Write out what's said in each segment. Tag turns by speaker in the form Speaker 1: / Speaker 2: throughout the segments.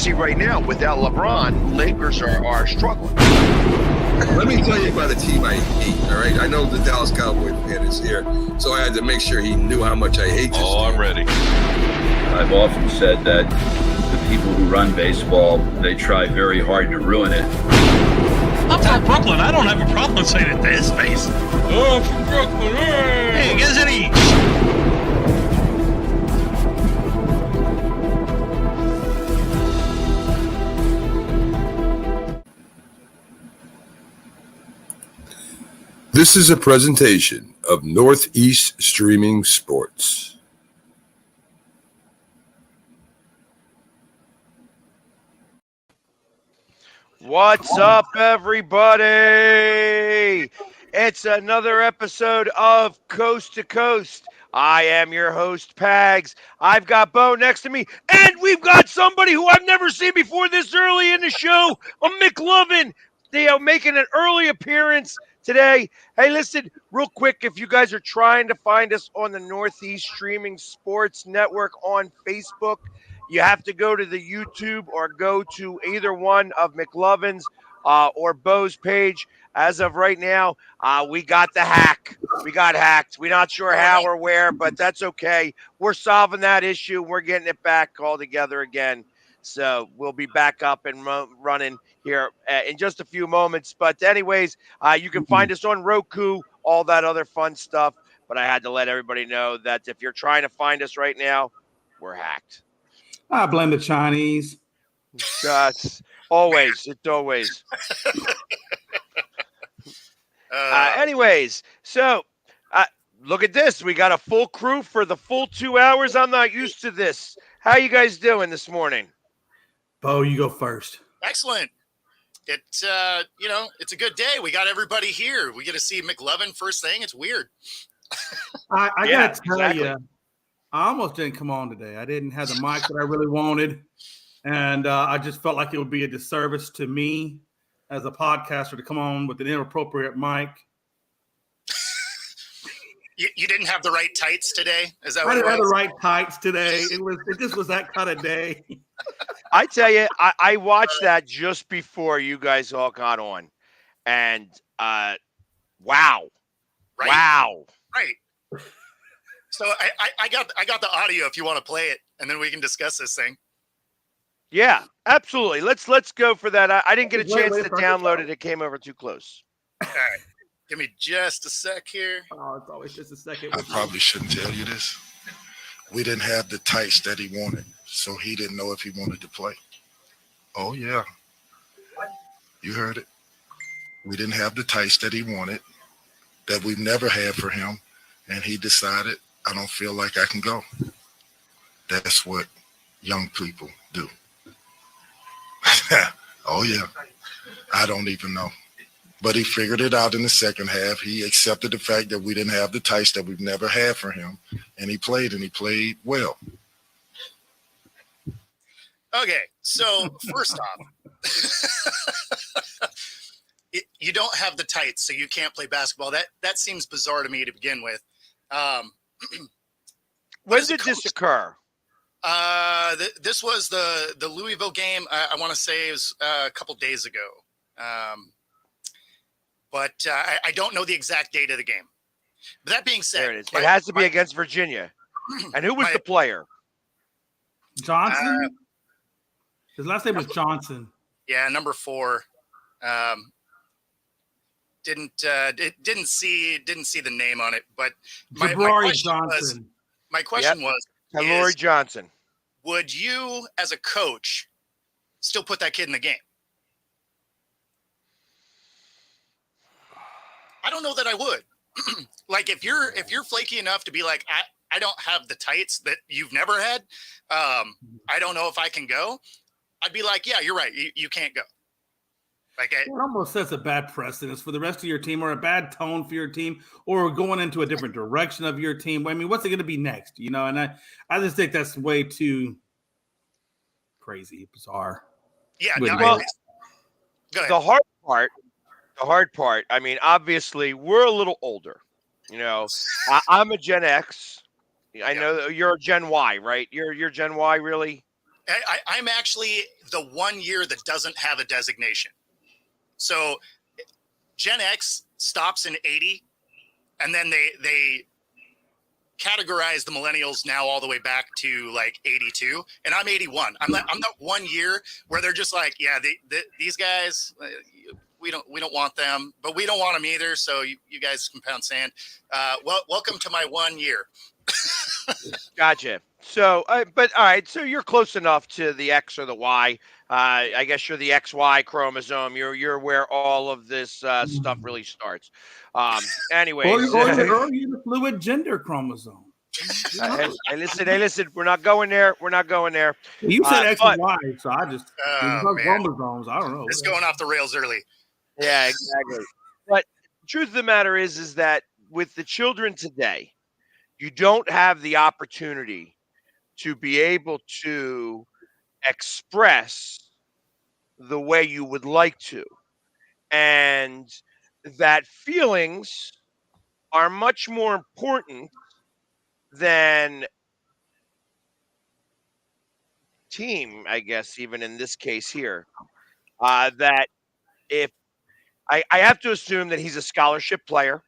Speaker 1: see right now, without LeBron, Lakers are struggling.
Speaker 2: Let me tell you about a team I hate, all right? I know the Dallas Cowboy fan is here, so I had to make sure he knew how much I hate this team.
Speaker 3: I'm ready.
Speaker 4: I've often said that the people who run baseball, they try very hard to ruin it.
Speaker 5: I'm from Brooklyn. I don't have a problem saying it to his face. Oh, I'm from Brooklyn. Hey, you guys any...
Speaker 2: This is a presentation of Northeast Streaming Sports.
Speaker 6: What's up, everybody? It's another episode of Coast to Coast. I am your host, Pags. I've got Bo next to me, and we've got somebody who I've never seen before this early in the show, a McLovin. They are making an early appearance today. Hey, listen, real quick, if you guys are trying to find us on the Northeast Streaming Sports Network on Facebook, you have to go to the YouTube or go to either one of McLovin's or Bo's page. As of right now, we got the hack. We got hacked. We're not sure how or where, but that's okay. We're solving that issue. We're getting it back all together again. So we'll be back up and running here in just a few moments. But anyways, you can find us on Roku, all that other fun stuff. But I had to let everybody know that if you're trying to find us right now, we're hacked.
Speaker 7: I blame the Chinese.
Speaker 6: It's always. Anyways, so look at this. We got a full crew for the full 2 hours. I'm not used to this. How you guys doing this morning?
Speaker 7: Bo, you go first.
Speaker 8: Excellent. It's it's a good day. We got everybody here. We get to see McLovin first thing. It's weird.
Speaker 7: I gotta tell you, I almost didn't come on today. I didn't have the mic that I really wanted, and I just felt like it would be a disservice to me as a podcaster to come on with an inappropriate mic.
Speaker 8: You didn't have the right tights today? Is that what
Speaker 7: I
Speaker 8: it
Speaker 7: didn't have
Speaker 8: was?
Speaker 7: the right tights today. It just was that kind of day.
Speaker 6: I tell you, I watched that just before you guys all got on, and wow.
Speaker 8: Right.
Speaker 6: Wow.
Speaker 8: Right. So I got the audio if you want to play it, and then we can discuss this thing.
Speaker 6: Yeah, absolutely. Let's go for that. I didn't get a chance to download it. It came over too close.
Speaker 8: All right. Give me just a sec here.
Speaker 7: Oh, it's always just a second.
Speaker 9: I probably shouldn't tell you this. We didn't have the tights that he wanted, so he didn't know if he wanted to play. Oh, yeah. You heard it. We didn't have the tights that he wanted, that we've never had for him, and he decided, I don't feel like I can go. That's what young people do. Oh, yeah. I don't even know. But he figured it out in the second half. He accepted the fact that we didn't have the tights that we've never had for him, and he played well.
Speaker 8: Okay, so first off, you don't have the tights, so you can't play basketball. That seems bizarre to me to begin with.
Speaker 6: When did this occur?
Speaker 8: This was the Louisville game. I want to say it was a couple days ago. But I don't know the exact date of the game. But that being said,
Speaker 6: there it is. It has to be against Virginia. And who was the player?
Speaker 7: Johnson? His last name was Johnson.
Speaker 8: Yeah, number 4. Didn't see the name on it, but my question was
Speaker 6: Lori Johnson.
Speaker 8: Would you, as a coach, still put that kid in the game? I don't know that I would. Like if you're flaky enough to be like, I don't have the tights that you've never had. I don't know if I can go. I'd be like, yeah, you're right. You can't go. Like
Speaker 7: it almost sets a bad precedence for the rest of your team, or a bad tone for your team, or going into a different direction of your team. I mean, what's it going to be next? You know, and I just think that's way too crazy, bizarre.
Speaker 8: Yeah.
Speaker 6: Well, the hard part. I mean, obviously, we're a little older. You know, I'm a Gen X. I know that you're a Gen Y, right? You're Gen Y, really?
Speaker 8: I'm actually the 1 year that doesn't have a designation. So Gen X stops in 80, and then they categorize the millennials now all the way back to like 82, and I'm 81. I'm that 1 year where they're just like, yeah, these guys, we don't want them, but we don't want them either. So you guys can pound sand. Welcome to my 1 year.
Speaker 6: Gotcha. So, but all right. So you're close enough to the X or the Y. I guess you're the XY chromosome. You're where all of this stuff really starts. Anyways,
Speaker 7: or you're the fluid gender chromosome.
Speaker 6: hey, listen. We're not going there. We're not going there.
Speaker 7: You said X and Y, so I just chromosomes. I don't know.
Speaker 8: It's going off the rails early.
Speaker 6: Yeah, exactly. But the truth of the matter is that with the children today, you don't have the opportunity to be able to express the way you would like to. And that feelings are much more important than team, I guess, even in this case here. That if I have to assume that he's a scholarship player.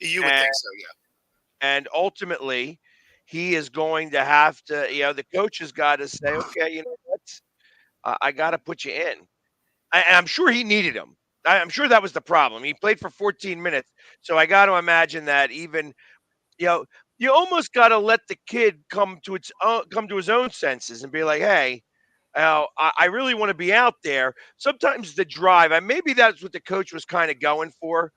Speaker 8: You would think so, yeah.
Speaker 6: And ultimately, he is going to have to, the coach has got to say, okay, you know what? I got to put you in. And I'm sure he needed him. I'm sure that was the problem. He played for 14 minutes. So I got to imagine that even, you almost got to let the kid come to his own senses and be like, hey, I really want to be out there. Sometimes the drive, and maybe that's what the coach was kind of going for.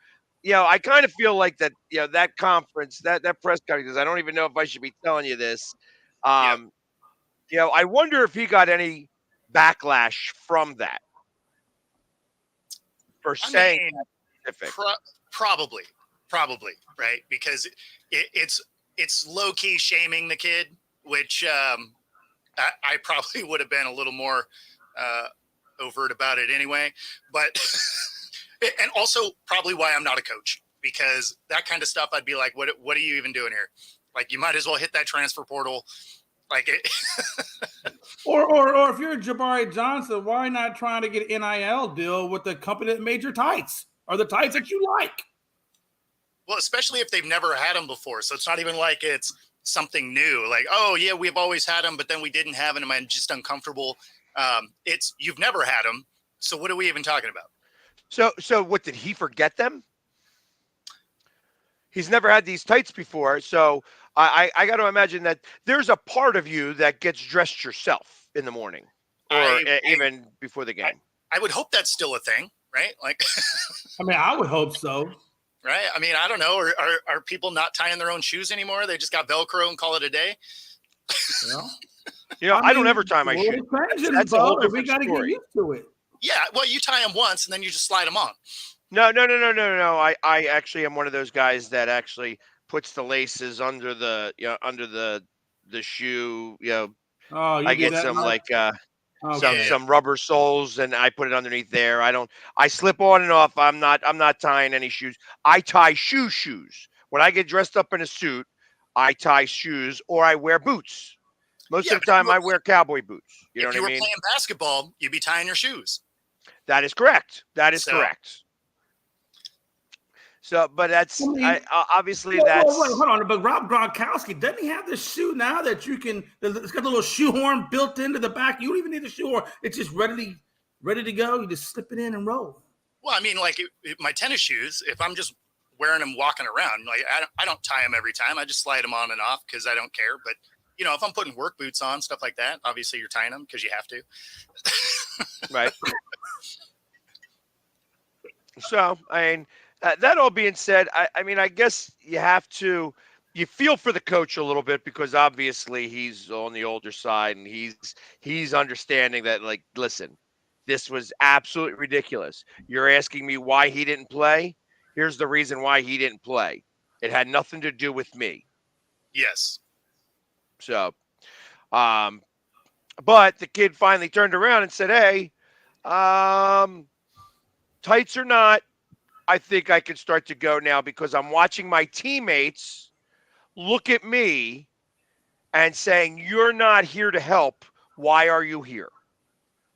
Speaker 6: I kind of feel like that, that conference, that press conference, I don't even know if I should be telling you this. I wonder if he got any backlash from that for saying that specific.
Speaker 8: Probably, right? Because it's low key shaming the kid, which I probably would have been a little more overt about it anyway. But and also probably why I'm not a coach, because that kind of stuff I'd be like, what are you even doing here? Like, you might as well hit that transfer portal. Like it.
Speaker 7: or if you're Jabari Johnson, why not trying to get an NIL deal with the company that made your tights or the tights that you like?
Speaker 8: Well, especially if they've never had them before. So it's not even like it's something new. Like, oh yeah, we've always had them, but then we didn't have them. I'm just uncomfortable. It's you've never had them. So what are we even talking about?
Speaker 6: So what, did he forget them? He's never had these tights before. So I got to imagine that there's a part of you that gets dressed yourself in the morning or even before the game.
Speaker 8: I would hope that's still a thing, right? Like,
Speaker 7: I mean, I would hope so.
Speaker 8: Right. I mean, I don't know. Are people not tying their own shoes anymore? They just got Velcro and call it a day.
Speaker 6: I don't ever tie my shoes.
Speaker 7: That's a whole different story. We got to get used to it.
Speaker 8: Yeah, well, you tie them once and then you just slide them on.
Speaker 6: No. I actually am one of those guys that actually puts the laces under the shoe. I get some some rubber soles and I put it underneath there. I slip on and off. I'm not tying any shoes. I tie shoes. When I get dressed up in a suit, I tie shoes or I wear boots. Most of the time I wear cowboy boots. You know what I mean?
Speaker 8: If you were playing basketball, you'd be tying your shoes.
Speaker 6: That is correct. Correct. So, but that's obviously that's.
Speaker 7: Wait, hold on. But Rob Gronkowski, doesn't he have this shoe now that you can? It's got a little shoehorn built into the back. You don't even need a shoehorn. It's just ready to go. You just slip it in and roll.
Speaker 8: Well, I mean, like my tennis shoes. If I'm just wearing them walking around, like I don't tie them every time. I just slide them on and off because I don't care. But if I'm putting work boots on, stuff like that, obviously you're tying them because you have to.
Speaker 6: Right. So, I mean, that all being said, I mean, I guess you feel for the coach a little bit because obviously he's on the older side and he's understanding that, like, listen, this was absolutely ridiculous. You're asking me why he didn't play? Here's the reason why he didn't play. It had nothing to do with me.
Speaker 8: Yes.
Speaker 6: So, but the kid finally turned around and said, hey, tights or not, I think I can start to go now because I'm watching my teammates look at me and saying, you're not here to help. Why are you here?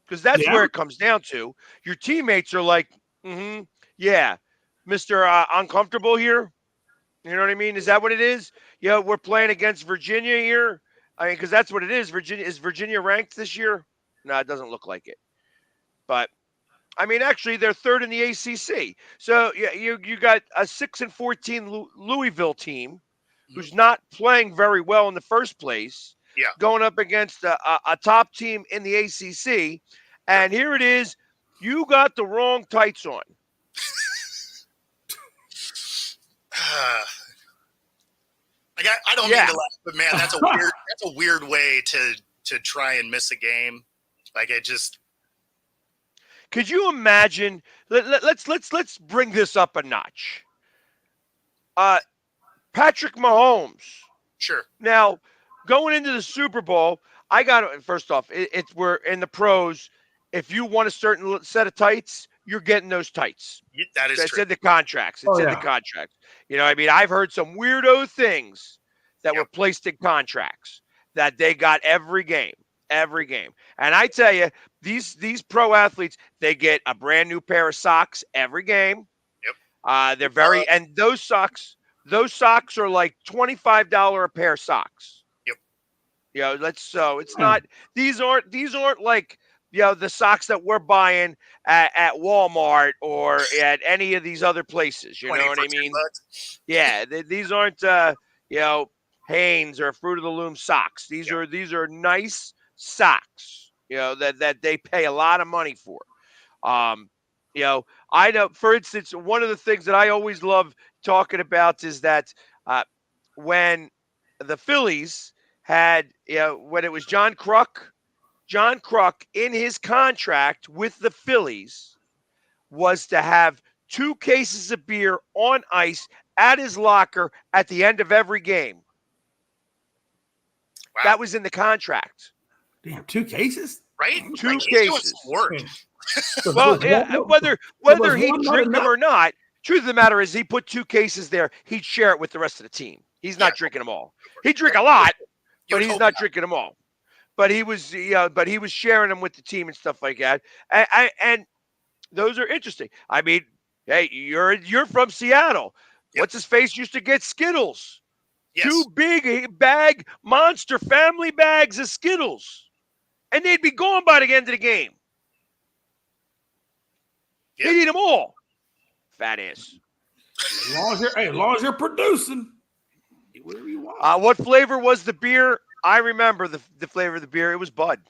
Speaker 6: Because that's where it comes down to. Your teammates are like, yeah, Mr. Uncomfortable here. You know what I mean? Is that what it is? Yeah, we're playing against Virginia here. I mean, because that's what it is. Is Virginia ranked this year? No, it doesn't look like it. But I mean, actually, they're third in the ACC. So yeah, you got a 6-14 Louisville team who's not playing very well in the first place.
Speaker 8: Yeah.
Speaker 6: Going up against a top team in the ACC, and here it is. You got the wrong tights on.
Speaker 8: I don't mean to laugh, but man, that's a weird way to try and miss a game. Like it just.
Speaker 6: Could you imagine? Let's bring this up a notch. Patrick Mahomes.
Speaker 8: Sure.
Speaker 6: Now, going into the Super Bowl, I got first off. We're in the pros. If you want a certain set of tights, you're getting those tights.
Speaker 8: That is true.
Speaker 6: It's in the contracts. It's in the contracts. You know, I mean, I've heard some weirdo things that were placed in contracts that they got every game. And I tell you, these pro athletes, they get a brand new pair of socks every game.
Speaker 8: Yep.
Speaker 6: They're very, and those socks are like $25 a pair of socks.
Speaker 8: Yep.
Speaker 6: You know, it's not, these aren't like, you know, the socks that we're buying at Walmart or at any of these other places. You know what I mean? Yeah, these aren't, you know, Hanes or Fruit of the Loom socks. These are nice socks. You know that they pay a lot of money for. You know, I know. For instance, one of the things that I always love talking about is that when the Phillies had, you know, when it was John Kruk in his contract with the Phillies was to have 2 cases of beer on ice at his locker at the end of every game.
Speaker 8: Wow.
Speaker 6: That was in the contract.
Speaker 7: Damn, 2 cases?
Speaker 8: Right?
Speaker 6: 2 cases.
Speaker 8: Work.
Speaker 6: Well, yeah, whether he drink them or not, truth of the matter is he put 2 cases there. He'd share it with the rest of the team. He's not drinking them all. He'd drink a lot, but he's not drinking them all. But he was, sharing them with the team and stuff like that. And those are interesting. I mean, hey, you're from Seattle.
Speaker 8: Yep.
Speaker 6: What's his face used to get Skittles?
Speaker 8: Yes.
Speaker 6: 2 big bag monster family bags of Skittles, and they'd be gone by the end of the game.
Speaker 8: Yep.
Speaker 6: He'd eat them all. Fat ass.
Speaker 7: As long as you're producing, eat whatever you want.
Speaker 6: What flavor was the beer? I remember the flavor of the beer. It was Bud.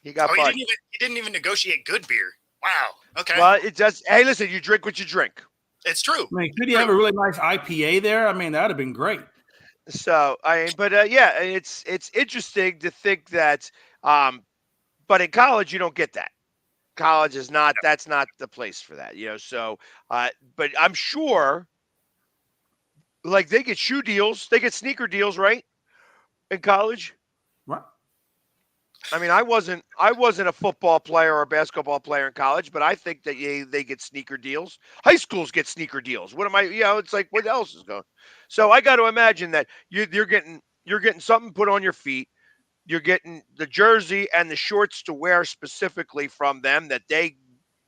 Speaker 6: He got Bud.
Speaker 8: He didn't even negotiate good beer. Wow. Okay.
Speaker 6: Well, it just, hey, listen, you drink what you drink.
Speaker 8: It's true.
Speaker 7: I mean, could you have a really nice IPA there? I mean, that would have been great.
Speaker 6: So yeah, it's interesting to think that, but in college you don't get that. College is not. That's not the place for that, you know. So, but I'm sure, like they get shoe deals, they get sneaker deals, right? In college,
Speaker 7: right?
Speaker 6: I mean, I wasn't a football player or a basketball player in college, but I think that they get sneaker deals. High schools get sneaker deals. What am I? You know, it's like what else is going? So I got to imagine that you're getting something put on your feet. You're getting the jersey and the shorts to wear specifically from them that they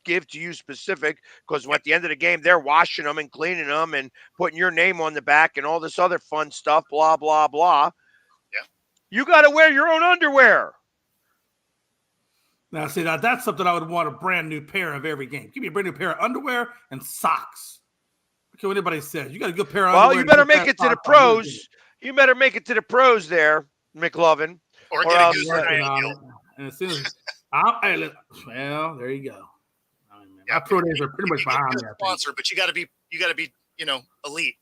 Speaker 6: give to you specific, because at the end of the game they're washing them and cleaning them and putting your name on the back and all this other fun stuff. Blah blah blah.
Speaker 8: Yeah.
Speaker 6: You got to wear your own underwear.
Speaker 7: Now, see, that's something I would want a brand new pair of every game. Give me a brand new pair of underwear and socks. I don't care what anybody says. You got a good pair of underwear.
Speaker 6: Well, you better make it to the pros. You better make it to the pros there, McLovin.
Speaker 8: Or get a good
Speaker 7: deal. And as soon as well, there you go. My pro days are pretty much behind me.
Speaker 8: Sponsor, but you got to be, elite.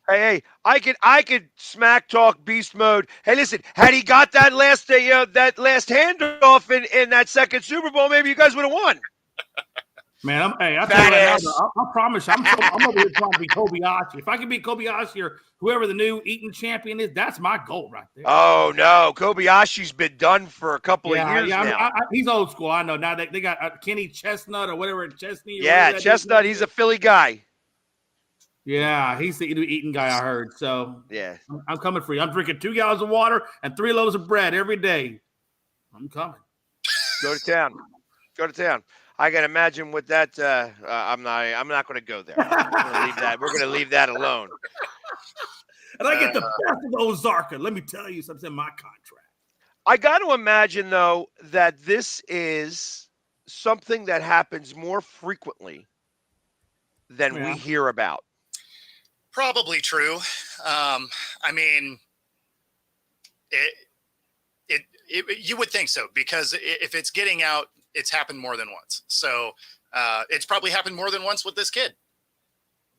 Speaker 6: Hey, I could smack talk beast mode. Hey, listen, had he got that last handoff in that second Super Bowl, maybe you guys would have won.
Speaker 7: Man, I'll tell you right now, I promise you, I'm over here trying to be Kobayashi. If I can beat Kobayashi or whoever the new Eaton champion is, that's my goal right there.
Speaker 6: Oh, no. Kobayashi's been done for a couple of years now.
Speaker 7: He's old school. I know. Now they got Kenny Chestnut or whatever, Chesney.
Speaker 6: Yeah, Chestnut. He's a Philly guy.
Speaker 7: Yeah, he's the eating guy, I heard. So
Speaker 6: Yeah.
Speaker 7: I'm coming for you. I'm drinking 2 gallons of water and 3 loaves of bread every day. I'm coming.
Speaker 6: Go to town. Go to town. I can imagine with that. I'm not going to go there. I'm going to leave that. We're going to leave that alone.
Speaker 7: And I get the best of Ozarka. Let me tell you something in my contract.
Speaker 6: I got to imagine though that this is something that happens more frequently than we hear about.
Speaker 8: Probably true. I mean, you would think so, because if it's getting out, it's happened more than once. So it's probably happened more than once with this kid.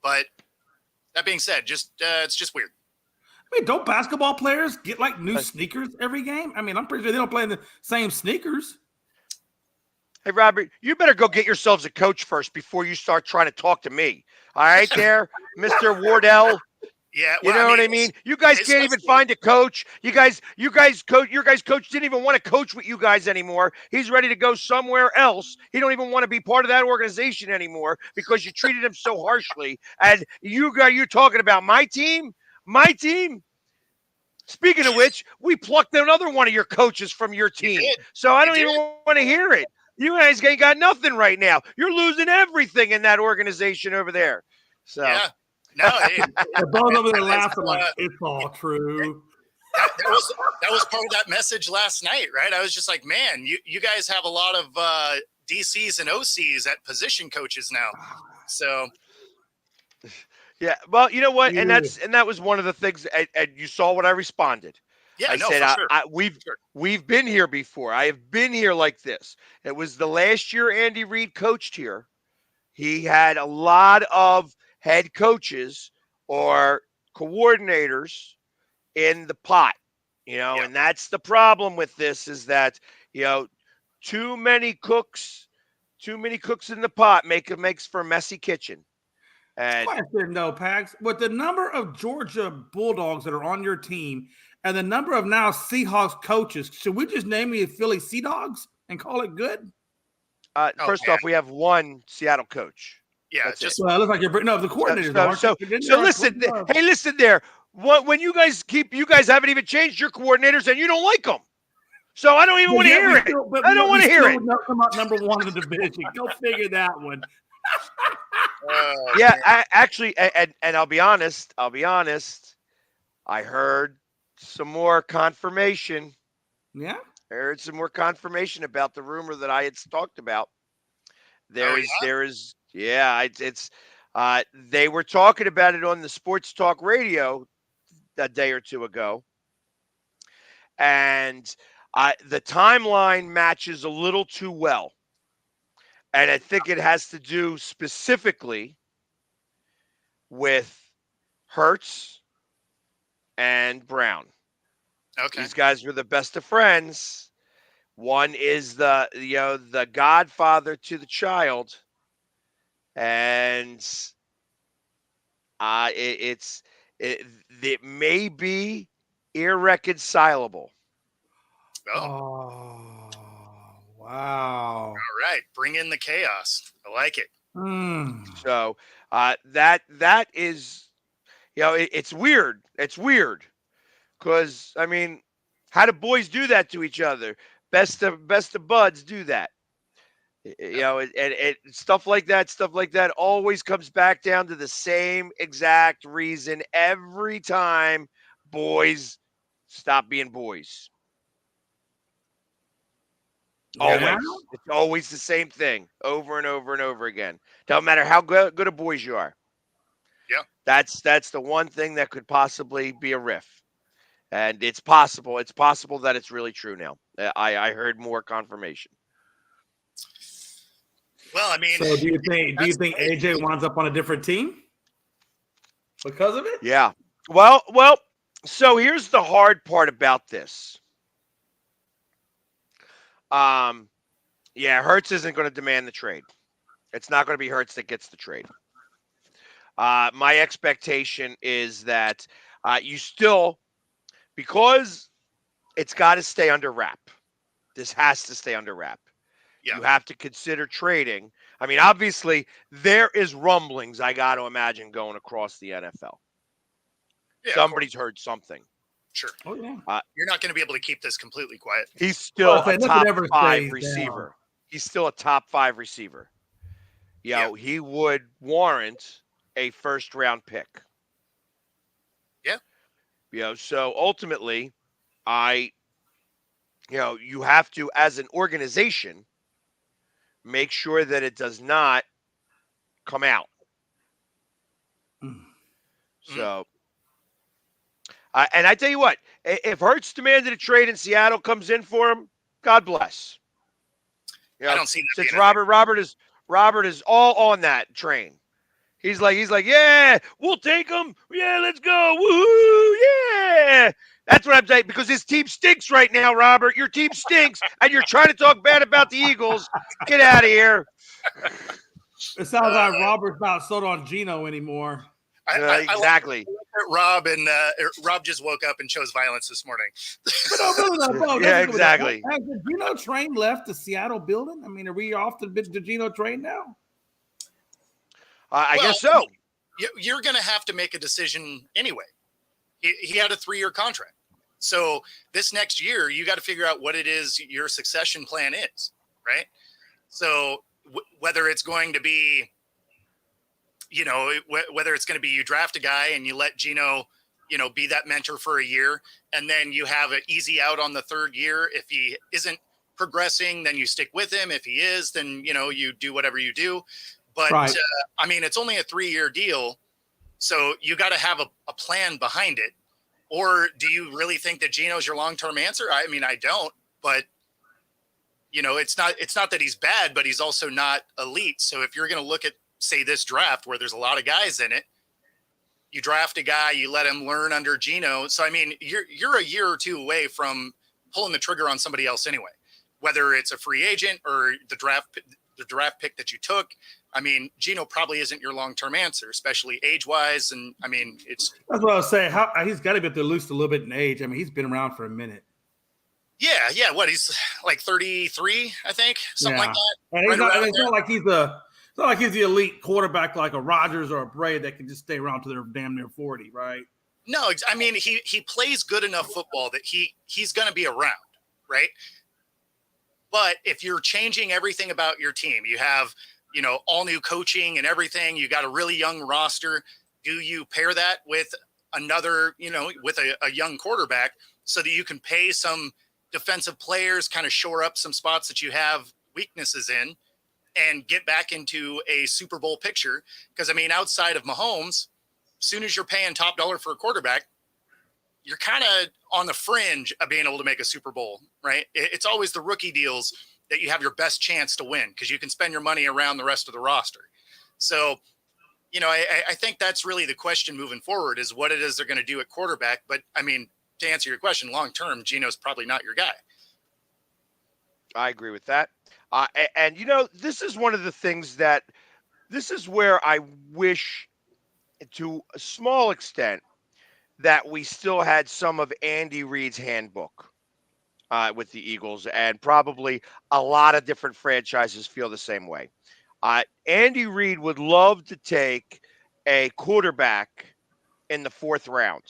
Speaker 8: But that being said, it's just weird.
Speaker 7: I mean, don't basketball players get like new sneakers every game? I mean, I'm pretty sure they don't play in the same sneakers.
Speaker 6: Hey, Robert, you better go get yourselves a coach first before you start trying to talk to me. All right, there, Mr. Wardell.
Speaker 8: Yeah,
Speaker 6: you know what I mean? You guys can't even find a coach. Your guys' coach didn't even want to coach with you guys anymore. He's ready to go somewhere else. He don't even want to be part of that organization anymore because you treated him so harshly. And you're talking about my team? My team? Speaking of which, we plucked another one of your coaches from your team. So I don't even want to hear it. You guys ain't got nothing right now. You're losing everything in that organization over there. So
Speaker 8: yeah. No,
Speaker 7: they're both over there laughing like it's all true.
Speaker 8: That was part of that message last night, right? I was just like, man, you guys have a lot of DCs and OCs at position coaches now. So
Speaker 6: yeah, well, you know what, and that was one of the things. And you saw what I responded.
Speaker 8: Yeah,
Speaker 6: I said we've been here before. I have been here like this. It was the last year Andy Reid coached here. He had a lot of head coaches or coordinators in the pot, and that's the problem with this is that, too many cooks in the pot makes for a messy kitchen. And
Speaker 7: question though, Pags, with the number of Georgia Bulldogs that are on your team and the number of now Seahawks coaches, should we just name the Philly Sea Dogs and call it good?
Speaker 6: First off, we have one Seattle coach.
Speaker 8: Yeah,
Speaker 6: that's
Speaker 8: just
Speaker 7: well, it looks like you're no the coordinators.
Speaker 6: So listen, hey, listen there. When you guys haven't even changed your coordinators and you don't like them. So I don't even want to hear it. I don't want to hear it.
Speaker 7: Come out number one in the division. Go figure that one.
Speaker 6: Yeah, actually, and I'll be honest. I heard some more confirmation.
Speaker 7: Yeah,
Speaker 6: I heard some more confirmation about the rumor that I had talked about. It's they were talking about it on the Sports Talk Radio a day or two ago, and the timeline matches a little too well, and I think it has to do specifically with Hurts and Brown.
Speaker 8: Okay,
Speaker 6: these guys were the best of friends. One is the godfather to the child, and it may be irreconcilable.
Speaker 7: Oh, wow!
Speaker 8: All right, bring in the chaos. I like it.
Speaker 6: So that is, it's weird. It's weird because I mean, how do boys do that to each other? Best of buds do that. And stuff like that always comes back down to the same exact reason every time boys stop being boys.
Speaker 7: Yeah.
Speaker 6: Always. It's always the same thing over and over and over again. Don't matter how good of boys you are.
Speaker 8: Yeah.
Speaker 6: That's the one thing that could possibly be a riff. And it's possible. It's possible that it's really true now. I heard more confirmation.
Speaker 8: Well, I mean,
Speaker 7: so do you think AJ winds up on a different team because of it?
Speaker 6: Yeah. Well. So here's the hard part about this. Hurts isn't going to demand the trade. It's not going to be Hurts that gets the trade. My expectation is that you still, because it's got to stay under wrap. This has to stay under wrap.
Speaker 8: Yeah.
Speaker 6: You have to consider trading. I mean, obviously, there is rumblings, I got to imagine, going across the NFL.
Speaker 8: Yeah,
Speaker 6: Somebody's heard something.
Speaker 8: sure.
Speaker 7: Oh yeah.
Speaker 8: You're not going to be able to keep this completely quiet.
Speaker 6: He's still
Speaker 7: Well,
Speaker 6: a
Speaker 7: nothing
Speaker 6: top
Speaker 7: ever
Speaker 6: 5
Speaker 7: stays
Speaker 6: receiver.
Speaker 7: down.
Speaker 6: He's still a top 5 receiver. He would warrant a first-round pick.
Speaker 8: Yeah.
Speaker 6: So ultimately, you have to, as an organization, make sure that it does not come out.
Speaker 7: Mm.
Speaker 6: So, and I tell you what, if Hurts demanded a trade and Seattle comes in for him, God bless.
Speaker 8: I don't see that
Speaker 6: Since
Speaker 8: being a thing.
Speaker 6: Robert is all on that train. He's like, yeah, we'll take him. Yeah, let's go. Woohoo! Yeah. That's what I'm saying, because his team stinks right now, Robert. Your team stinks, and you're trying to talk bad about the Eagles. Get out of here.
Speaker 7: It sounds like Robert's not sold on Geno anymore.
Speaker 6: Exactly.
Speaker 8: Rob and Rob just woke up and chose violence this morning.
Speaker 6: Yeah, exactly.
Speaker 7: Has the Geno train left the Seattle building? I mean, are we off the Geno train now?
Speaker 6: I guess so.
Speaker 8: You're going to have to make a decision anyway. He had a 3-year contract. So this next year, you got to figure out what it is your succession plan is, right? So whether it's going to be, whether it's going to be you draft a guy and you let Geno, be that mentor for a year, and then you have an easy out on the 3rd year. If he isn't progressing, then you stick with him. If he is, then, you do whatever you do. But,
Speaker 7: right.
Speaker 8: It's only a 3-year deal. So you got to have a plan behind it. Or do you really think that Geno's your long-term answer? I mean, I don't, but it's not that he's bad, but he's also not elite. So if you're going to look at, say, this draft where there's a lot of guys in it, you draft a guy, you let him learn under Geno. So, I mean, you're a year or two away from pulling the trigger on somebody else anyway, whether it's a free agent or the draft pick that you took. I mean, Geno probably isn't your long-term answer, especially age-wise. And, I mean, that's
Speaker 7: what I was saying. He's got to be loose a little bit in age. I mean, he's been around for a minute.
Speaker 8: Yeah. What, he's like 33, I think, something like that.
Speaker 7: And it's not like he's the elite quarterback like a Rodgers or a Brady that can just stay around till they're damn near 40, right?
Speaker 8: No, I mean, he plays good enough football that he's going to be around, right? But if you're changing everything about your team, you have – all new coaching and everything. You got a really young roster. Do you pair that with another, with a young quarterback so that you can pay some defensive players, kind of shore up some spots that you have weaknesses in and get back into a Super Bowl picture? Because, I mean, outside of Mahomes, as soon as you're paying top dollar for a quarterback, you're kind of on the fringe of being able to make a Super Bowl, right? It's always the rookie deals that you have your best chance to win because you can spend your money around the rest of the roster. So, I think that's really the question moving forward is what it is they're going to do at quarterback. But, I mean, to answer your question, long-term, Geno's probably not your guy.
Speaker 6: I agree with that. And, this is one of the things this is where I wish to a small extent that we still had some of Andy Reid's handbook. With the Eagles, and probably a lot of different franchises feel the same way. Andy Reid would love to take a quarterback in the 4th round.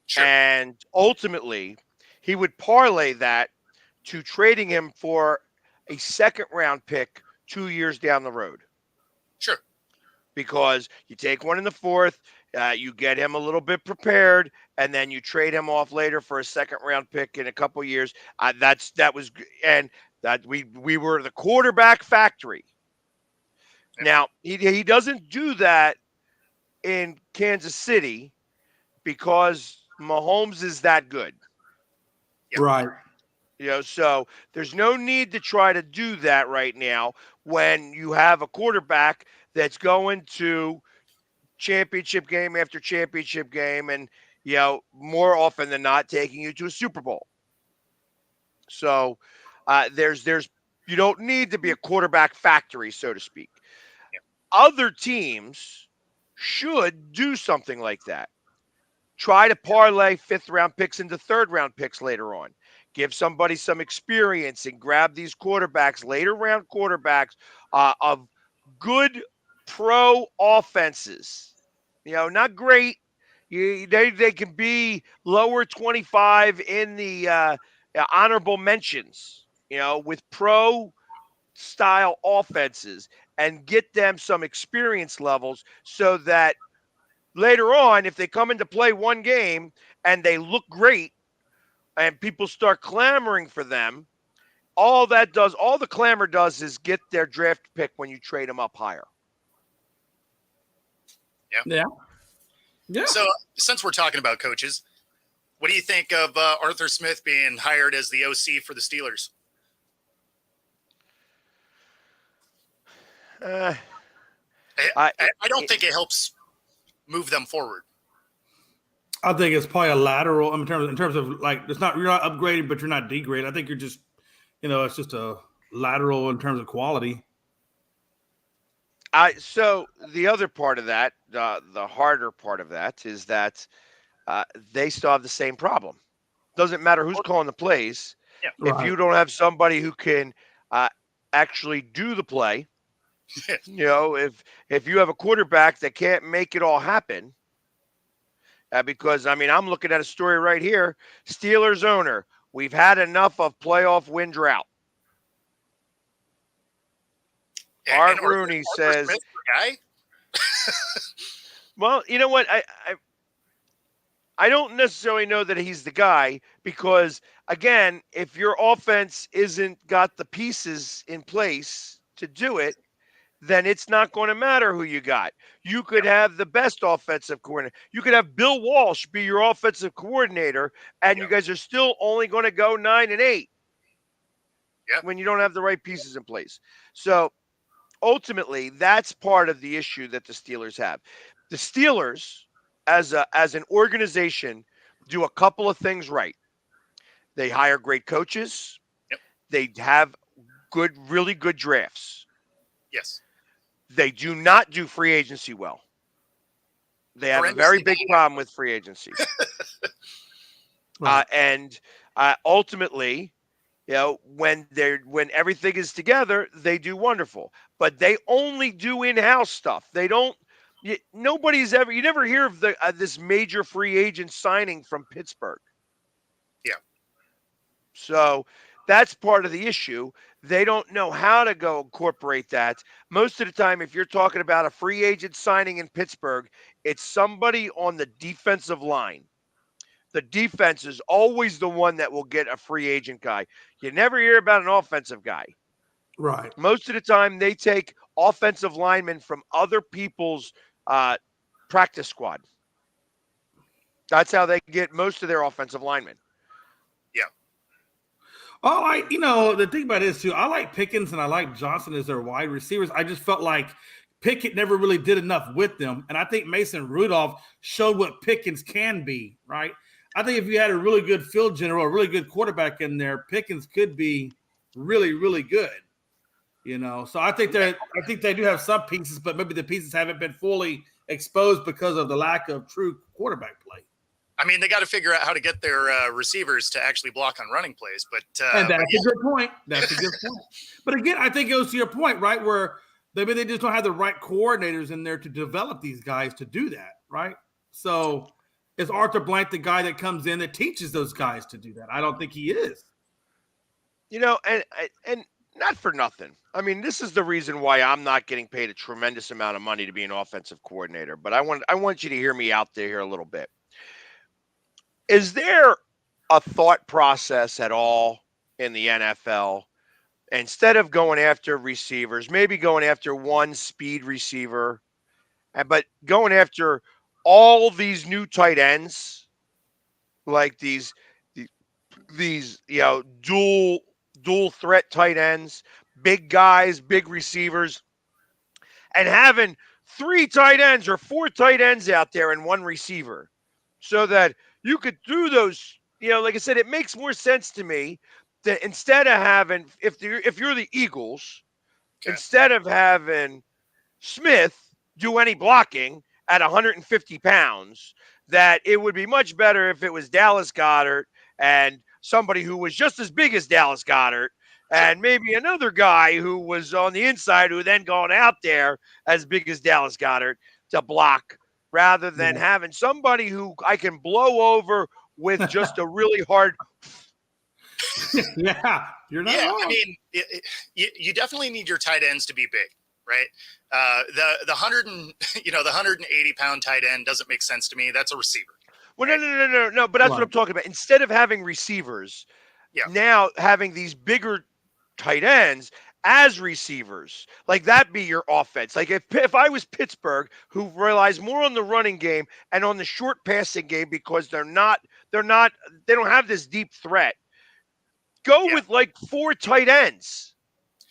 Speaker 8: Sure.
Speaker 6: And ultimately, he would parlay that to trading him for a 2nd-round pick 2 years down the road.
Speaker 8: Sure.
Speaker 6: Because you take one in the 4th, you get him a little bit prepared, and then you trade him off later for a 2nd-round pick in a couple years. We were the quarterback factory.
Speaker 8: Yeah.
Speaker 6: Now he doesn't do that in Kansas City because Mahomes is that good.
Speaker 8: Yeah.
Speaker 7: Right.
Speaker 6: So there's no need to try to do that right now when you have a quarterback that's going to championship game after championship game and, more often than not taking you to a Super Bowl. So you don't need to be a quarterback factory, so to speak.
Speaker 8: Yeah.
Speaker 6: Other teams should do something like that. Try to parlay 5th-round picks into 3rd-round picks later on. give somebody some experience and grab these quarterbacks, later round quarterbacks of good pro offenses. Not great. They can be lower 25 in the honorable mentions, with pro style offenses, and get them some experience levels so that later on, if they come into play one game and they look great and people start clamoring for them, all the clamor does is get their draft pick when you trade them up higher.
Speaker 7: Yeah.
Speaker 8: So since we're talking about coaches, what do you think of Arthur Smith being hired as the OC for the Steelers? I don't think it helps move them forward.
Speaker 7: I think it's probably a lateral in terms of like you're not upgrading, but you're not degraded. I think you're just, it's just a lateral in terms of quality.
Speaker 6: So the other part of that, the harder part of that, is that they still have the same problem. Doesn't matter who's calling the plays.
Speaker 8: Yeah.
Speaker 6: If you don't have somebody who can actually do the play, if you have a quarterback that can't make it all happen, because I'm looking at a story right here. Steelers owner, we've had enough of playoff win drought. Art Rooney says,
Speaker 8: Smith, guy?
Speaker 6: well, you know what? I don't necessarily know that he's the guy because, again, if your offense isn't got the pieces in place to do it, then it's not going to matter who you got. You could have the best offensive coordinator. You could have Bill Walsh be your offensive coordinator, and you guys are still only going to go 9-8 when you don't have the right pieces in place. So ultimately, that's part of the issue that the Steelers have. The Steelers, as an organization, do a couple of things right. They hire great coaches.
Speaker 8: Yep.
Speaker 6: They have really good drafts.
Speaker 8: Yes.
Speaker 6: They do not do free agency well. They have a very big problem with free agency. And ultimately, when everything is together, they do wonderful. But they only do in-house stuff. They don't. You never hear of this major free agent signing from Pittsburgh.
Speaker 8: Yeah.
Speaker 6: So that's part of the issue. They don't know how to go incorporate that. Most of the time, if you're talking about a free agent signing in Pittsburgh, it's somebody on the defensive line. The defense is always the one that will get a free agent guy. You never hear about an offensive guy.
Speaker 7: Right.
Speaker 6: Most of the time, they take offensive linemen from other people's practice squad. That's how they get most of their offensive linemen.
Speaker 8: Yeah.
Speaker 7: Oh, the thing about it is too, I like Pickens and I like Johnson as their wide receivers. I just felt like Pickett never really did enough with them. And I think Mason Rudolph showed what Pickens can be, right? I think if you had a really good field general, a really good quarterback in there, Pickens could be really, really good. So I think they do have some pieces, but maybe the pieces haven't been fully exposed because of the lack of true quarterback play.
Speaker 8: They got to figure out how to get their receivers to actually block on running plays.
Speaker 7: And that's a good point. That's a good point. But again, I think it goes to your point, right, where maybe they just don't have the right coordinators in there to develop these guys to do that, right? So is Arthur Blank the guy that comes in that teaches those guys to do that? I don't think he is.
Speaker 6: And not for nothing. This is the reason why I'm not getting paid a tremendous amount of money to be an offensive coordinator. But I want you to hear me out there here a little bit. Is there a thought process at all in the NFL, instead of going after receivers, maybe going after one speed receiver, but going after all these new tight ends, like these dual threat tight ends, big guys, big receivers, and having 3 tight ends or 4 tight ends out there and one receiver, so that you could do those. Like I said, it makes more sense to me that instead of having, if you're the Eagles, instead of having Smith do any blocking at 150 pounds, that it would be much better if it was Dallas Goedert and somebody who was just as big as Dallas Goedert, and maybe another guy who was on the inside who then gone out there as big as Dallas Goedert to block, rather than having somebody who I can blow over with just a really hard.
Speaker 7: Yeah, you're not wrong.
Speaker 8: I mean, you definitely need your tight ends to be big, right? The 180-pound tight end doesn't make sense to me. That's a receiver.
Speaker 6: Well, no. But that's what I'm talking about. Instead of having receivers, now having these bigger tight ends as receivers, like that be your offense. Like if I was Pittsburgh, who relies more on the running game and on the short passing game because they don't have this deep threat. Go with like 4 tight ends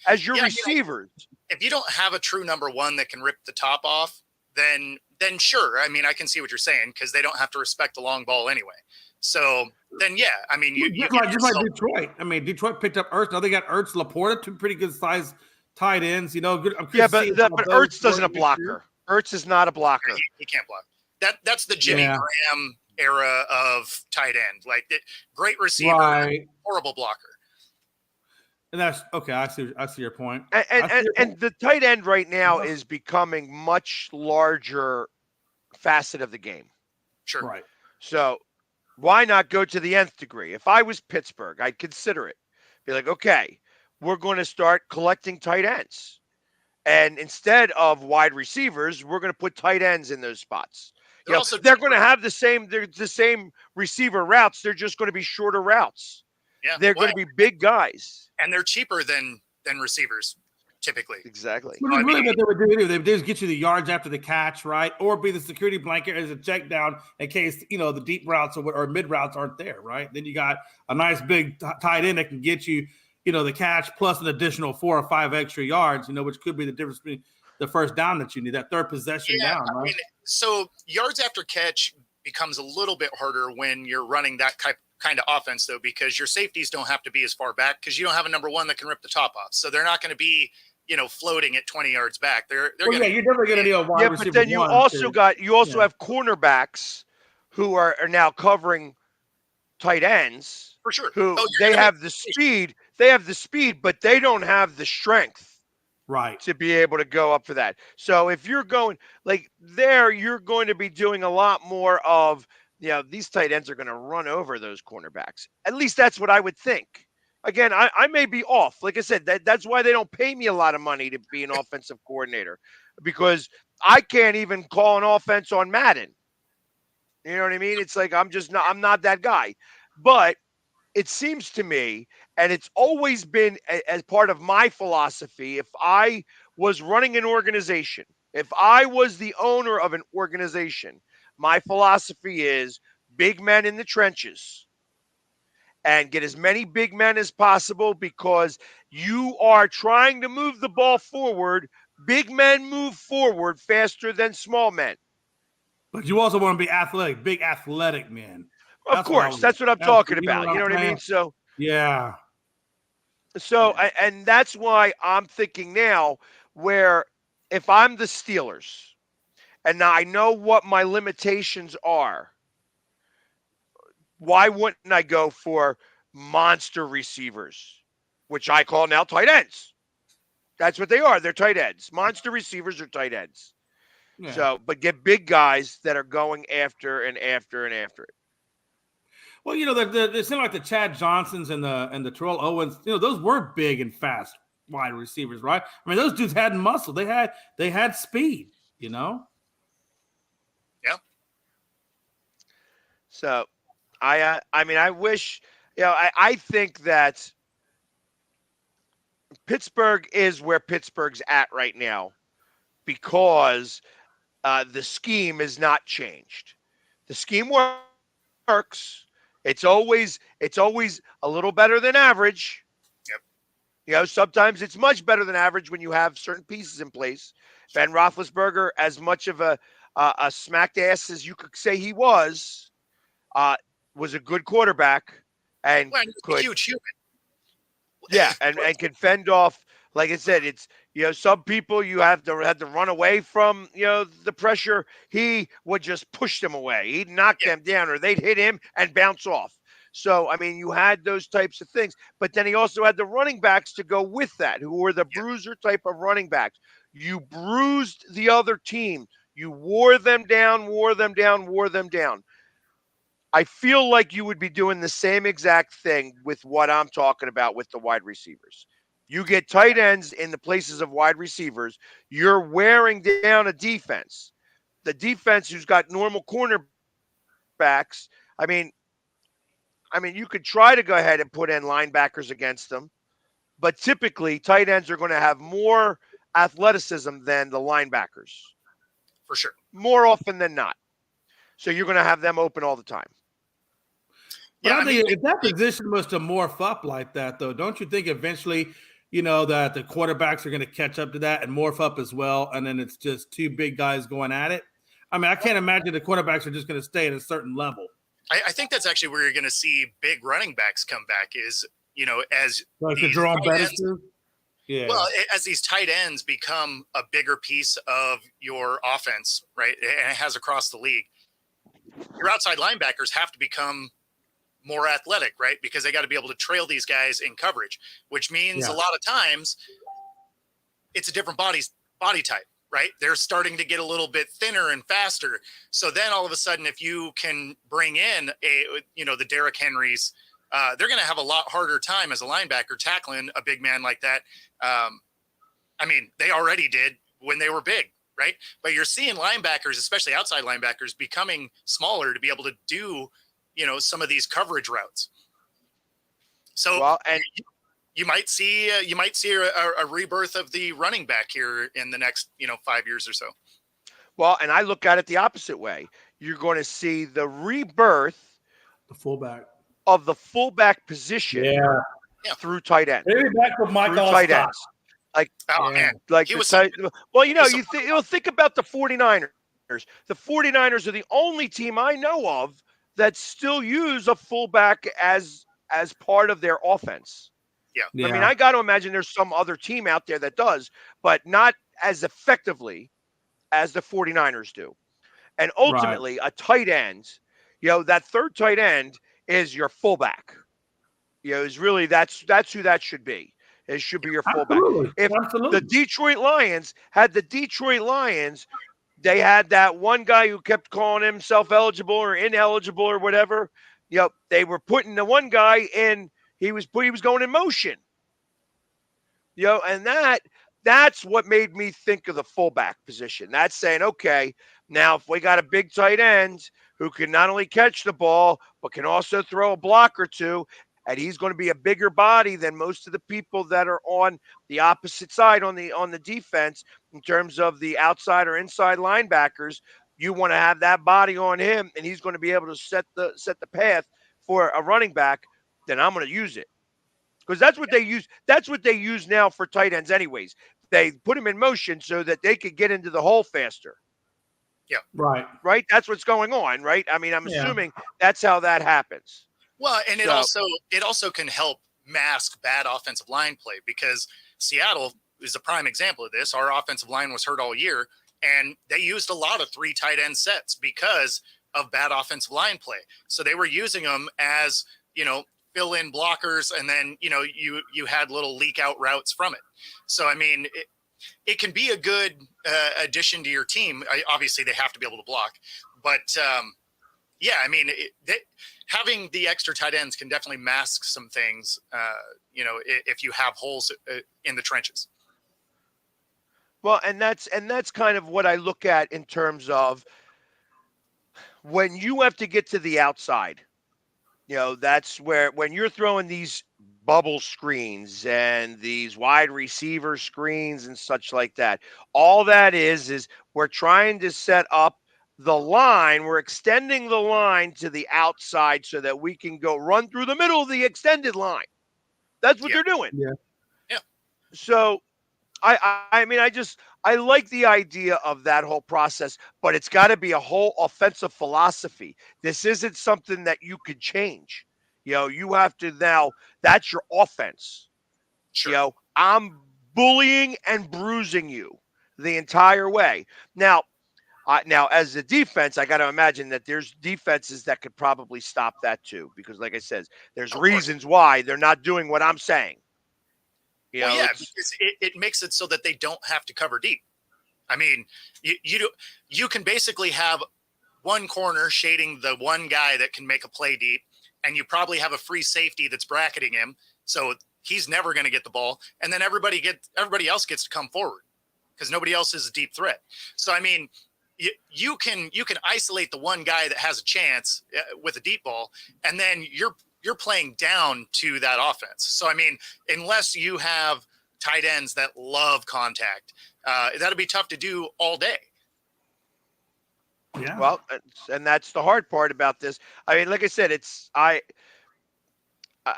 Speaker 6: as your receivers.
Speaker 8: If you don't have a true number one that can rip the top off, then sure. I mean, I can see what you're saying because they don't have to respect the long ball anyway. So then, I mean,
Speaker 7: just like Detroit. I mean, Detroit picked up Ertz. Now they got Ertz, Laporta, 2 pretty good sized tight ends. You know, good.
Speaker 6: But Ertz doesn't a blocker. Ertz is not a blocker.
Speaker 8: He can't block. That's the Jimmy Graham era of tight end. Like great receiver, horrible blocker.
Speaker 7: And that's okay. I see your point.
Speaker 6: And the tight end right now is becoming much larger facet of the game.
Speaker 8: Sure.
Speaker 7: Right.
Speaker 6: So why not go to the nth degree? If I was Pittsburgh, I'd consider it. Be like, okay, we're going to start collecting tight ends. And instead of wide receivers, we're going to put tight ends in those spots. They're going to have the same receiver routes. They're just going to be shorter routes.
Speaker 8: Yeah.
Speaker 6: They're going to be big guys.
Speaker 8: And they're cheaper than receivers typically.
Speaker 6: Exactly.
Speaker 7: What they would do, they would just get you the yards after the catch, right? Or be the security blanket as a check down in case, the deep routes or mid routes aren't there, right? Then you got a nice big tight end that can get you, the catch plus an additional 4 or 5 extra yards, which could be the difference between the first down that you need, that third possession down, right?
Speaker 8: I mean, so yards after catch becomes a little bit harder when you're running that kind of offense, though, because your safeties don't have to be as far back because you don't have a number one that can rip the top off. So they're not going to be, floating at 20 yards back. You're definitely going to need
Speaker 7: a wide receiver.
Speaker 6: But then you also have cornerbacks who are now covering tight ends
Speaker 8: for sure.
Speaker 6: Who they have the speed. They have the speed, but they don't have the strength.
Speaker 7: Right.
Speaker 6: To be able to go up for that. So if you're going like there, you're going to be doing a lot more of, these tight ends are going to run over those cornerbacks. At least that's what I would think. Again, I may be off. Like I said, that's why they don't pay me a lot of money to be an offensive coordinator, because I can't even call an offense on Madden. You know what I mean? It's like I'm not that guy. But it seems to me, and it's always been as part of my philosophy, if I was running an organization, if I was the owner of an organization, my philosophy is big men in the trenches and get as many big men as possible, because you are trying to move the ball forward. Big men move forward faster than small men.
Speaker 7: But you also want to be athletic, big athletic men.
Speaker 6: Of course, that's what I'm talking about. You know what I mean? So
Speaker 7: yeah.
Speaker 6: So and that's why I'm thinking now, where if I'm the Steelers, and now I know what my limitations are, why wouldn't I go for monster receivers, which I call now tight ends? That's what they are. They're tight ends. Monster receivers are tight ends. Yeah. So, but get big guys that are going after and after and after it.
Speaker 7: Well, they seem like the Chad Johnsons and the Terrell Owens. Those were big and fast wide receivers, right? I mean, those dudes had muscle. They had speed.
Speaker 8: Yeah.
Speaker 6: So, I wish. I think that Pittsburgh is where Pittsburgh's at right now because the scheme is not changed. The scheme works. It's always a little better than average.
Speaker 8: Yep.
Speaker 6: Sometimes it's much better than average when you have certain pieces in place. Ben Roethlisberger, as much of a smacked ass as you could say he was a good quarterback and
Speaker 8: could, huge human.
Speaker 6: Yeah, and can fend off. Like I said, it's some people you had to run away from the pressure. He would just push them away. He'd knock them down, or they'd hit him and bounce off. So, I mean, you had those types of things, but then he also had the running backs to go with that, who were the bruiser type of running backs. You bruised the other team. You wore them down, wore them down, wore them down. I feel like you would be doing the same exact thing with what I'm talking about with the wide receivers. You get tight ends in the places of wide receivers. You're wearing down a defense. The defense who's got normal cornerbacks. I mean, you could try to go ahead and put in linebackers against them, but typically tight ends are going to have more athleticism than the linebackers.
Speaker 8: For sure.
Speaker 6: More often than not. So you're going to have them open all the time.
Speaker 7: But I think if that position was to morph up like that, though, don't you think eventually, that the quarterbacks are going to catch up to that and morph up as well, and then it's just two big guys going at it? I mean, I can't imagine the quarterbacks are just going to stay at a certain level.
Speaker 8: I think that's actually where you're going to see big running backs come back is, as
Speaker 7: like the Jerome Bettis. Yeah.
Speaker 8: Well, as these tight ends become a bigger piece of your offense, right, and it has across the league, your outside linebackers have to become more athletic, right? Because they got to be able to trail these guys in coverage, which means a lot of times it's a different body type, right? They're starting to get a little bit thinner and faster. So then all of a sudden, if you can bring in the Derrick Henrys, they're going to have a lot harder time as a linebacker tackling a big man like that. I mean, they already did when they were big, right? But you're seeing linebackers, especially outside linebackers, becoming smaller to be able to do some of these coverage routes. So you might see a rebirth of the running back here in the next 5 years or so.
Speaker 6: Well, and I look at it the opposite way. You're going to see the rebirth,
Speaker 7: the fullback
Speaker 6: of the fullback position, through tight end.
Speaker 7: Maybe back with Mike
Speaker 6: tight ends. Like, like you think about the 49ers. The 49ers are the only team I know of that still use a fullback as part of their offense.
Speaker 8: Yeah.
Speaker 6: I mean, I got to imagine there's some other team out there that does, but not as effectively as the 49ers do. And ultimately, a tight end, that third tight end is your fullback. Is really that's who that should be. It should be your fullback. Absolutely. The Detroit Lions had they had that one guy who kept calling himself eligible or ineligible or whatever. They were putting the one guy in. He was going in motion. And that's what made me think of the fullback position. That's saying, okay, now if we got a big tight end who can not only catch the ball but can also throw a block or two, and he's going to be a bigger body than most of the people that are on the opposite side on the defense in terms of the outside or inside linebackers. You want to have that body on him, and he's going to be able to set the path for a running back. Then I'm going to use it because that's what they use. That's what they use now for tight ends, anyways. They put him in motion so that they could get into the hole faster.
Speaker 8: Yeah,
Speaker 6: right. That's what's going on, right? I mean, I'm assuming that's how that happens.
Speaker 8: Well, and it also can help mask bad offensive line play because Seattle is a prime example of this. Our offensive line was hurt all year, and they used a lot of 3 tight end sets because of bad offensive line play. So they were using them as, fill-in blockers, and then, you had little leak out routes from it. So, I mean, it can be a good addition to your team. Obviously, they have to be able to block. But, I mean, having the extra tight ends can definitely mask some things, if you have holes in the trenches.
Speaker 6: Well, and that's kind of what I look at in terms of when you have to get to the outside. That's where when you're throwing these bubble screens and these wide receiver screens and such like that, all that is we're trying to set up the line. We're extending the line to the outside so that we can go run through the middle of the extended line. That's what they're doing.
Speaker 8: Yeah.
Speaker 6: So I mean, I like the idea of that whole process, but it's got to be a whole offensive philosophy. This isn't something that you could change. You have to now, that's your offense.
Speaker 8: Sure.
Speaker 6: I'm bullying and bruising you the entire way. Now, Now, as a defense, I got to imagine that there's defenses that could probably stop that too, because, like I said, there's reasons why they're not doing what I'm saying.
Speaker 8: Because it makes it so that they don't have to cover deep. I mean, you can basically have one corner shading the one guy that can make a play deep, and you probably have a free safety that's bracketing him, so he's never going to get the ball, and then everybody else gets to come forward because nobody else is a deep threat. So I mean, you can isolate the one guy that has a chance with a deep ball, and then you're playing down to that offense. So I mean, unless you have tight ends that love contact, that'll be tough to do all day.
Speaker 7: Yeah.
Speaker 6: Well, and that's the hard part about this. I mean, like I said,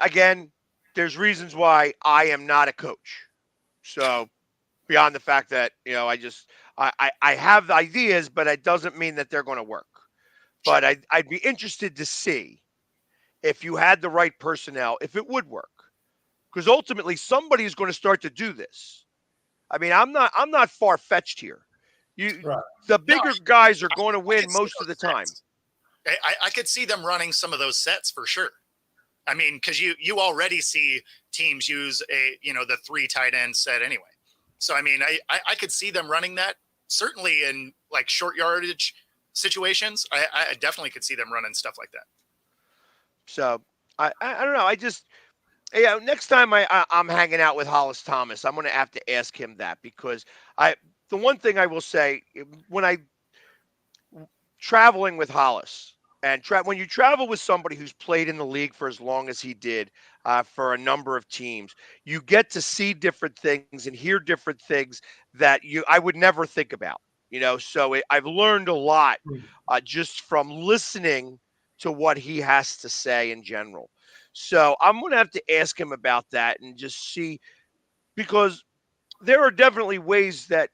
Speaker 6: again, there's reasons why I am not a coach. So beyond the fact that, I have ideas, but it doesn't mean that they're going to work. But I'd be interested to see if you had the right personnel, if it would work. Because ultimately somebody is going to start to do this. I mean, I'm not far-fetched here. The bigger guys are going to win most of the time.
Speaker 8: I could see them running some of those sets for sure. I mean, because you already see teams use the 3 tight end set anyway. So I mean, I could see them running that certainly in like short yardage situations. I definitely could see them running stuff like that.
Speaker 6: So I don't know. I just next time I'm hanging out with Hollis Thomas, I'm going to have to ask him that, because the one thing I will say, when I traveling with Hollis, and when you travel with somebody who's played in the league for as long as he did, for a number of teams, you get to see different things and hear different things that I would never think about. So I've learned a lot just from listening to what he has to say in general. So I'm going to have to ask him about that and just see, because there are definitely ways that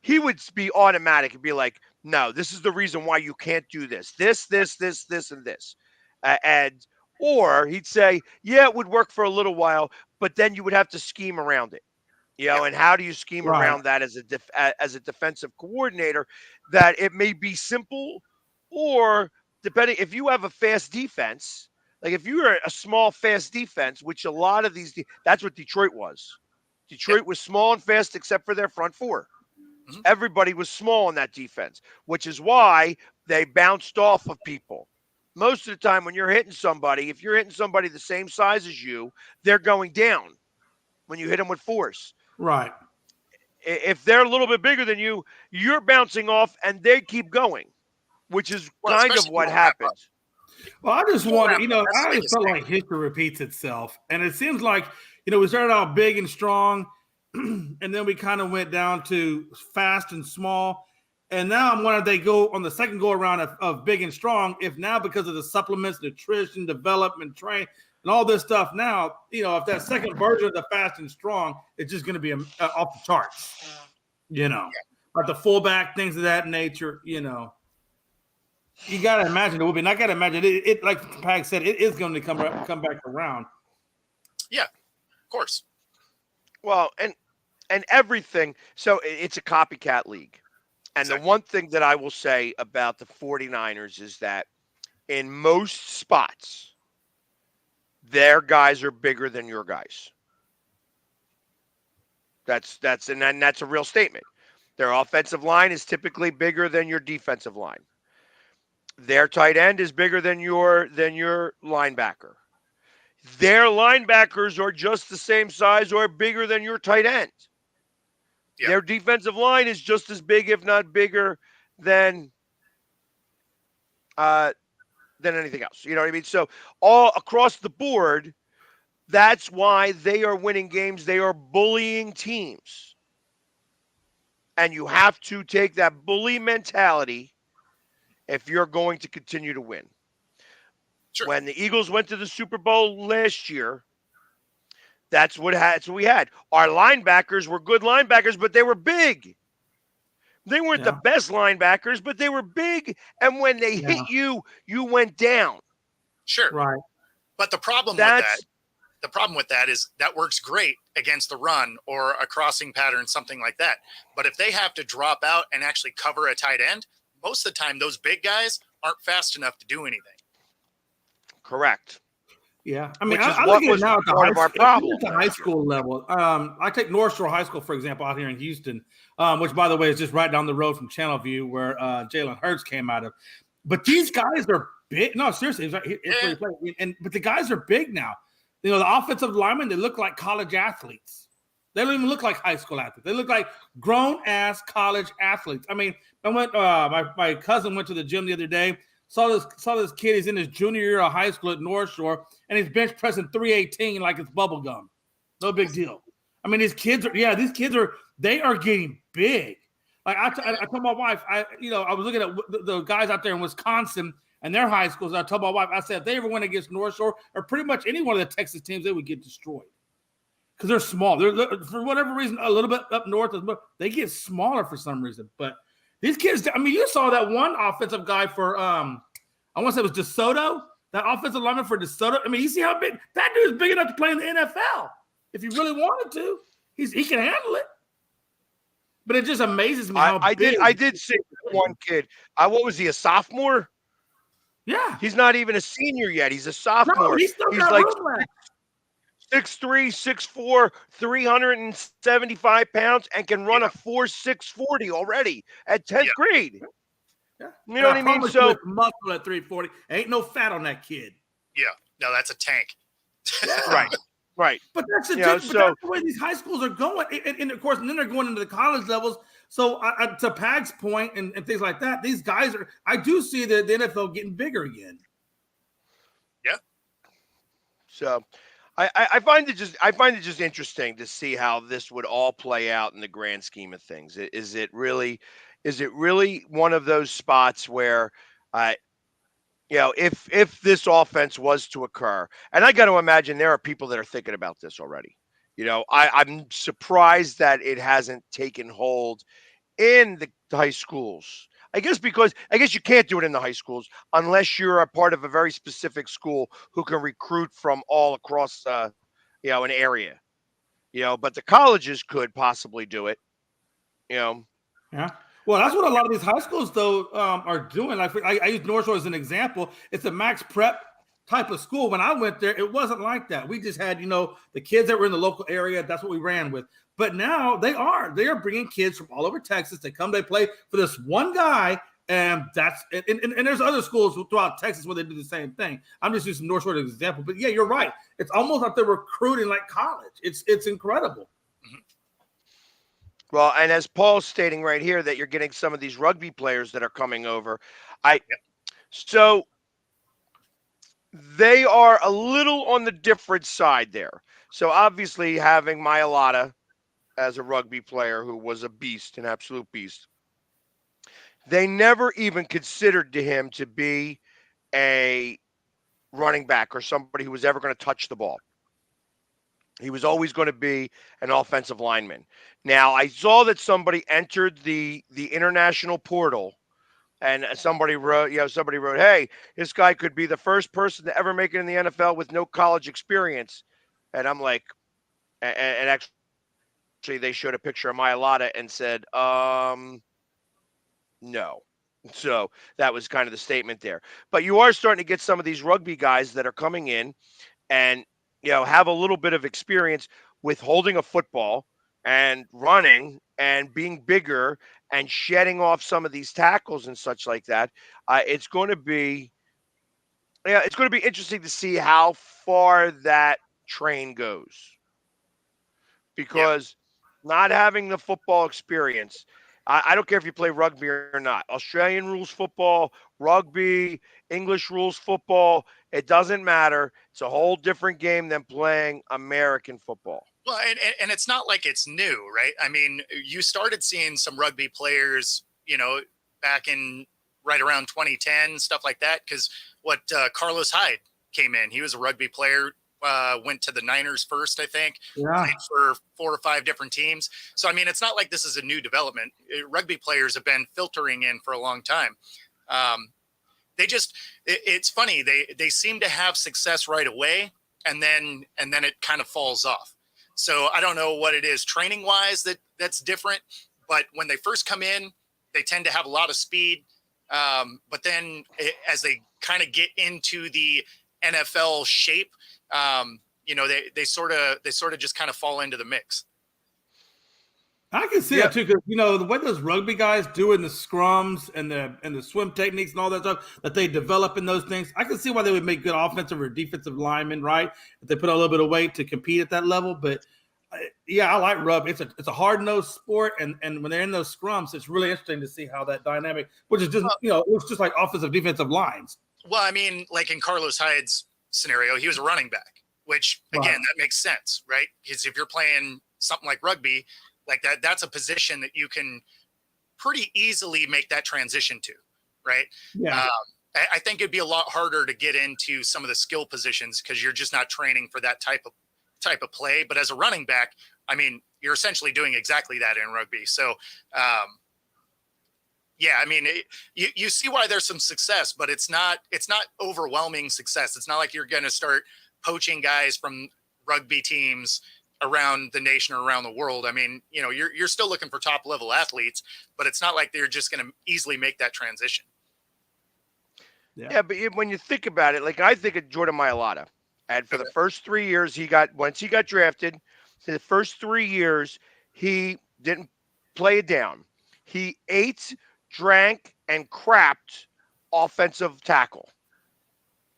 Speaker 6: he would be automatic and be like, no, this is the reason why you can't do this, and this. Or he'd say, yeah, it would work for a little while, but then you would have to scheme around it. And how do you scheme around that as a defensive coordinator, that it may be simple, or depending, if you have a fast defense, like if you're a small, fast defense, which a lot of these, that's what Detroit was. Detroit was small and fast except for their front 4. Mm-hmm. Everybody was small in that defense, which is why they bounced off of people. Most of the time when you're hitting somebody, if you're hitting somebody the same size as you, they're going down when you hit them with force.
Speaker 7: Right.
Speaker 6: If they're a little bit bigger than you, you're bouncing off and they keep going, which is kind of what happens.
Speaker 7: Well, I just wonder, I always felt like history repeats itself. And it seems like, we started out big and strong, and then we kind of went down to fast and small. And now I'm wondering if they go on the second go around of big and strong, if now because of the supplements, nutrition, development, train, and all this stuff now, if that second version of the fast and strong is just going to be off the charts, like the fullback, things of that nature, You got to imagine it will be. And I got to imagine it, like Pag said, it is going to come back around.
Speaker 8: Yeah, of course.
Speaker 6: Well, and everything. So it's a copycat league. And the one thing that I will say about the 49ers is that in most spots, their guys are bigger than your guys. That's a real statement. Their offensive line is typically bigger than your defensive line. Their tight end is bigger than your linebacker. Their linebackers are just the same size or bigger than your tight end. Yep. Their defensive line is just as big, if not bigger, than anything else. You know what I mean? So all across the board, that's why they are winning games. They are bullying teams. And you have to take that bully mentality if you're going to continue to win. Sure. When the Eagles went to the Super Bowl last year, that's what we had. Our linebackers were good linebackers, but they were big. They weren't the best linebackers, but they were big. And when they hit you, you went down.
Speaker 8: Sure.
Speaker 7: Right.
Speaker 8: But the problem with that is that works great against the run or a crossing pattern, something like that. But if they have to drop out and actually cover a tight end, most of the time those big guys aren't fast enough to do anything.
Speaker 6: Correct.
Speaker 7: Yeah, I mean,
Speaker 6: Which is
Speaker 7: I
Speaker 6: what
Speaker 7: look at
Speaker 6: was
Speaker 7: it now at the
Speaker 6: part of our problem
Speaker 7: high
Speaker 6: last year.
Speaker 7: school level. I take North Shore High School, for example, out here in Houston, which, by the way, is just right down the road from Channelview, where Jalen Hurts came out of. But these guys are big. No, seriously, it's where you play. But the guys are big now. You know, the offensive linemen, they look like college athletes. They don't even look like high school athletes. They look like grown-ass college athletes. I mean, I went. My cousin went to the gym the other day. Saw this kid. He's in his junior year of high school at North Shore, and he's bench pressing 318 like it's bubble gum. No big deal. I mean, these kids are getting big. Like I told my wife, I was looking at the guys out there in Wisconsin and their high schools. I told my wife, I said, if they ever went against North Shore or pretty much any one of the Texas teams, they would get destroyed because they're small. They're, for whatever reason, a little bit up north. They get smaller for some reason, but. These kids, I mean, you saw that one offensive guy for, I want to say it was DeSoto, that offensive lineman for DeSoto. I mean, you see how big that dude is big enough to play in the NFL. If he really wanted to, he can handle it. But it just amazes me how big.
Speaker 6: I did see one kid. What was he, a sophomore?
Speaker 7: Yeah.
Speaker 6: He's not even a senior yet. He's a sophomore.
Speaker 7: No, he's
Speaker 6: like
Speaker 7: room left.
Speaker 6: 6'3", 6'4", 375 pounds, and can run a 4.6 40 already at 10th grade.
Speaker 7: Yeah.
Speaker 6: You know what I mean? So
Speaker 7: muscle at 340. Ain't no fat on that kid.
Speaker 8: Yeah. No, that's a tank.
Speaker 6: Right.
Speaker 7: But that's that's the way these high schools are going. And of course, and then they're going into the college levels. So to Pag's point and things like that, these guys are. I do see the NFL getting bigger again.
Speaker 8: Yeah.
Speaker 6: So. I find it just interesting to see how this would all play out in the grand scheme of things. Is it really one of those spots where, if this offense was to occur, and I got to imagine there are people that are thinking about this already. You know, I'm surprised that it hasn't taken hold in the high schools. I guess you can't do it in the high schools unless you're a part of a very specific school who can recruit from all across, an area. But the colleges could possibly do it.
Speaker 7: Yeah. Well, that's what a lot of these high schools, though, are doing. Like I use North Shore as an example. It's a max prep type of school. When I went there, it wasn't like that. We just had, the kids that were in the local area. That's what we ran with. But now they are bringing kids from all over Texas. They play for this one guy, and and there's other schools throughout Texas where they do the same thing. I'm just using North Shore as an example, but yeah, you're right. It's almost like they're recruiting like college. It's incredible.
Speaker 8: Mm-hmm.
Speaker 6: Well, and as Paul's stating right here that you're getting some of these rugby players that are coming over, so they are a little on the different side there. So obviously having Mailata as a rugby player who was a beast, an absolute beast. They never even considered him to be a running back or somebody who was ever going to touch the ball. He was always going to be an offensive lineman. Now, I saw that somebody entered the international portal, and somebody wrote, hey, this guy could be the first person to ever make it in the NFL with no college experience. And I'm like, and actually, they showed a picture of Mailata and said, no. So that was kind of the statement there. But you are starting to get some of these rugby guys that are coming in and, have a little bit of experience with holding a football and running and being bigger and shedding off some of these tackles and such like that. It's going to be interesting to see how far that train goes. Because not having the football experience, I don't care if you play rugby or not. Australian rules football, rugby, English rules football, it doesn't matter. It's a whole different game than playing American football.
Speaker 8: Well, and it's not like it's new, right? I mean, you started seeing some rugby players, back in right around 2010, stuff like that. Because Carlos Hyde came in. He was a rugby player. Went to the Niners first, I think, played for 4 or 5 different teams. So, I mean, it's not like this is a new development. Rugby players have been filtering in for a long time. It's funny. They seem to have success right away, and then it kind of falls off. So I don't know what it is training wise that's different, but when they first come in, they tend to have a lot of speed. But then as they kind of get into the NFL shape, they sort of just kind of fall into the mix.
Speaker 7: I can see that too, because the way those rugby guys do in the scrums and the swim techniques and all that stuff that they develop in those things, I can see why they would make good offensive or defensive linemen, right? If they put a little bit of weight to compete at that level. But I like rugby. It's a hard-nosed sport, and when they're in those scrums, it's really interesting to see how that dynamic, which is just it's just like offensive defensive lines.
Speaker 8: Well, I mean, like in Carlos Hyde's scenario, he was a running back, which again that makes sense, right? Because if you're playing something like rugby. Like that's a position that you can pretty easily make that transition to, right?
Speaker 7: Yeah.
Speaker 8: I think it'd be a lot harder to get into some of the skill positions because you're just not training for that type of play. But as a running back, I mean, you're essentially doing exactly that in rugby. So, I mean, you see why there's some success, but it's not overwhelming success. It's not like you're going to start poaching guys from rugby teams around the nation or around the world. I mean, you're still looking for top level athletes, but it's not like they're just going to easily make that transition.
Speaker 6: Yeah, but when you think about it, like I think of Jordan Mailata, and for the first 3 years once he got drafted, the first 3 years he didn't play it down. He ate, drank, and crapped offensive tackle.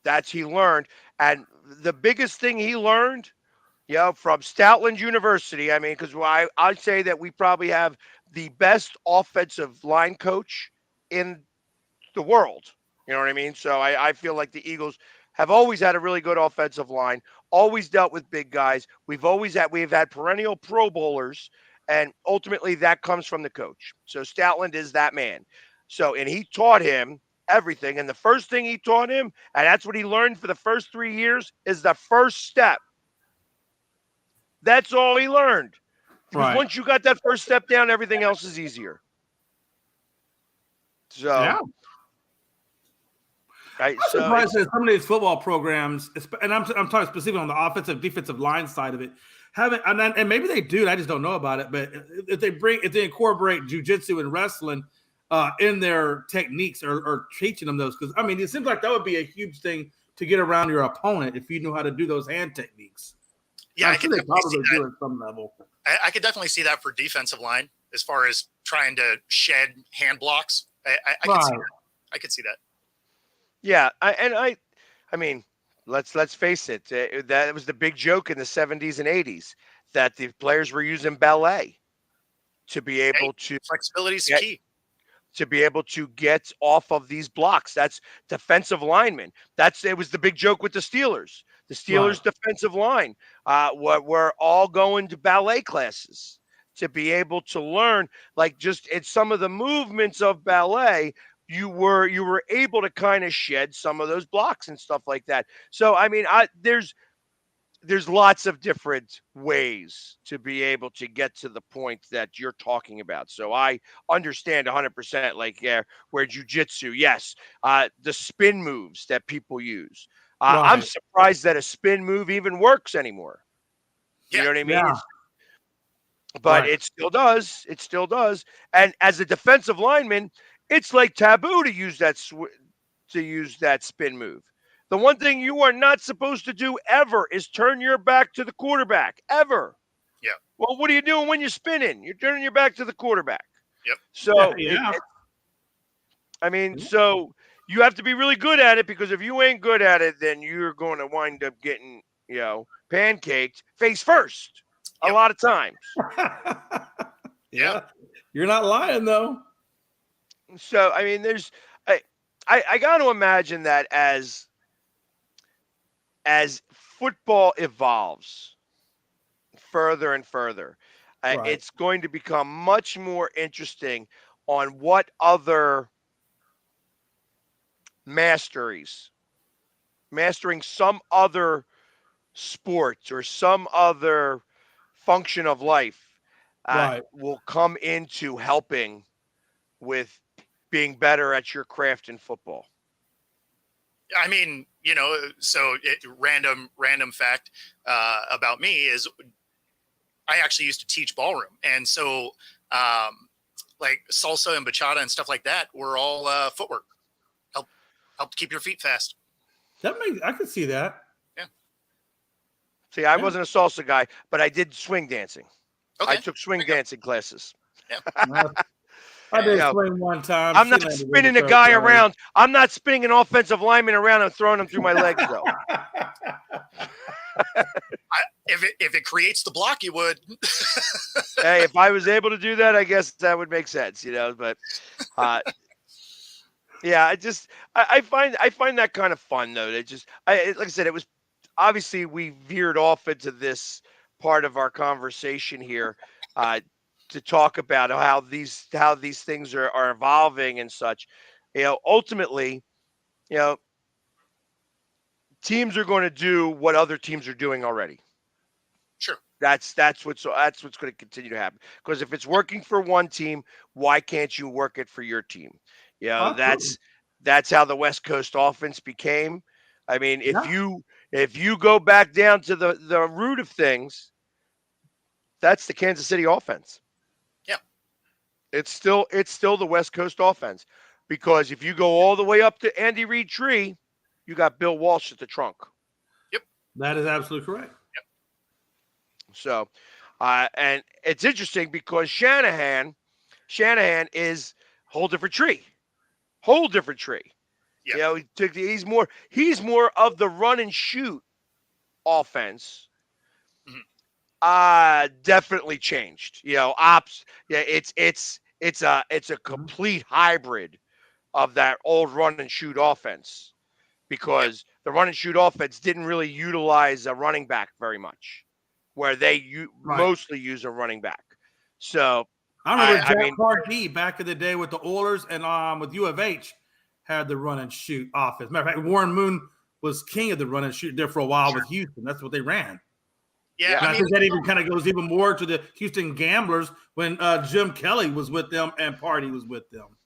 Speaker 6: That's he learned, and the biggest thing he learned. From Stoutland University. I mean, because I'd say that we probably have the best offensive line coach in the world. You know what I mean? So I feel like the Eagles have always had a really good offensive line, always dealt with big guys. We've had perennial Pro Bowlers, and ultimately that comes from the coach. So Stoutland is that man. So, and he taught him everything. And the first thing he taught him, and that's what he learned for the first 3 years, is the first step. That's all he learned. Because once you got that first step down, everything else is easier. So,
Speaker 7: I'm surprised that some of these football programs, and I'm talking specifically on the offensive, defensive line side of it, and maybe they do. I just don't know about it. But if they incorporate jujitsu and wrestling in their techniques or teaching them those, because I mean, it seems like that would be a huge thing to get around your opponent if you knew how to do those hand techniques.
Speaker 8: Yeah,
Speaker 7: I could probably do it at some level.
Speaker 8: I could definitely see that for defensive line as far as trying to shed hand blocks. I could see that.
Speaker 6: Yeah, I mean, let's face it. That was the big joke in the 70s and 80s that the players were using ballet to be able to
Speaker 8: flexibility is key.
Speaker 6: To be able to get off of these blocks. That's defensive linemen. It was the big joke with the Steelers. The Steelers' defensive line were all going to ballet classes to be able to learn, like just it's some of the movements of ballet. You were able to kind of shed some of those blocks and stuff like that. So I mean, there's lots of different ways to be able to get to the point that you're talking about. So I understand 100%, like where jiu-jitsu, yes, the spin moves that people use. I'm surprised that a spin move even works anymore. You know what I mean?
Speaker 7: Yeah.
Speaker 6: But it still does. It still does. And as a defensive lineman, it's like taboo to use that spin move. The one thing you are not supposed to do ever is turn your back to the quarterback, ever.
Speaker 8: Yeah.
Speaker 6: Well, what are you doing when you're spinning? You're turning your back to the quarterback.
Speaker 8: Yep.
Speaker 6: So, so you have to be really good at it, because if you ain't good at it, then you're going to wind up getting, pancaked face first a lot of times.
Speaker 7: Yeah. You're not lying, though.
Speaker 6: So, I mean, I got to imagine that as football evolves further and further, it's going to become much more interesting on what other mastering some other sports or some other function of life will come into helping with being better at your craft in football.
Speaker 8: I mean, random fact about me is I actually used to teach ballroom. And so like salsa and bachata and stuff like that were all footwork. Help keep your feet fast.
Speaker 7: I could see that.
Speaker 8: Yeah.
Speaker 6: See, I wasn't a salsa guy, but I did swing dancing.
Speaker 8: Okay.
Speaker 6: I took swing dancing classes.
Speaker 7: I did swing one time.
Speaker 6: I'm not spinning a guy around. I'm not spinning an offensive lineman around and throwing him through my legs, though.
Speaker 8: If it creates the block, you would.
Speaker 6: Hey, if I was able to do that, I guess that would make sense, But yeah, I find that kind of fun, though. Like I said, it was obviously we veered off into this part of our conversation here to talk about how these things are evolving and such. Ultimately, teams are going to do what other teams are doing already.
Speaker 8: Sure.
Speaker 6: That's what's going to continue to happen. Because if it's working for one team, why can't you work it for your team? That's how the West Coast offense became. I mean, if you go back down to the root of things, that's the Kansas City offense.
Speaker 8: Yeah.
Speaker 6: It's still the West Coast offense. Because if you go all the way up to Andy Reid tree, you got Bill Walsh at the trunk.
Speaker 8: Yep.
Speaker 7: That is absolutely correct.
Speaker 8: Yep.
Speaker 6: So, and it's interesting because Shanahan is a whole different tree.
Speaker 8: Yeah.
Speaker 6: He's more of the run and shoot offense. Definitely changed. Ops. Yeah, it's a complete hybrid of that old run and shoot offense. Because the run and shoot offense didn't really utilize a running back very much, where they mostly use a running back. So
Speaker 7: I remember Jack Pardee back in the day with the Oilers and with U of H had the run and shoot offense. Matter of fact, Warren Moon was king of the run and shoot there for a while with Houston. That's what they ran.
Speaker 8: Yeah,
Speaker 7: I think that even kind of goes even more to the Houston Gamblers when Jim Kelly was with them and Pardee was with them.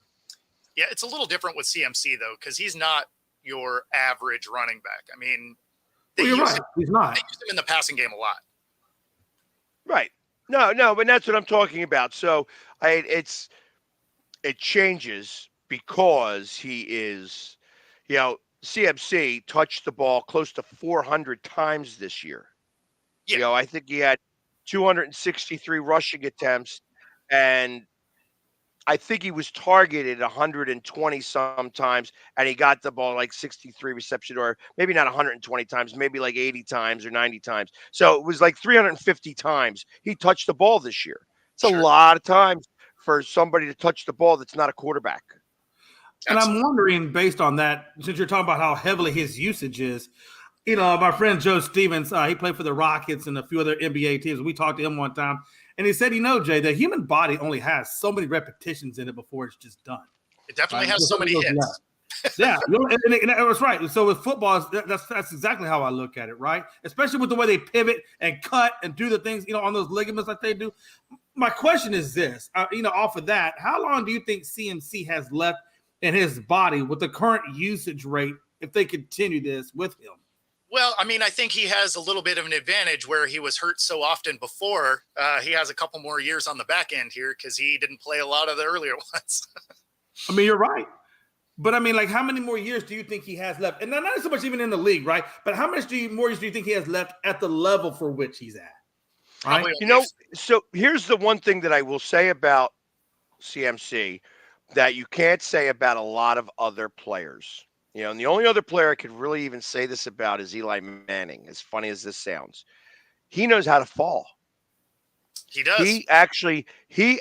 Speaker 8: Yeah, it's a little different with CMC though, because he's not your average running back. I mean,
Speaker 7: you're right. He's not.
Speaker 8: They use him in the passing game a lot.
Speaker 6: Right. No, but that's what I'm talking about. So it changes because he is, CMC touched the ball close to 400 times this year.
Speaker 8: Yeah.
Speaker 6: I think he had 263 rushing attempts, and I think he was targeted 120 sometimes, and he got the ball like 63 reception, or maybe not 120 times, maybe like 80 times or 90 times. So it was like 350 times he touched the ball this year. It's a lot of times for somebody to touch the ball that's not a quarterback.
Speaker 7: And I'm wondering, based on that, since you're talking about how heavily his usage is, my friend Joe Stevens, he played for the Rockets and a few other NBA teams. We talked to him one time, and he said, Jay, the human body only has so many repetitions in it before it's just done.
Speaker 8: It definitely has so many hits.
Speaker 7: Yeah, and that's right. So with football, that's exactly how I look at it, right? Especially with the way they pivot and cut and do the things, on those ligaments like they do. My question is this, off of that, how long do you think CMC has left in his body with the current usage rate if they continue this with him?
Speaker 8: Well, I mean, I think he has a little bit of an advantage where he was hurt so often before. He has a couple more years on the back end here because he didn't play a lot of the earlier ones.
Speaker 7: I mean, you're right. But I mean, like, how many more years do you think he has left? And not so much even in the league, right? But how much more years do you think he has left at the level for which he's at? Right?
Speaker 6: So here's the one thing that I will say about CMC that you can't say about a lot of other players. And the only other player I could really even say this about is Eli Manning, as funny as this sounds. He knows how to fall.
Speaker 8: He does.
Speaker 6: He actually, he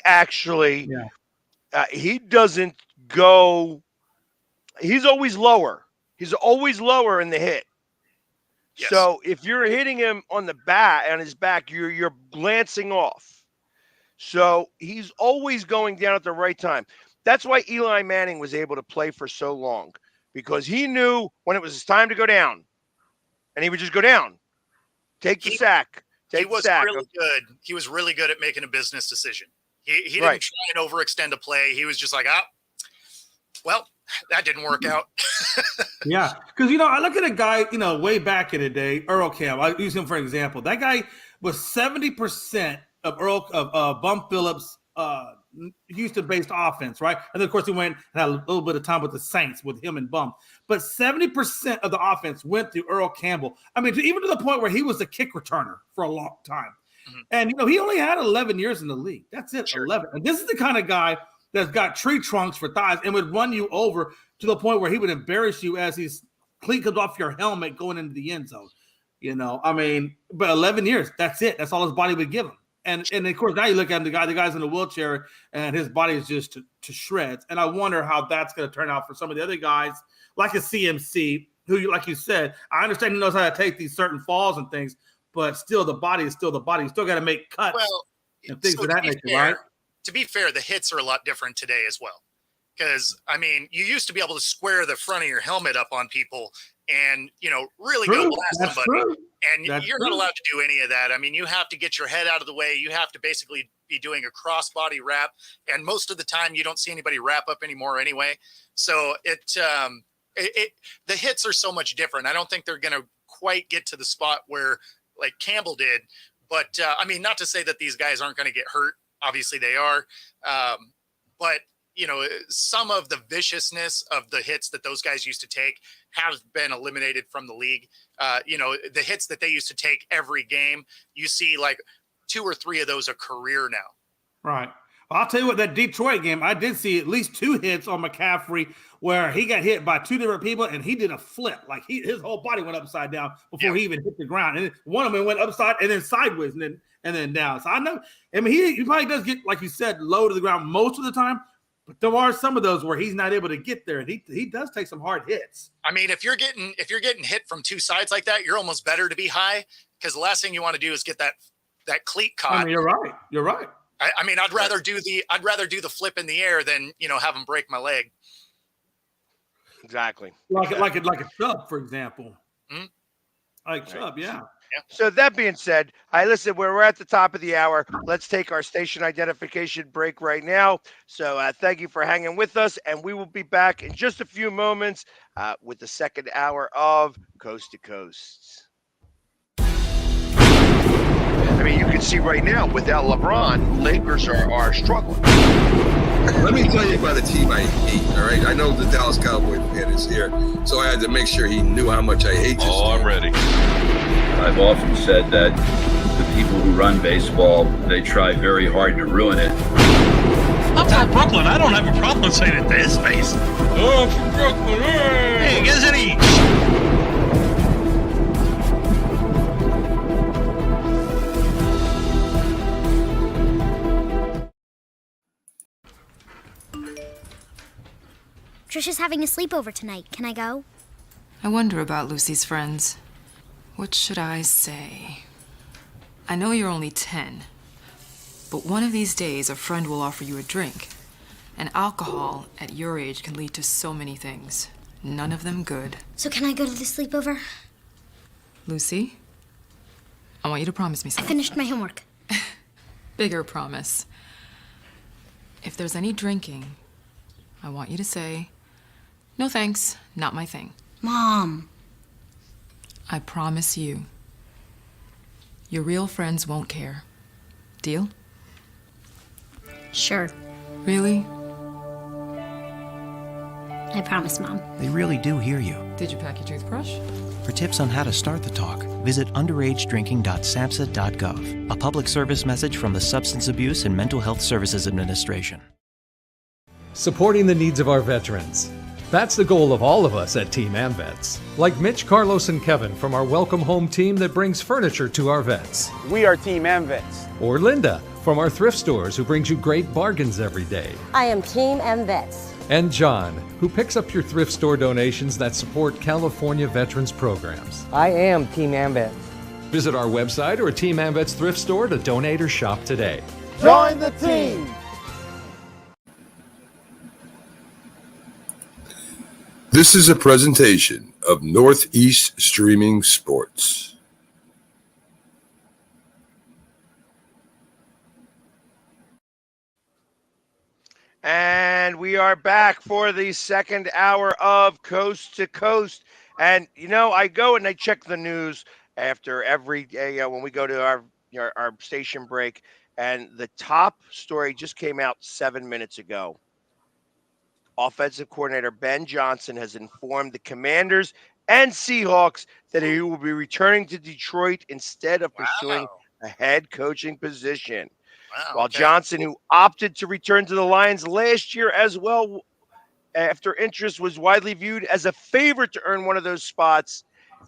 Speaker 6: doesn't go, he's always lower. He's always lower in the hit.
Speaker 8: Yes.
Speaker 6: So if you're hitting him on his back, you're glancing off. So he's always going down at the right time. That's why Eli Manning was able to play for so long. Because he knew when it was his time to go down, and he would just go down, take the sack.
Speaker 8: He was really good. He was really good at making a business decision. He didn't try and overextend a play. He was just like, well, that didn't work out.
Speaker 7: Yeah, because I look at a guy, way back in the day, Earl Campbell. I use him for example. That guy was 70% of Bum Phillips' Houston-based offense, right? And then, of course, he went and had a little bit of time with the Saints with him and Bum. But 70% of the offense went through Earl Campbell. I mean, even to the point where he was the kick returner for a long time. Mm-hmm. And, he only had 11 years in the league. That's it, sure. 11. And this is the kind of guy that's got tree trunks for thighs and would run you over to the point where he would embarrass you as his cleat comes off your helmet going into the end zone. But 11 years, that's it. That's all his body would give him. And of course, now you look at him, the guy's in a wheelchair, and his body is just to shreds. And I wonder how that's going to turn out for some of the other guys, like a CMC, who, like you said, I understand he knows how to take these certain falls and things, but still, the body is still the body. You still got to make cuts and things of that nature, right?
Speaker 8: To be fair, the hits are a lot different today as well. Because, you used to be able to square the front of your helmet up on people and, really go blast somebody. True. And you're not allowed to do any of that. You have to get your head out of the way. You have to basically be doing a cross-body wrap. And most of the time, you don't see anybody wrap up anymore anyway. So the hits are so much different. I don't think they're going to quite get to the spot where, like Campbell did. But, not to say that these guys aren't going to get hurt. Obviously, they are. But some of the viciousness of the hits that those guys used to take have been eliminated from the league. The hits that they used to take every game, you see like 2 or 3 of those a career now.
Speaker 7: Right. Well, I'll tell you what, that Detroit game, I did see at least 2 hits on McCaffrey where he got hit by 2 different people and he did a flip. Like his whole body went upside down before he even hit the ground. And one of them went upside and then sideways and then down. So I know, he probably does get, like you said, low to the ground most of the time. But there are some of those where he's not able to get there, and he does take some hard hits.
Speaker 8: If you're getting hit from 2 sides like that, you're almost better to be high, because the last thing you want to do is get that cleat caught.
Speaker 7: You're right.
Speaker 8: I'd rather do the flip in the air than have him break my leg.
Speaker 6: Exactly.
Speaker 7: Like a Chubb, for example.
Speaker 8: Mm-hmm.
Speaker 7: Like Chubb, yeah.
Speaker 6: So that being said, listen, we're at the top of the hour. Let's take our station identification break right now. So thank you for hanging with us, and we will be back in just a few moments with the second hour of Coast to Coast.
Speaker 1: You can see right now, without LeBron, Lakers are struggling.
Speaker 2: Let me tell you about a team I hate, all right? I know the Dallas Cowboy fan is here, so I had to make sure he knew how much I hate this team.
Speaker 5: I'm ready.
Speaker 4: I've often said that the people who run baseball, they try very hard to ruin it.
Speaker 5: I'm from Brooklyn. I don't have a problem saying it to his face. Oh, I'm from Brooklyn. Hey, get any.
Speaker 3: Trisha's having a sleepover tonight. Can I go?
Speaker 10: I wonder about Lucy's friends. What should I say? I know you're only 10, but one of these days a friend will offer you a drink. And alcohol at your age can lead to so many things. None of them good.
Speaker 3: So can I go to the sleepover?
Speaker 10: Lucy, I want you to promise me
Speaker 3: I
Speaker 10: something.
Speaker 3: finished my homework.
Speaker 10: Bigger promise. If there's any drinking, I want you to say, "No thanks, not my thing."
Speaker 3: Mom.
Speaker 10: I promise you. Your real friends won't care. Deal?
Speaker 3: Sure.
Speaker 10: Really?
Speaker 3: I promise, Mom.
Speaker 11: They really do hear you.
Speaker 10: Did you pack your toothbrush?
Speaker 11: For tips on how to start the talk, visit underagedrinking.samhsa.gov. A public service message from the Substance Abuse and Mental Health Services Administration.
Speaker 12: Supporting the needs of our veterans. That's the goal of all of us at Team AmVets. Like Mitch, Carlos, and Kevin from our Welcome Home team that brings furniture to our vets.
Speaker 13: We are Team AmVets.
Speaker 12: Or Linda from our thrift stores who brings you great bargains every day.
Speaker 14: I am Team AmVets.
Speaker 12: And John, who picks up your thrift store donations that support California veterans programs.
Speaker 13: I am Team AmVets.
Speaker 12: Visit our website or Team AmVets thrift store to donate or shop today.
Speaker 13: Join the team!
Speaker 2: This is a presentation of Northeast Streaming Sports.
Speaker 6: And we are back for the second hour of Coast to Coast. And, I go and I check the news after every day when we go to our station break. And the top story just came out 7 minutes ago. Offensive coordinator Ben Johnson has informed the Commanders and Seahawks that he will be returning to Detroit instead of pursuing a head coaching position. While Johnson, who opted to return to the Lions last year as well, after interest was widely viewed as a favorite to earn one of those spots,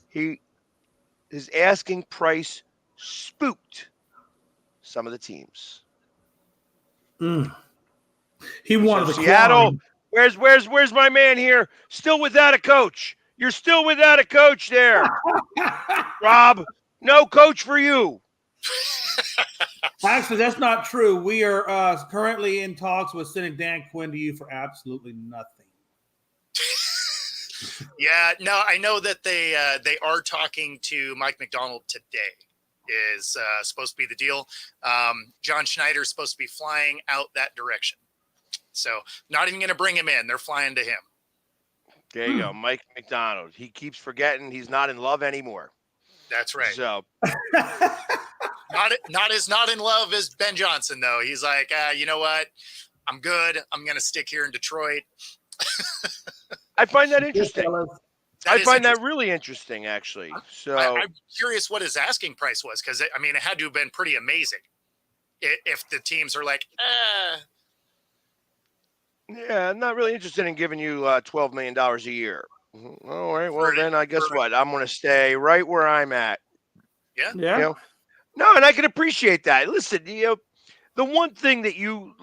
Speaker 6: his asking price spooked some of the teams.
Speaker 7: He wanted to
Speaker 6: Seattle.
Speaker 7: climb.
Speaker 6: Where's my man here? Still without a coach. You're still without a coach there, Rob. No coach for you.
Speaker 7: Actually, that's not true. We are currently in talks with sending Dan Quinn to you for absolutely nothing.
Speaker 8: Yeah, no, I know that they are talking to Mike McDonald today. Is supposed to be the deal. John Schneider's supposed to be flying out that direction. So not even going to bring him in. They're flying to him.
Speaker 6: There you go, Mike McDonald. He keeps forgetting he's not in love anymore.
Speaker 8: That's right.
Speaker 6: So
Speaker 8: not in love as Ben Johnson though. He's like, you know what? I'm good. I'm going to stick here in Detroit.
Speaker 6: I find that interesting. I find that really interesting, actually. So
Speaker 8: I'm curious what his asking price was, because I mean, it had to have been pretty amazing. If the teams are like,
Speaker 6: yeah, I'm not really interested in giving you $12 million a year. All right, well then I guess what? I'm going to stay right where I'm at.
Speaker 8: Yeah.
Speaker 7: Yeah.
Speaker 6: You know? No, and I can appreciate that. Listen, the one thing that you've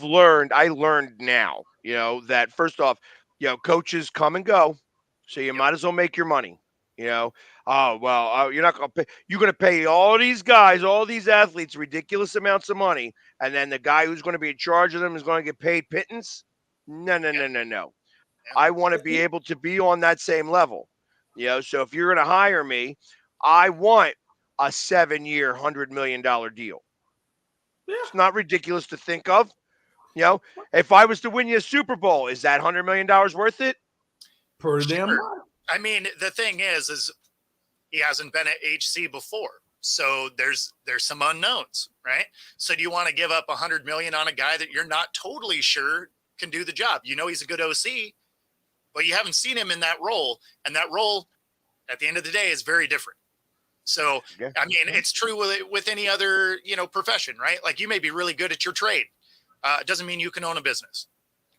Speaker 6: learned, I learned now, that first off, coaches come and go, so you might as well make your money. You're not going to pay. You're going to pay all these guys, all these athletes, ridiculous amounts of money, and then the guy who's going to be in charge of them is going to get paid pittance. No. I want to be able to be on that same level. So if you're going to hire me, I want a 7-year, $100 million deal. Yeah. It's not ridiculous to think of. If I was to win you a Super Bowl, is that $100 million worth it?
Speaker 7: Pretty damn much.
Speaker 8: I mean, the thing is he hasn't been at HC before. So there's some unknowns, right? So do you want to give up $100 million on a guy that you're not totally sure can do the job? He's a good OC, but you haven't seen him in that role. And that role, at the end of the day, is very different. So, yeah. I mean, it's true with any other, profession, right? Like you may be really good at your trade. It doesn't mean you can own a business,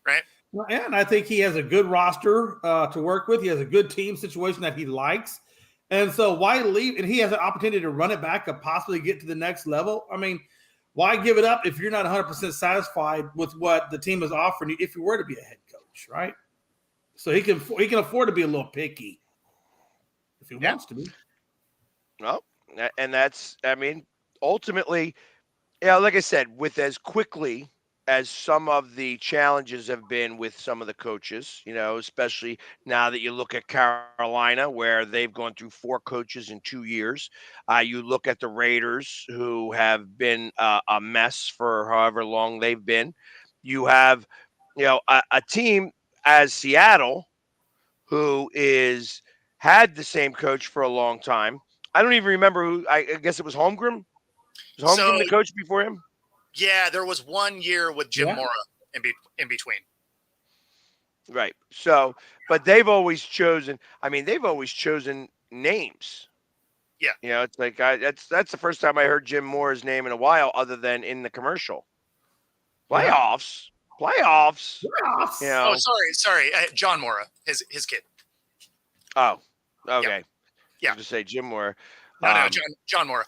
Speaker 8: right?
Speaker 7: Well, and I think he has a good roster to work with. He has a good team situation that he likes. And so why leave? And he has an opportunity to run it back and possibly get to the next level. I mean, why give it up if you're not 100% satisfied with what the team is offering you if you were to be a head coach, right? So he can afford to be a little picky if he wants to be.
Speaker 6: Well, and that's, I mean, ultimately, like I said, with as quickly as some of the challenges have been with some of the coaches, especially now that you look at Carolina, where they've gone through 4 coaches in 2 years. You look at the Raiders, who have been a mess for however long they've been. You have, a team as Seattle, who had the same coach for a long time. I don't even remember who. I guess it was Holmgren. Was Holmgren the coach before him?
Speaker 8: Yeah, there was 1 year with Jim Mora in between.
Speaker 6: Right. So, but they've always chosen. I mean, they've always chosen names.
Speaker 8: Yeah.
Speaker 6: It's like that's the first time I heard Jim Mora's name in a while, other than in the commercial. Playoffs.
Speaker 8: Oh, sorry. John Mora, his kid.
Speaker 6: Oh, okay.
Speaker 8: Yeah.
Speaker 6: I was to say Jim Mora.
Speaker 8: No, John Mora.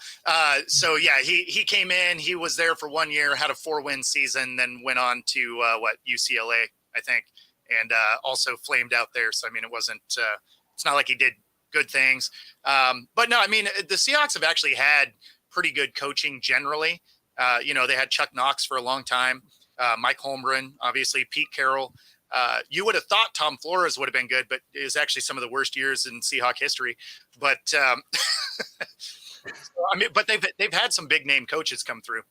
Speaker 8: So yeah, he came in. He was there for 1 year, had a 4-win season, then went on to UCLA, I think, and also flamed out there. So I mean, it wasn't. It's not like he did good things. But no, I mean, the Seahawks have actually had pretty good coaching generally. They had Chuck Knox for a long time, Mike Holmgren, obviously Pete Carroll. You would have thought Tom Flores would have been good, but it was actually some of the worst years in Seahawk history. But I mean, but they've had some big name coaches come through.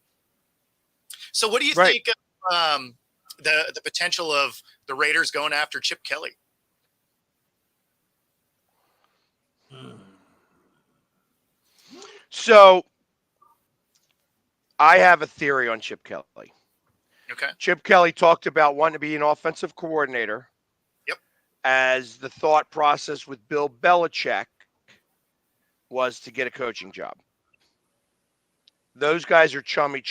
Speaker 8: So, what do you think of the potential of the Raiders going after Chip Kelly?
Speaker 6: So, I have a theory on Chip Kelly.
Speaker 8: Okay.
Speaker 6: Chip Kelly talked about wanting to be an offensive coordinator.
Speaker 8: Yep.
Speaker 6: As the thought process with Bill Belichick was to get a coaching job. Those guys are chummy.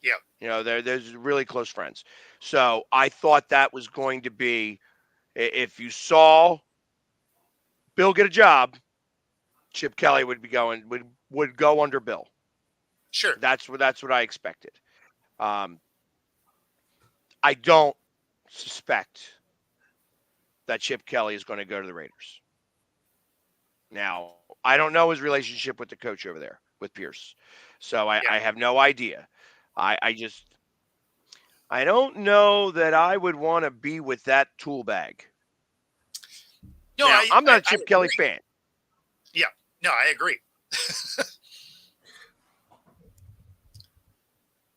Speaker 8: Yeah.
Speaker 6: You know, they're really close friends. So I thought that was going to be, if you saw Bill get a job, Chip Kelly would go under Bill.
Speaker 8: Sure.
Speaker 6: That's what I expected. I don't suspect that Chip Kelly is going to go to the Raiders. Now, I don't know his relationship with the coach over there, with Pierce. So I have no idea. I don't know that I would want to be with that tool bag.
Speaker 8: No,
Speaker 6: now, I'm not a
Speaker 8: I
Speaker 6: Chip Kelly fan.
Speaker 8: Yeah. No, I agree.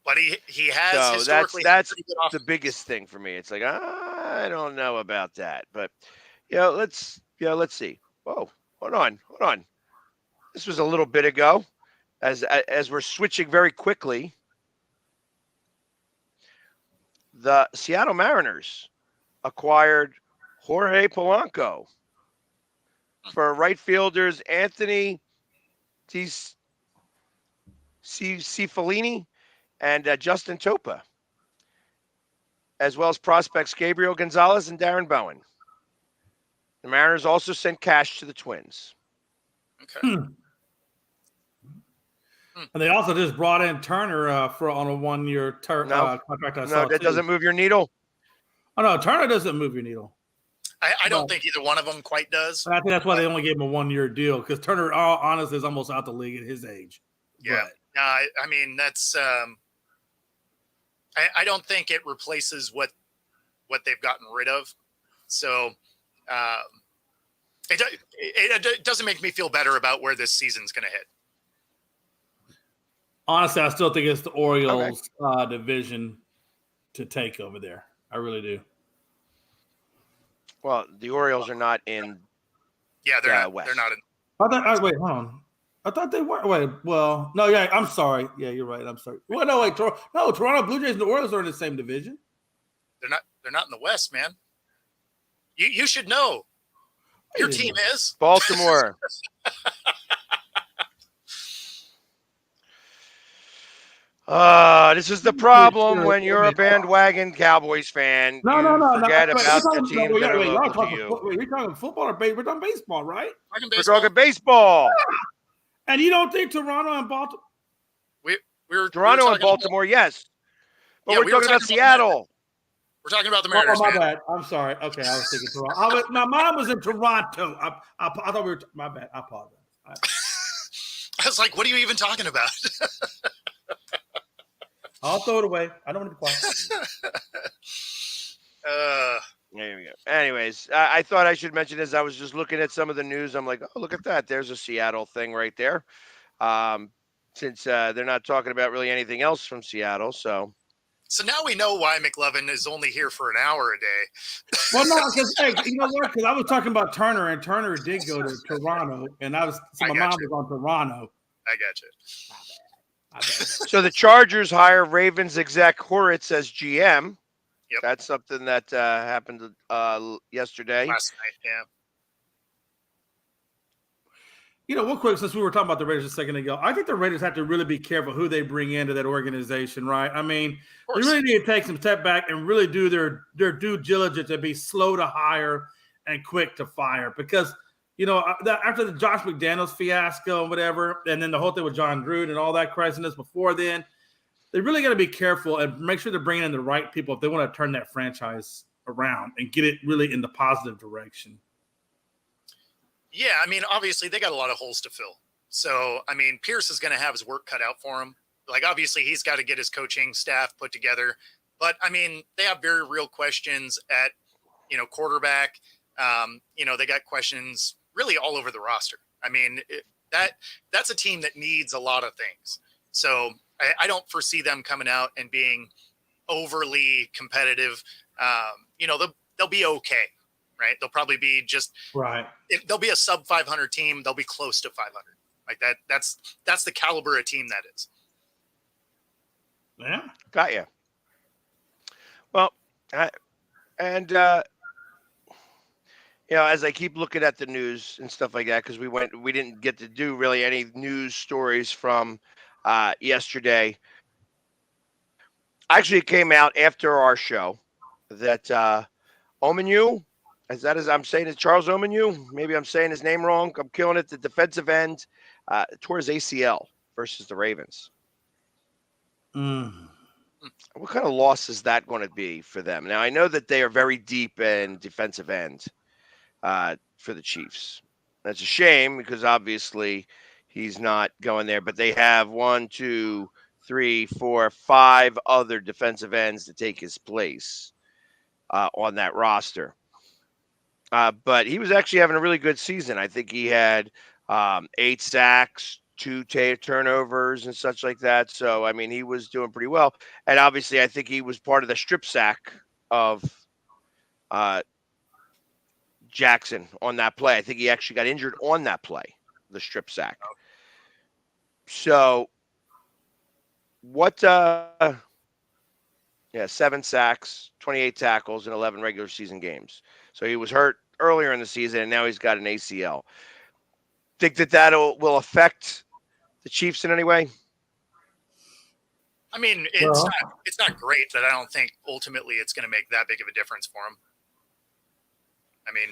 Speaker 8: But he has
Speaker 6: So
Speaker 8: historically
Speaker 6: that's
Speaker 8: pretty good
Speaker 6: the biggest thing for me. It's like I don't know about that, but let's see. Whoa, hold on. This was a little bit ago, as we're switching very quickly. The Seattle Mariners acquired Jorge Polanco for right fielders Anthony Cifalini and Justin Topa, as well as prospects Gabriel Gonzalez and Darren Bowen. The Mariners also sent cash to the Twins.
Speaker 8: Okay.
Speaker 7: And they also just brought in Turner on a 1-year contract.
Speaker 6: No, that doesn't move your needle.
Speaker 7: Oh no, Turner doesn't move your needle.
Speaker 8: I don't think either one of them quite does.
Speaker 7: I think that's why they only gave him a 1-year deal, because Turner, honestly, is almost out the league at his age.
Speaker 8: Yeah. I mean, that's I don't think it replaces what they've gotten rid of. So it doesn't make me feel better about where this season's going to hit.
Speaker 7: Honestly, I still think it's the Orioles division to take over there. I really do.
Speaker 6: Well, the Orioles are not in.
Speaker 8: Yeah, they're not.
Speaker 6: West.
Speaker 8: They're not in.
Speaker 7: Wait, hold on. I thought they were. Wait, well, no, yeah, I'm sorry. Yeah, you're right. I'm sorry. Well, no, wait, Toronto Blue Jays and the Orioles are in the same division.
Speaker 8: They're not. They're not in the West, man. You should know. Your team is
Speaker 6: Baltimore. This is the problem when you're a bandwagon Cowboys fan.
Speaker 7: No.
Speaker 6: Forget about the
Speaker 7: teams
Speaker 6: teams that are local to you.
Speaker 7: You're talking football or baseball? We're talking baseball, right?
Speaker 6: We're talking baseball.
Speaker 7: And you don't think Toronto and Baltimore?
Speaker 6: Toronto and Baltimore, yes. But we're talking about Seattle.
Speaker 8: We're talking about the Mariners.
Speaker 7: Oh, my bad. I'm sorry. Okay, I was thinking Toronto. My mom was in Toronto. I thought we were. My bad. I apologize.
Speaker 8: I was like, what are you even talking about?
Speaker 7: I'll throw it away. I don't want to be quiet.
Speaker 6: There we go. Anyways, I thought I should mention this. I was just looking at some of the news. I'm like, oh, look at that. There's a Seattle thing right there. Since they're not talking about really anything else from Seattle. So
Speaker 8: now we know why McLovin is only here for an hour a day.
Speaker 7: Well, no, because you know what? Because I was talking about Turner, and Turner did go to Toronto, and my mom was on Toronto.
Speaker 8: I got you.
Speaker 6: So the Chargers hire Ravens exec Horitz as GM.
Speaker 8: Yep.
Speaker 6: That's something that happened yesterday.
Speaker 8: Last night, yeah.
Speaker 7: You know, real quick, since we were talking about the Raiders a second ago, I think the Raiders have to really be careful who they bring into that organization, right? I mean, they really need to take some step back and really do their due diligence and be slow to hire and quick to fire. Because, you know, after the Josh McDaniels fiasco and whatever, and then the whole thing with John Gruden and all that craziness before then, they really got to be careful and make sure they're bringing in the right people if they want to turn that franchise around and get it really in the positive direction.
Speaker 8: Yeah, I mean, obviously they got a lot of holes to fill. So, I mean, Pierce is going to have his work cut out for him. Like, obviously he's got to get his coaching staff put together. But, I mean, they have very real questions at, you know, quarterback. You know, they got questions really all over the roster. I mean, that's a team that needs a lot of things. So I don't foresee them coming out and being overly competitive. You know, they'll be okay. Right. They'll probably be just
Speaker 7: right.
Speaker 8: They'll be a sub 500 team. They'll be close to 500 like that. That's the caliber of team that is.
Speaker 7: Yeah.
Speaker 6: Got you. Well, and as I keep looking at the news and stuff like that, because we didn't get to do really any news stories from yesterday. Actually, it came out after our show that Omenu, as I'm saying it, Charles Omenu. Maybe I'm saying his name wrong. I'm killing it. The defensive end tore his ACL versus the Ravens. What kind of loss is that going to be for them? Now, I know that they are very deep in defensive end for the Chiefs. That's a shame because obviously he's not going there, but they have 1, 2, 3, 4, 5 other defensive ends to take his place on that roster. But he was actually having a really good season. I think he had 8 sacks, 2 turnovers, and such like that. So, I mean, he was doing pretty well. And obviously, I think he was part of the strip sack of Jackson on that play. I think he actually got injured on that play, the strip sack. So, 7 sacks, 28 tackles, and 11 regular season games. So he was hurt earlier in the season, and now he's got an ACL. Think that will affect the Chiefs in any way?
Speaker 8: I mean, it's not great, but I don't think ultimately it's going to make that big of a difference for him. I mean,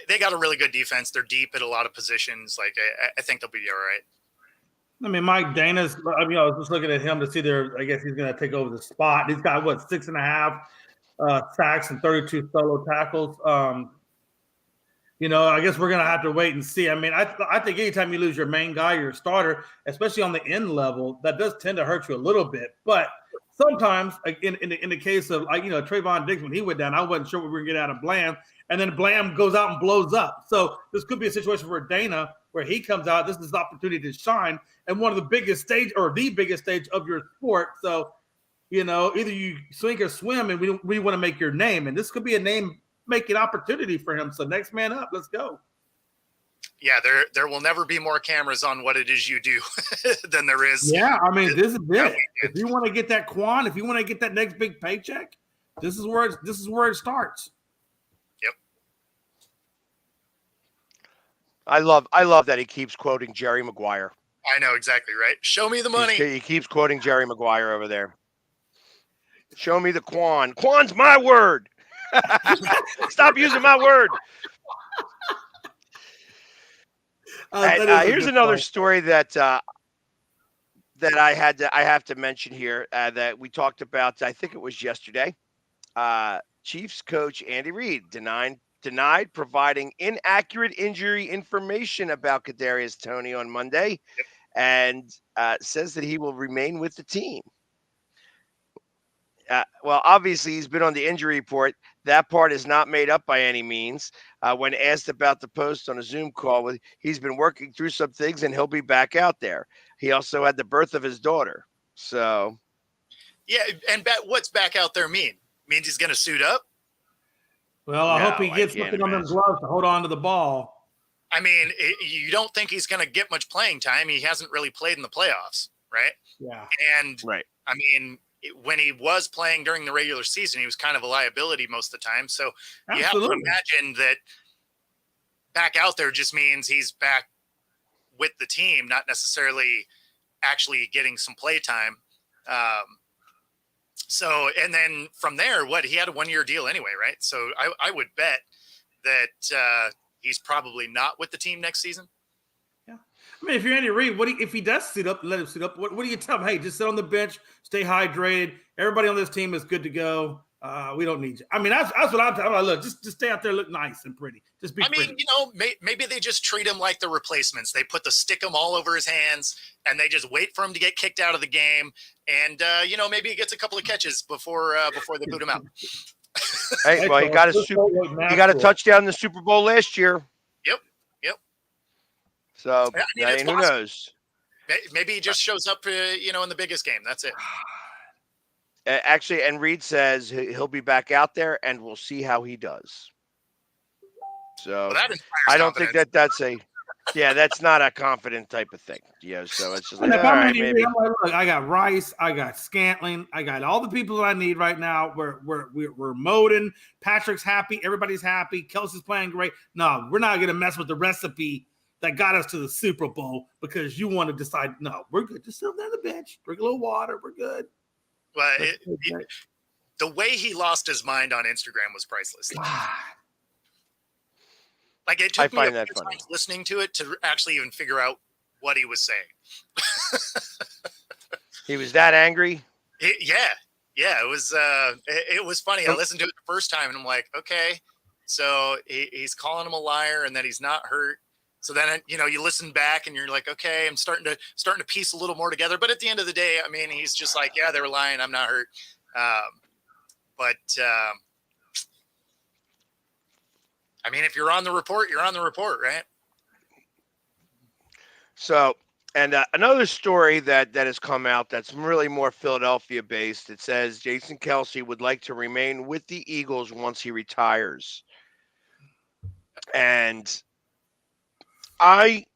Speaker 8: they got a really good defense. They're deep at a lot of positions. Like, I think they'll be all right.
Speaker 7: I mean, Mike Dana's. I mean, I was just looking at him to see there. I guess he's going to take over the spot. He's got 6.5 sacks and 32 solo tackles. I guess we're going to have to wait and see. I mean, I think anytime you lose your main guy, your starter, especially on the end level, that does tend to hurt you a little bit. But sometimes, in the case of Trayvon Diggs, when he went down, I wasn't sure what we were going to get out of Blam, and then Blam goes out and blows up. So this could be a situation for Dana where he comes out. This is an opportunity to shine and one of the biggest stage or the biggest stage of your sport. So, either you sink or swim, and we want to make your name, and this could be a name making opportunity for him. So next man up, let's go.
Speaker 8: Yeah, there will never be more cameras on what it is you do than there is.
Speaker 7: Yeah, I mean, this is it. If you want to get that Quan, if you want to get that next big paycheck, this is where it starts.
Speaker 8: Yep.
Speaker 6: I love that he keeps quoting Jerry Maguire.
Speaker 8: I know exactly right. Show me the money.
Speaker 6: He keeps quoting Jerry Maguire over there. Show me the Quan. Quan's my word. Stop using my word. Here's another story that I have to mention here that we talked about. I think it was yesterday. Chiefs coach Andy Reid denied providing inaccurate injury information about Kadarius Toney on Monday, and says that he will remain with the team. Well, obviously, he's been on the injury report. That part is not made up by any means. When asked about the post on a Zoom call, he's been working through some things, and he'll be back out there. He also had the birth of his daughter. So,
Speaker 8: yeah, and what's back out there mean? Means he's going to suit up?
Speaker 7: Well, I hope he gets something on them gloves to hold on to the ball.
Speaker 8: I mean, you don't think he's going to get much playing time. He hasn't really played in the playoffs, right?
Speaker 7: Yeah.
Speaker 8: And, I mean, when he was playing during the regular season, he was kind of a liability most of the time. So you have to imagine that back out there just means he's back with the team, not necessarily actually getting some play time. So, and then from there, he had a 1-year deal anyway, right? So I would bet that he's probably not with the team next season.
Speaker 7: Yeah. I mean, if you're Andy Reid, if he does suit up, let him suit up. What do you tell him? Hey, just sit on the bench, stay hydrated. Everybody on this team is good to go. We don't need you. I mean, that's what I'm telling him. Look, just stay out there, look nice and pretty. Just be pretty.
Speaker 8: Maybe they just treat him like the replacements. They put the stickum all over his hands, and they just wait for him to get kicked out of the game. And maybe he gets a couple of catches before they boot him out.
Speaker 6: Hey, well, he got a touchdown in the Super Bowl last year.
Speaker 8: Yep.
Speaker 6: So, who knows?
Speaker 8: Maybe he just shows up, in the biggest game. That's it.
Speaker 6: Actually, and Reid says he'll be back out there, and we'll see how he does. So, I don't think that's a Yeah, that's not a confident type of thing. So it's just like,
Speaker 7: And if
Speaker 6: all
Speaker 7: I'm
Speaker 6: right,
Speaker 7: Andy Reid,
Speaker 6: maybe.
Speaker 7: I'm like, look, I got Rice, I got Scantling, I got all the people that I need right now. We're moding. Patrick's happy, everybody's happy. Kelsey's playing great. No, we're not gonna mess with the recipe that got us to the Super Bowl because you want to decide. No, we're good. Just sit there on the bench, drink a little water. We're good.
Speaker 8: Well, the way he lost his mind on Instagram was priceless. Like it
Speaker 6: I
Speaker 8: took me a
Speaker 6: find
Speaker 8: few
Speaker 6: that funny.
Speaker 8: times listening to it to actually even figure out what he was saying.
Speaker 6: He was that angry.
Speaker 8: Yeah, it was funny. I listened to it the first time and I'm like, okay, so he's calling him a liar and that he's not hurt. So then you listen back and you're like, okay, I'm starting to piece a little more together. But at the end of the day, I mean, he's just like, yeah, they were lying. I'm not hurt. I mean, if you're on the report, you're on the report, right?
Speaker 6: So, and another story that has come out that's really more Philadelphia based. It says Jason Kelsey would like to remain with the Eagles once he retires. And I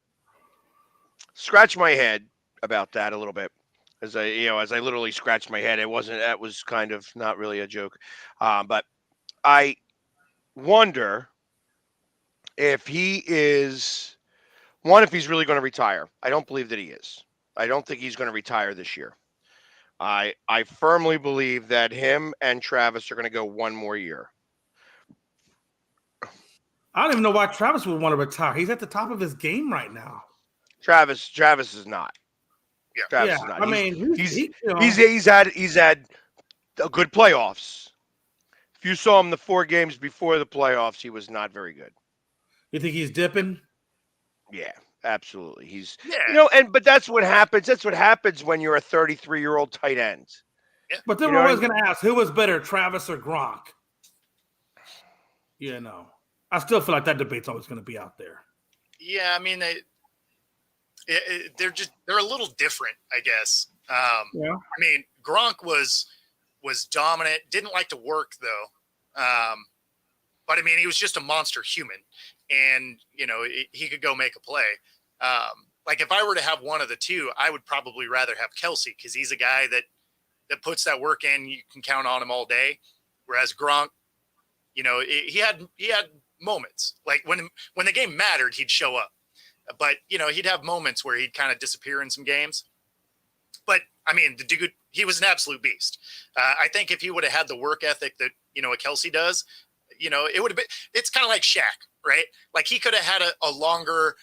Speaker 6: scratched my head about that a little bit as I literally scratched my head. That was kind of not really a joke. But I wonder if he's really going to retire. I don't believe that he is. I don't think he's going to retire this year. I firmly believe that him and Travis are going to go one more year.
Speaker 7: I don't even know why Travis would want to retire. He's at the top of his game right now.
Speaker 6: Travis is not.
Speaker 8: Yeah,
Speaker 6: Travis is not.
Speaker 7: I mean,
Speaker 6: he's had a good playoffs. If you saw him the 4 games before the playoffs, he was not very good.
Speaker 7: You think he's dipping?
Speaker 6: Yeah, absolutely. But that's what happens. That's what happens when you're a 33-year-old tight end.
Speaker 8: Yeah.
Speaker 7: But then we're always going to ask, who was better, Travis or Gronk? I still feel like that debate's always going to be out there.
Speaker 8: Yeah, I mean, they're a little different, I guess. I mean, Gronk was dominant. Didn't like to work though. But I mean, he was just a monster human, and he could go make a play. Like if I were to have one of the two, I would probably rather have Kelsey because he's a guy that puts that work in. You can count on him all day. Whereas Gronk, he had moments like when the game mattered, he'd show up. But he'd have moments where he'd kind of disappear in some games. But I mean, the dude, he was an absolute beast. I think if he would have had the work ethic that a Kelsey does, it would have been. It's kind of like Shaq, right? Like he could have had a longer,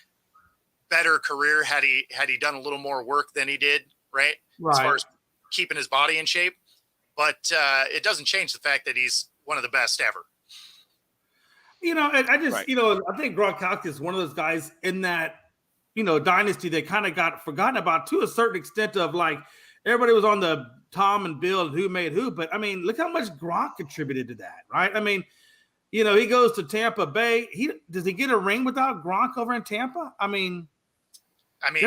Speaker 8: better career had he done a little more work than he did, right? As far as keeping his body in shape. But it doesn't change the fact that he's one of the best ever.
Speaker 7: I just, I think Gronkowski is one of those guys in that, dynasty that kind of got forgotten about to a certain extent of like everybody was on the Tom and Bill and who made who. But I mean, look how much Gronk contributed to that, right? I mean, he goes to Tampa Bay. Does he get a ring without Gronk over in Tampa? I mean, and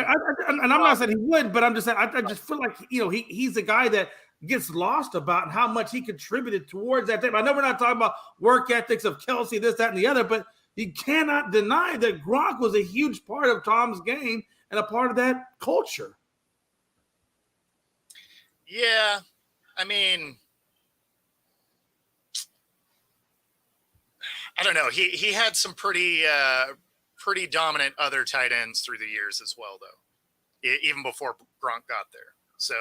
Speaker 7: I'm not saying he would, but I'm just saying I just feel like he's a guy that gets lost about and how much he contributed towards that team. I know we're not talking about work ethics of Kelsey, this, that, and the other, but you cannot deny that Gronk was a huge part of Tom's game and a part of that culture.
Speaker 8: Yeah, I mean, I don't know. He had some pretty dominant other tight ends through the years as well, though, even before Gronk got there. So,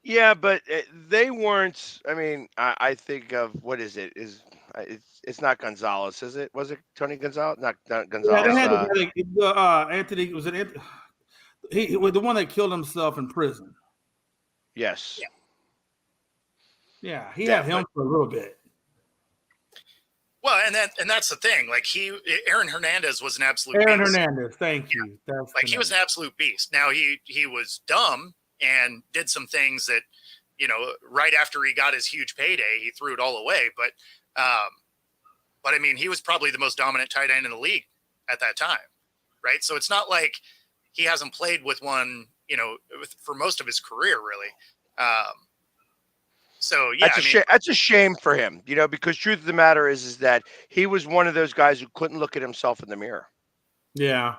Speaker 6: yeah, but they weren't. I mean, I think of what is it? It's not Gonzalez, is it? Was it Tony Gonzalez? Not Gonzalez.
Speaker 7: Yeah, they had Anthony. Was it Anthony? He was the one that killed himself in prison.
Speaker 6: Yes.
Speaker 7: Yeah, he had him for a little bit.
Speaker 8: Well, and that's the thing. Like Aaron Hernandez was an absolute
Speaker 7: Aaron
Speaker 8: beast.
Speaker 7: Hernandez, thank you.
Speaker 8: Like he was an absolute beast. Now he was dumb and did some things that, right after he got his huge payday, he threw it all away. But I mean, he was probably the most dominant tight end in the league at that time, right? So it's not like he hasn't played with one, for most of his career, really. So yeah,
Speaker 6: that's a shame for him, because truth of the matter is that he was one of those guys who couldn't look at himself in the mirror.
Speaker 7: Yeah.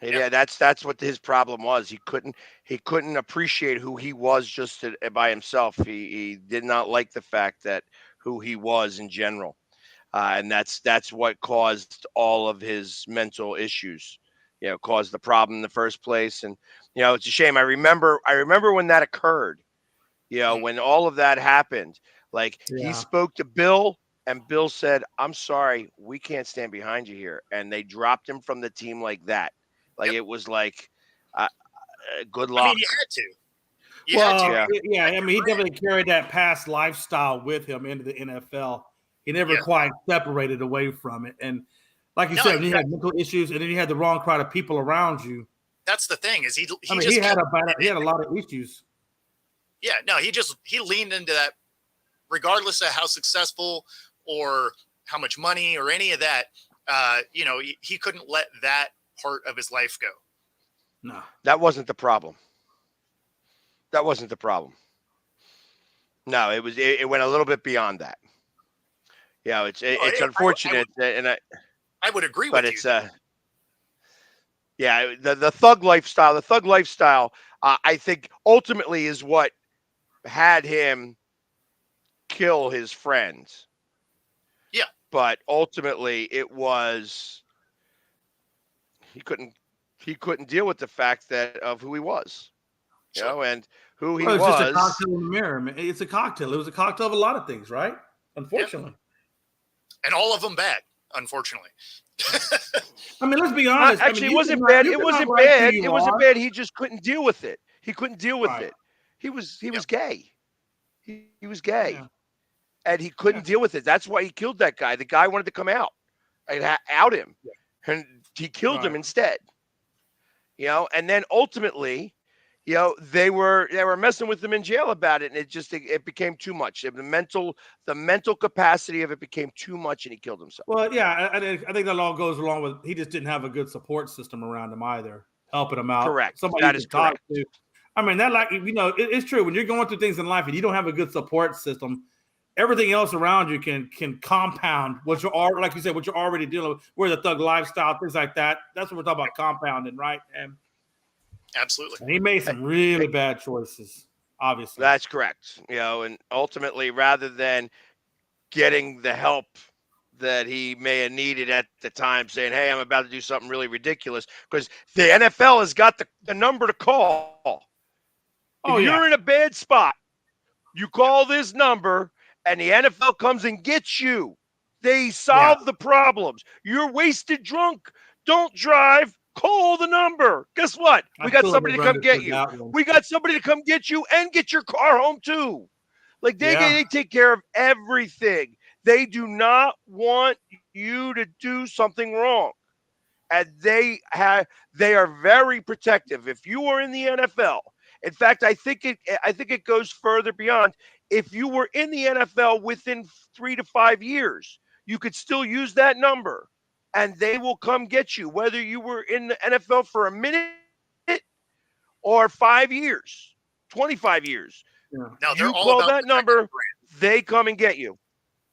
Speaker 6: Yeah, that's what his problem was. He couldn't appreciate who he was just by himself. He did not like the fact that who he was in general, and that's what caused all of his mental issues. Caused the problem in the first place, and it's a shame. I remember when that occurred. When all of that happened, like he spoke to Bill, and Bill said, "I'm sorry, we can't stand behind you here," and they dropped him from the team like that. Like it was like, good luck.
Speaker 8: I mean, you had to.
Speaker 7: Yeah. I mean, he definitely carried that past lifestyle with him into the NFL. He never quite separated away from it. And like you said, when you had mental issues, and then you had the wrong crowd of people around you.
Speaker 8: That's the thing is he
Speaker 7: had a lot of issues.
Speaker 8: Yeah, no, he leaned into that, regardless of how successful or how much money or any of that. He couldn't let that part of his life go.
Speaker 7: No,
Speaker 6: that wasn't the problem. That wasn't the problem. No, it went a little bit beyond that. It's unfortunate, and
Speaker 8: I would agree
Speaker 6: but
Speaker 8: with
Speaker 6: it's
Speaker 8: you.
Speaker 6: The thug lifestyle. The thug lifestyle, I think, ultimately is what had him kill his friends.
Speaker 8: Yeah,
Speaker 6: but ultimately it was he couldn't deal with the fact of who he was, and who he was.
Speaker 7: It's just a cocktail in the mirror. Man. It's a cocktail. It was a cocktail of a lot of things, right? Unfortunately,
Speaker 8: and all of them bad. Unfortunately.
Speaker 7: I mean, let's be honest.
Speaker 6: Actually, it wasn't bad. It wasn't bad. It wasn't bad. He just couldn't deal with it. He couldn't deal with it. He was gay. He was gay, and he couldn't deal with it. That's why he killed that guy. The guy wanted to come out and out him, and he killed him instead. And then ultimately, they were messing with him in jail about it, and it became too much. The mental capacity of it became too much, and he killed himself.
Speaker 7: Well, yeah, I think that all goes along with he just didn't have a good support system around him either, helping him out.
Speaker 6: Correct.
Speaker 7: Somebody
Speaker 6: That
Speaker 7: you
Speaker 6: is
Speaker 7: can talk
Speaker 6: correct.
Speaker 7: to. I mean, it's true. When you're going through things in life and you don't have a good support system, everything else around you can compound what you're already, like you said, what you're already dealing with, where the thug lifestyle, things like that. That's what we're talking about, compounding, right? And
Speaker 8: absolutely.
Speaker 7: He made some really bad choices, obviously.
Speaker 6: That's correct. And ultimately, rather than getting the help that he may have needed at the time, saying, "Hey, I'm about to do something really ridiculous," because the NFL has got the number to call. If you're in a bad spot, you call this number, and the NFL comes and gets you. They solve the problems. You're wasted drunk. Don't drive. Call the number. Guess what? We got somebody to come get you. We got somebody to come get you and get your car home too. Like they take care of everything. They do not want you to do something wrong. And they are very protective. If you are in the NFL, in fact, I think it goes further beyond. If you were in the NFL within 3 to 5 years, you could still use that number, and they will come get you, whether you were in the NFL for a minute or 5 years, 25 years.
Speaker 7: Yeah.
Speaker 8: Now
Speaker 6: you call that number, they come and get you.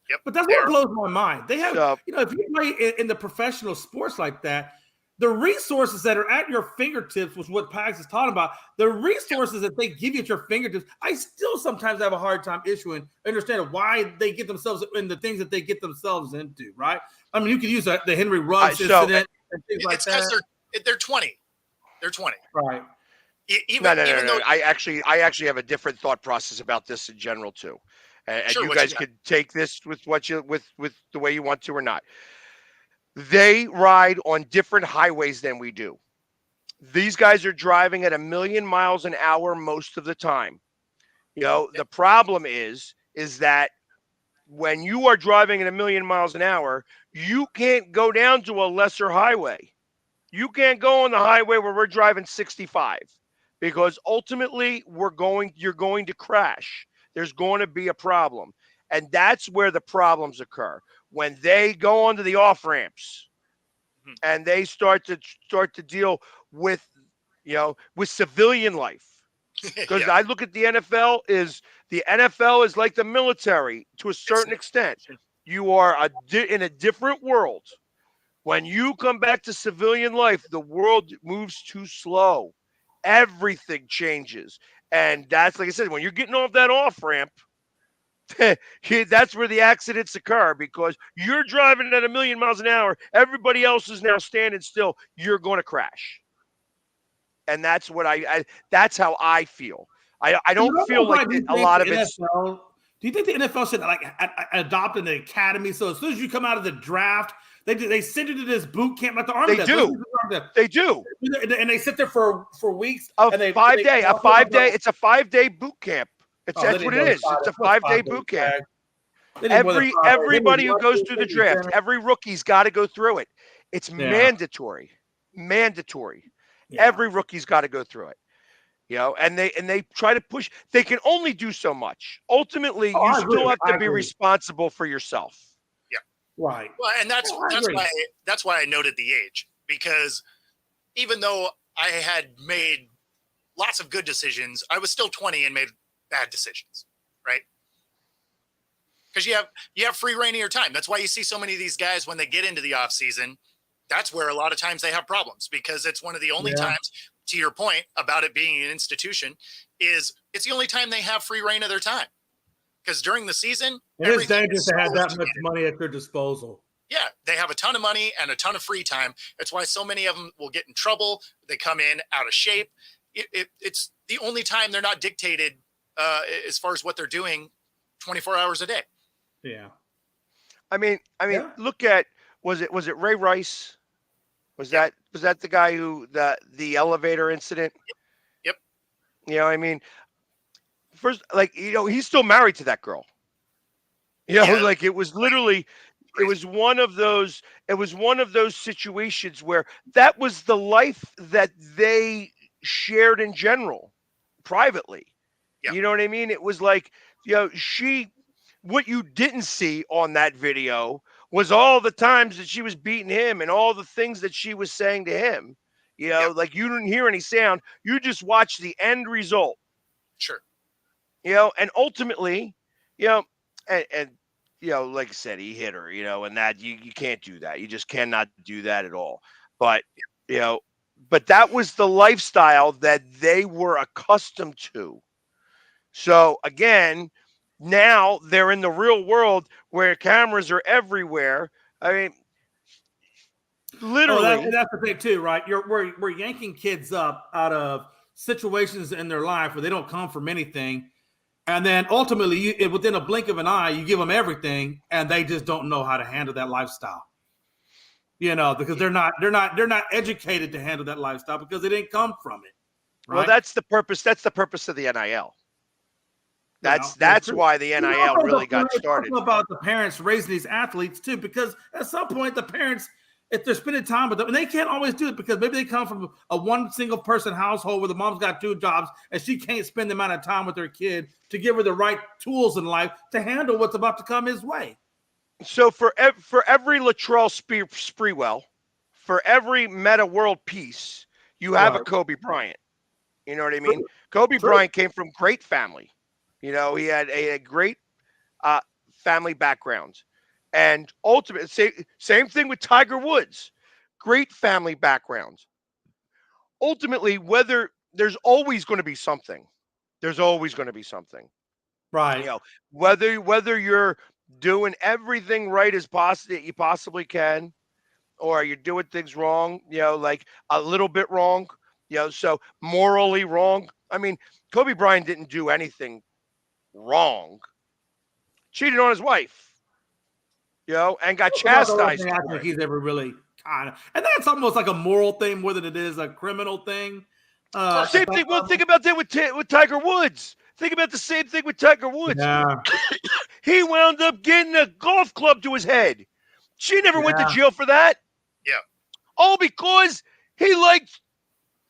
Speaker 8: Yep.
Speaker 7: But that's what blows my mind. They have, if you play in the professional sports like that, the resources that are at your fingertips was what Pags is talking about. The resources that they give you at your fingertips, I still sometimes have a hard time understanding why they get themselves in the things that they get themselves into, right? I mean, you could use the Henry Ruggs incident and things like that.
Speaker 8: They're 20. They're 20.
Speaker 7: Right.
Speaker 6: No. I actually have a different thought process about this in general too, and you guys could take this with with the way you want to or not. They ride on different highways than we do. These guys are driving at 1,000,000 miles an hour most of the time. The problem is that when you are driving at 1,000,000 miles an hour, you can't go down to a lesser highway. You can't go on the highway where we're driving 65, because ultimately you're going to crash. There's going to be a problem. And that's where the problems occur. When they go onto the off ramps and they start to deal with, with civilian life. Because I look at the NFL is like the military to a certain extent. You are in a different world. When you come back to civilian life, the world moves too slow. Everything changes. And that's, like I said, when you're getting off that off-ramp, that's where the accidents occur, because you're driving at 1,000,000 miles an hour. Everybody else is now standing still. You're going to crash. And that's what that's how I feel. I don't feel like a lot of it's.
Speaker 7: Do you think the NFL should adopt an academy? So as soon as you come out of the draft, they send you to this boot camp like the Army.
Speaker 6: They do. They do.
Speaker 7: And they sit there for weeks.
Speaker 6: It's a 5-day boot camp. That's what it is. It's a 5-day boot camp. Everybody who goes through the draft, every rookie's got to go through it. It's mandatory. Mandatory. Yeah. Every rookie's got to go through it. And they try to push. They can only do so much. Ultimately, you still have to be responsible for yourself.
Speaker 8: Yeah.
Speaker 7: Right.
Speaker 8: Well, and that's why I noted the age, because even though I had made lots of good decisions, I was still 20 and made bad decisions, right? Because you have free reign of your time. That's why you see so many of these guys when they get into the off season. That's where a lot of times they have problems, because it's one of the only times, to your point about it being an institution, is it's the only time they have free reign of their time. Because during the season,
Speaker 7: it is dangerous to have that much money at their disposal.
Speaker 8: Yeah, they have a ton of money and a ton of free time. That's why so many of them will get in trouble. They come in out of shape. It's the only time they're not dictated as far as what they're doing 24 hours a day.
Speaker 7: Yeah.
Speaker 6: I mean, look at, was it Ray Rice? Was that the guy who the elevator incident?
Speaker 8: Yep.
Speaker 6: First, he's still married to that girl. It was literally, it was one of those situations where that was the life that they shared in general, privately. Yep. You know what I mean? It was like, what you didn't see on that video was all the times that she was beating him and all the things that she was saying to him. You didn't hear any sound. You just watched the end result.
Speaker 8: Sure.
Speaker 6: And ultimately, and like I said, he hit her, and that you can't do that. You just cannot do that at all. But, but that was the lifestyle that they were accustomed to. So again, now they're in the real world where cameras are everywhere. I mean, literally.
Speaker 7: That's the thing too, right? We're yanking kids up out of situations in their life where they don't come from anything, and then ultimately, within a blink of an eye, you give them everything, and they just don't know how to handle that lifestyle. Because they're not educated to handle that lifestyle because they didn't come from it. Right?
Speaker 6: Well, that's the purpose. That's the purpose of the NIL. That's why the NIL really got started.
Speaker 7: About the parents raising these athletes too, because at some point the parents, if they're spending time with them, and they can't always do it because maybe they come from a one single person household where the mom's got 2 jobs and she can't spend the amount of time with her kid to give her the right tools in life to handle what's about to come his way.
Speaker 6: So for every Latrell Sprewell, for every meta world peace, you have a Kobe Bryant. You know what I mean? Kobe Bryant came from great family. He had a great family background. And ultimately, same thing with Tiger Woods. Great family background. Ultimately, there's always going to be something. There's always going to be something.
Speaker 7: Right.
Speaker 6: Whether you're doing everything right as you possibly can, or you're doing things wrong, like a little bit wrong, so morally wrong. I mean, Kobe Bryant didn't do anything wrong. Cheated on his wife, and got chastised.
Speaker 7: I think he's ever really and that's almost like a moral thing more than it is a criminal thing.
Speaker 6: Same thing. Well, think about that with Tiger Woods. Think about the same thing with Tiger Woods.
Speaker 7: Yeah.
Speaker 6: He wound up getting a golf club to his head. She never went to jail for that.
Speaker 8: Yeah.
Speaker 6: All because he liked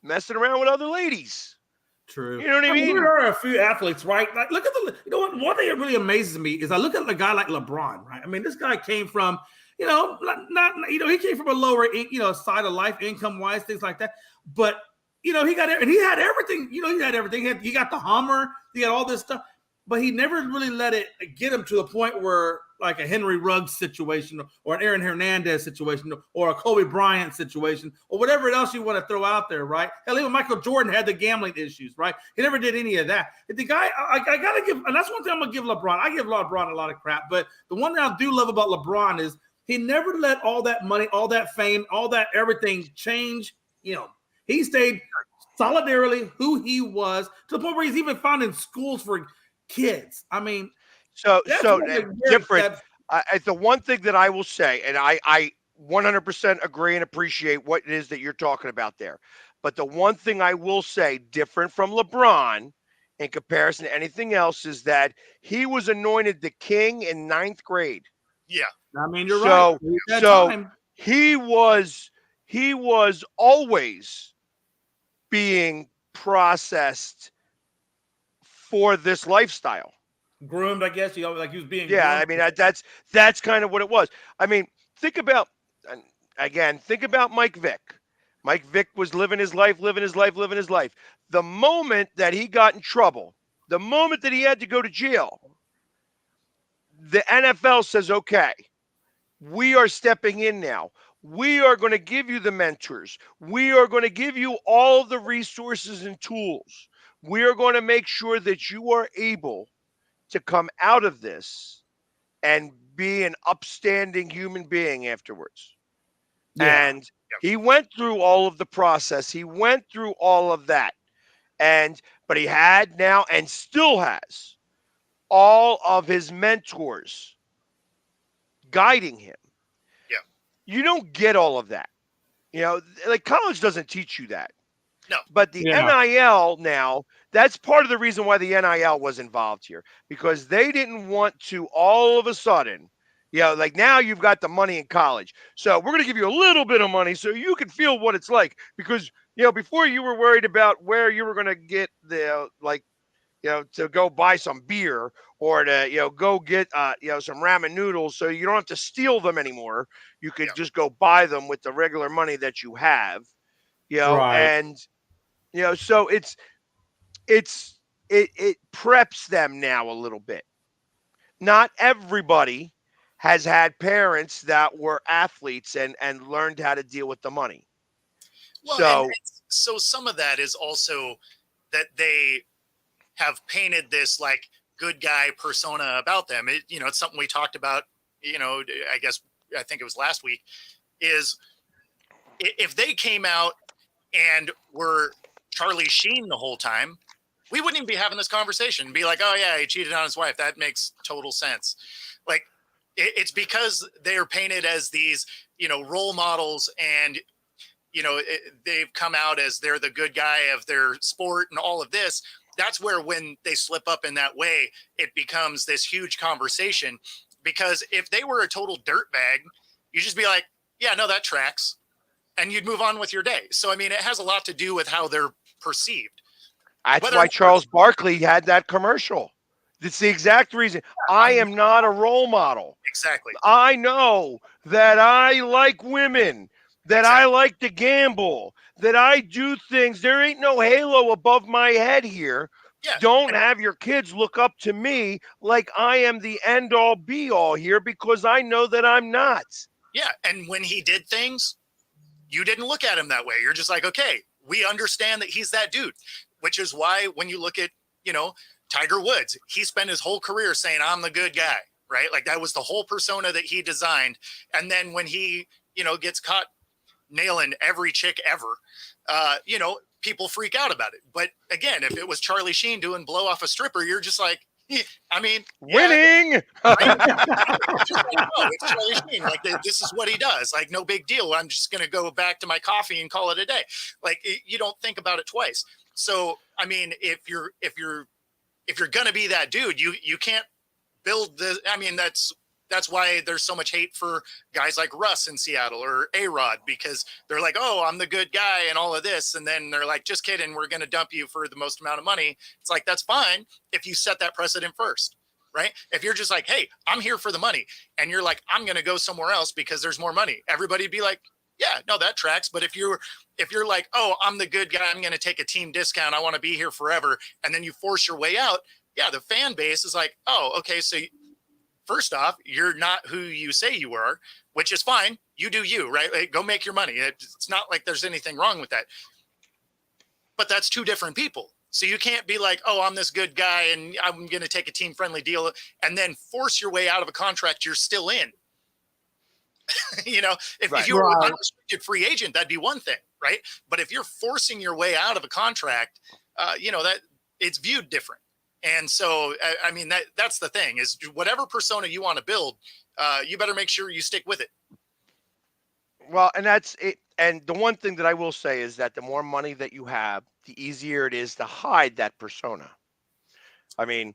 Speaker 6: messing around with other ladies.
Speaker 7: True.
Speaker 6: You know what I mean?
Speaker 7: There are a few athletes, right? Like, look at one thing that really amazes me is I look at a guy like LeBron, right? I mean, this guy came from, he came from a lower, side of life, income wise, things like that. But he had everything. He had everything. He got the Hummer. He got all this stuff, but he never really let it get him to the point where like a Henry Ruggs situation or an Aaron Hernandez situation or a Kobe Bryant situation or whatever else you want to throw out there, right? Hell, even Michael Jordan had the gambling issues, right? He never did any of that. The guy, I got to give, and that's one thing I'm going to give LeBron. I give LeBron a lot of crap, but the one thing I do love about LeBron is he never let all that money, all that fame, all that everything change him. He stayed solidarily who he was to the point where he's even founding schools for kids. I mean,
Speaker 6: so different. The one thing that I will say, and I 100% agree and appreciate what it is that you're talking about there. But the one thing I will say, different from LeBron in comparison to anything else, is that he was anointed the king in 9th grade.
Speaker 8: Yeah,
Speaker 7: I mean, you're right.
Speaker 6: So he was always being processed for this lifestyle.
Speaker 7: Groomed, I guess. Like he was being.
Speaker 6: Yeah,
Speaker 7: groomed.
Speaker 6: I mean that's kind of what it was. I mean, think about Mike Vick. Mike Vick was living his life. The moment that he got in trouble, the moment that he had to go to jail, the NFL says, okay, we are stepping in now. We are going to give you the mentors. We are going to give you all the resources and tools. We are going to make sure that you are able to come out of this and be an upstanding human being afterwards. Yeah. And he went through all of the process. He went through all of that. But he had now and still has all of his mentors guiding him.
Speaker 8: Yeah.
Speaker 6: You don't get all of that. Like college doesn't teach you that.
Speaker 8: No.
Speaker 6: But the NIL now, that's part of the reason why the NIL was involved here, because they didn't want to all of a sudden, like now you've got the money in college. So we're going to give you a little bit of money so you can feel what it's like, because, before you were worried about where you were going to get the, to go buy some beer or to, go get, some ramen noodles so you don't have to steal them anymore. You could just go buy them with the regular money that you have,
Speaker 7: Right.
Speaker 6: And, so it preps them now a little bit. Not everybody has had parents that were athletes and learned how to deal with the money.
Speaker 8: Well, so some of that is also that they have painted this like good guy persona about them. It's something we talked about, I think it was last week, is if they came out and were Charlie Sheen the whole time, we wouldn't even be having this conversation. Be like, oh yeah, he cheated on his wife. That makes total sense. Like it's because they are painted as these, role models, and they've come out as they're the good guy of their sport and all of this. That's where when they slip up in that way, it becomes this huge conversation. Because if they were a total dirtbag, you just be like, yeah, no, that tracks. And you'd move on with your day. So, I mean, it has a lot to do with how they're perceived.
Speaker 6: That's why Charles Barkley had that commercial. It's the exact reason. I am not a role model.
Speaker 8: Exactly.
Speaker 6: I know that I like women, that I like to gamble, that I do things. There ain't no halo above my head here. Yeah. Don't have your kids look up to me like I am the end all be all here, because I know that I'm not.
Speaker 8: Yeah. And when he did things, you didn't look at him that way. You're just like, okay, we understand that he's that dude, which is why when you look at, Tiger Woods, he spent his whole career saying, I'm the good guy, right? Like that was the whole persona that he designed. And then when he, gets caught nailing every chick ever, people freak out about it. But again, if it was Charlie Sheen doing blow off a stripper, you're just like, I mean,
Speaker 6: winning.
Speaker 8: It's Charlie Sheen. Like this is what he does. Like no big deal. I'm just going to go back to my coffee and call it a day. Like you don't think about it twice. So I mean, if you're going to be that dude, you can't build the. I mean, that's why there's so much hate for guys like Russ in Seattle or A-Rod, because they're like, oh, I'm the good guy and all of this. And then they're like, just kidding. We're going to dump you for the most amount of money. It's like, that's fine if you set that precedent first, right? If you're just like, hey, I'm here for the money. And you're like, I'm going to go somewhere else because there's more money. Everybody'd be like, Yeah, no, that tracks. But if you're like, oh, I'm the good guy, I'm going to take a team discount, I want to be here forever, and then you force your way out, yeah, the fan base is like, oh, okay, so first off, you're not who you say you were, which is fine. You do you, right? Like, go make your money. It's not like there's anything wrong with that. But that's two different people. So you can't be like, oh, I'm this good guy and I'm going to take a team friendly deal and then force your way out of a contract you're still in. If you were an unrestricted free agent, that'd be one thing, right? But if you're forcing your way out of a contract, that it's viewed different. And so, I mean, that's the thing is whatever persona you want to build, you better make sure you stick with it.
Speaker 6: Well, and that's it. And the one thing that I will say is that the more money that you have, the easier it is to hide that persona. I mean,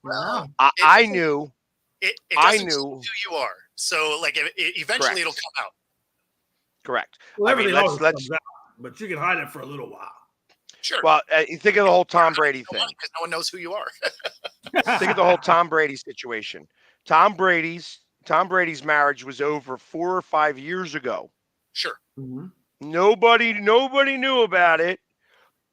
Speaker 6: I knew
Speaker 8: who you are. So like eventually it'll come out.
Speaker 6: Correct.
Speaker 7: Well,
Speaker 6: I mean,
Speaker 7: let's comes out, but you can hide it for a little while.
Speaker 8: Sure.
Speaker 6: Well, you think of the whole Tom Brady thing.
Speaker 8: Because no one knows who you are.
Speaker 6: Think of the whole Tom Brady situation. Tom Brady's marriage was over 4 or 5 years ago.
Speaker 8: Sure.
Speaker 7: Mm-hmm.
Speaker 6: Nobody knew about it,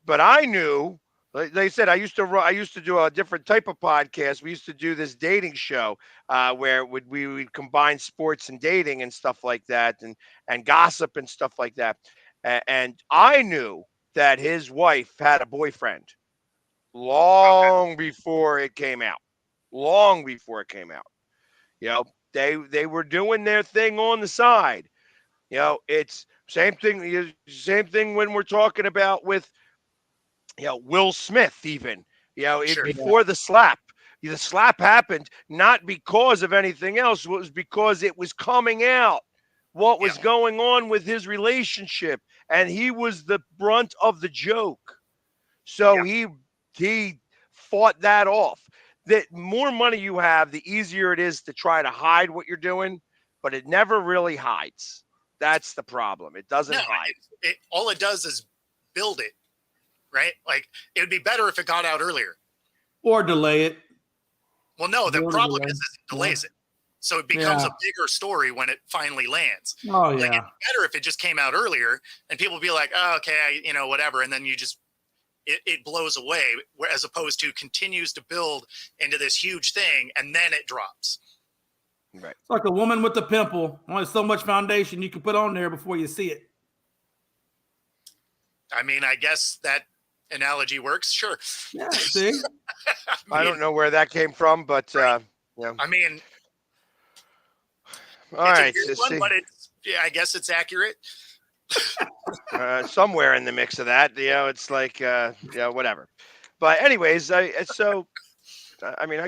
Speaker 6: but I knew. Like they said, I used to do a different type of podcast. We used to do this dating show where we would combine sports and dating and stuff like that, and gossip and stuff like that. And I knew that his wife had a boyfriend long before it came out. Long before it came out. They were doing their thing on the side. It's same thing when we're talking about with Will Smith, even, before the slap happened, not because of anything else. It was because it was coming out what was going on with his relationship. And he was the brunt of the joke. So he fought that off. The more money you have, the easier it is to try to hide what you're doing, but it never really hides. That's the problem. It doesn't hide.
Speaker 8: All it does is build it. Right? Like it would be better if it got out earlier.
Speaker 7: Or delay it.
Speaker 8: Well, no, the problem is it delays it. So it becomes a bigger story when it finally lands.
Speaker 7: Oh, yeah.
Speaker 8: Like, it'd be better if it just came out earlier and people would be like, oh, okay, whatever. And then it blows away as opposed to continues to build into this huge thing and then it drops.
Speaker 6: Right.
Speaker 7: It's like a woman with a pimple. Only so much foundation you can put on there before you see it.
Speaker 8: I mean, I guess that analogy works. Sure.
Speaker 7: Yeah, see?
Speaker 6: I don't know where that came from, but
Speaker 8: I mean,
Speaker 6: all right.
Speaker 8: But I guess it's accurate.
Speaker 6: Somewhere in the mix of that, it's like, whatever. But anyways, I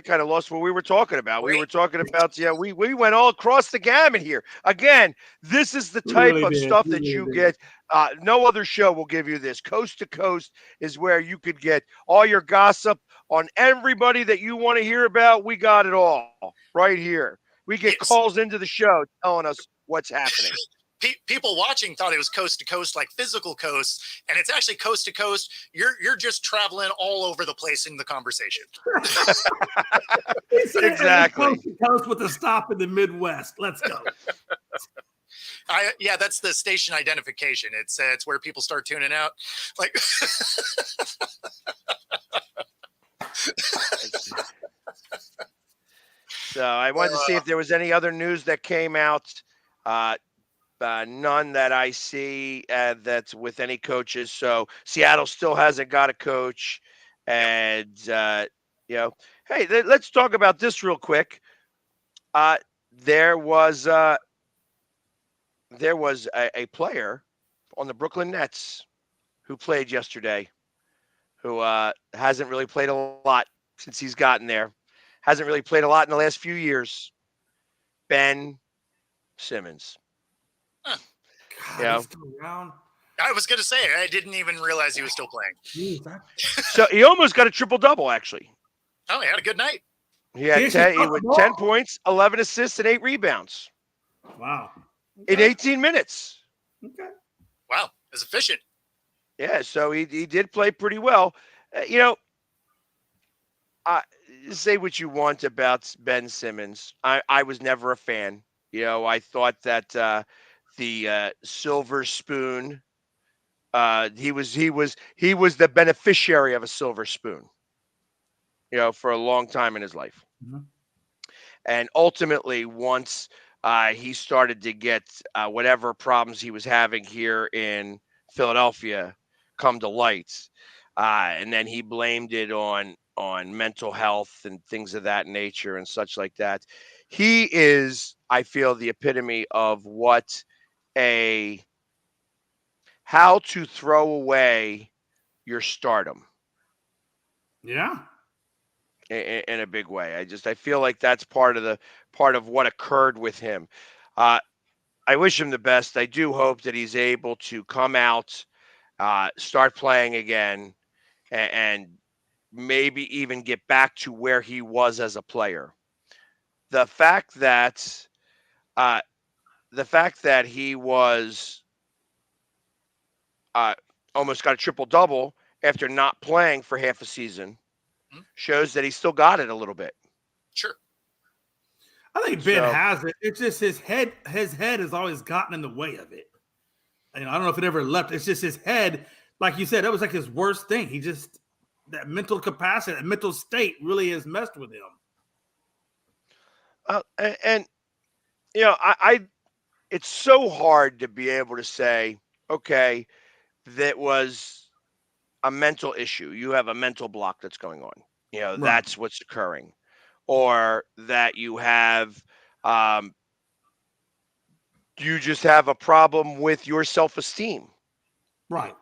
Speaker 6: kind of lost what we were talking about. We were talking about, we went all across the gamut here. Again, this is the type of stuff that you get. No other show will give you this. Coast to Coast is where you could get all your gossip on everybody that you want to hear about. We got it all right here. We get calls into the show telling us what's happening.
Speaker 8: People watching thought it was coast to coast, like physical coast, and it's actually coast to coast. You're just traveling all over the place in the conversation.
Speaker 6: Exactly.
Speaker 7: Coast to coast with a stop in the Midwest. Let's go.
Speaker 8: That's the station identification. It's where people start tuning out. Like,
Speaker 6: so I wanted to see if there was any other news that came out. None that I see that's with any coaches. So Seattle still hasn't got a coach. And, hey, let's talk about this real quick. There was a player on the Brooklyn Nets who played yesterday who hasn't really played a lot since he's gotten there. Hasn't really played a lot in the last few years. Ben Simmons.
Speaker 8: Huh.
Speaker 7: God, he's still around.
Speaker 8: I was going to say, I didn't even realize he was still playing.
Speaker 7: Jeez,
Speaker 6: So he almost got a triple-double, actually.
Speaker 8: Oh, he had a good night.
Speaker 6: He had 10 points, 11 assists, and 8 rebounds.
Speaker 7: Wow.
Speaker 6: Okay. In 18 minutes.
Speaker 7: Okay.
Speaker 8: Wow. It's efficient.
Speaker 6: Yeah, so he did play pretty well. Say what you want about Ben Simmons. I was never a fan. I thought that the silver spoon. He was the beneficiary of a silver spoon, for a long time in his life.
Speaker 7: Mhm.
Speaker 6: And ultimately, once he started to get whatever problems he was having here in Philadelphia come to light, and then he blamed it on mental health and things of that nature and such like that. He is, I feel, the epitome of how to throw away your stardom.
Speaker 7: Yeah.
Speaker 6: In a big way. I feel like that's part of what occurred with him. I wish him the best. I do hope that he's able to come out, start playing again, and maybe even get back to where he was as a player. The fact that he was almost got a triple double after not playing for half a season shows that he still got it a little bit.
Speaker 8: Sure.
Speaker 7: I think Ben has it. It's just his head. His head has always gotten in the way of it. I don't know if it ever left. It's just his head. Like you said, that was like his worst thing. He just, that mental capacity, that mental state really has messed with him.
Speaker 6: It's so hard to be able to say, okay, that was a mental issue. You have a mental block that's going on.
Speaker 7: Right.
Speaker 6: That's what's occurring. Or that you have, you just have a problem with your self-esteem.
Speaker 7: Right.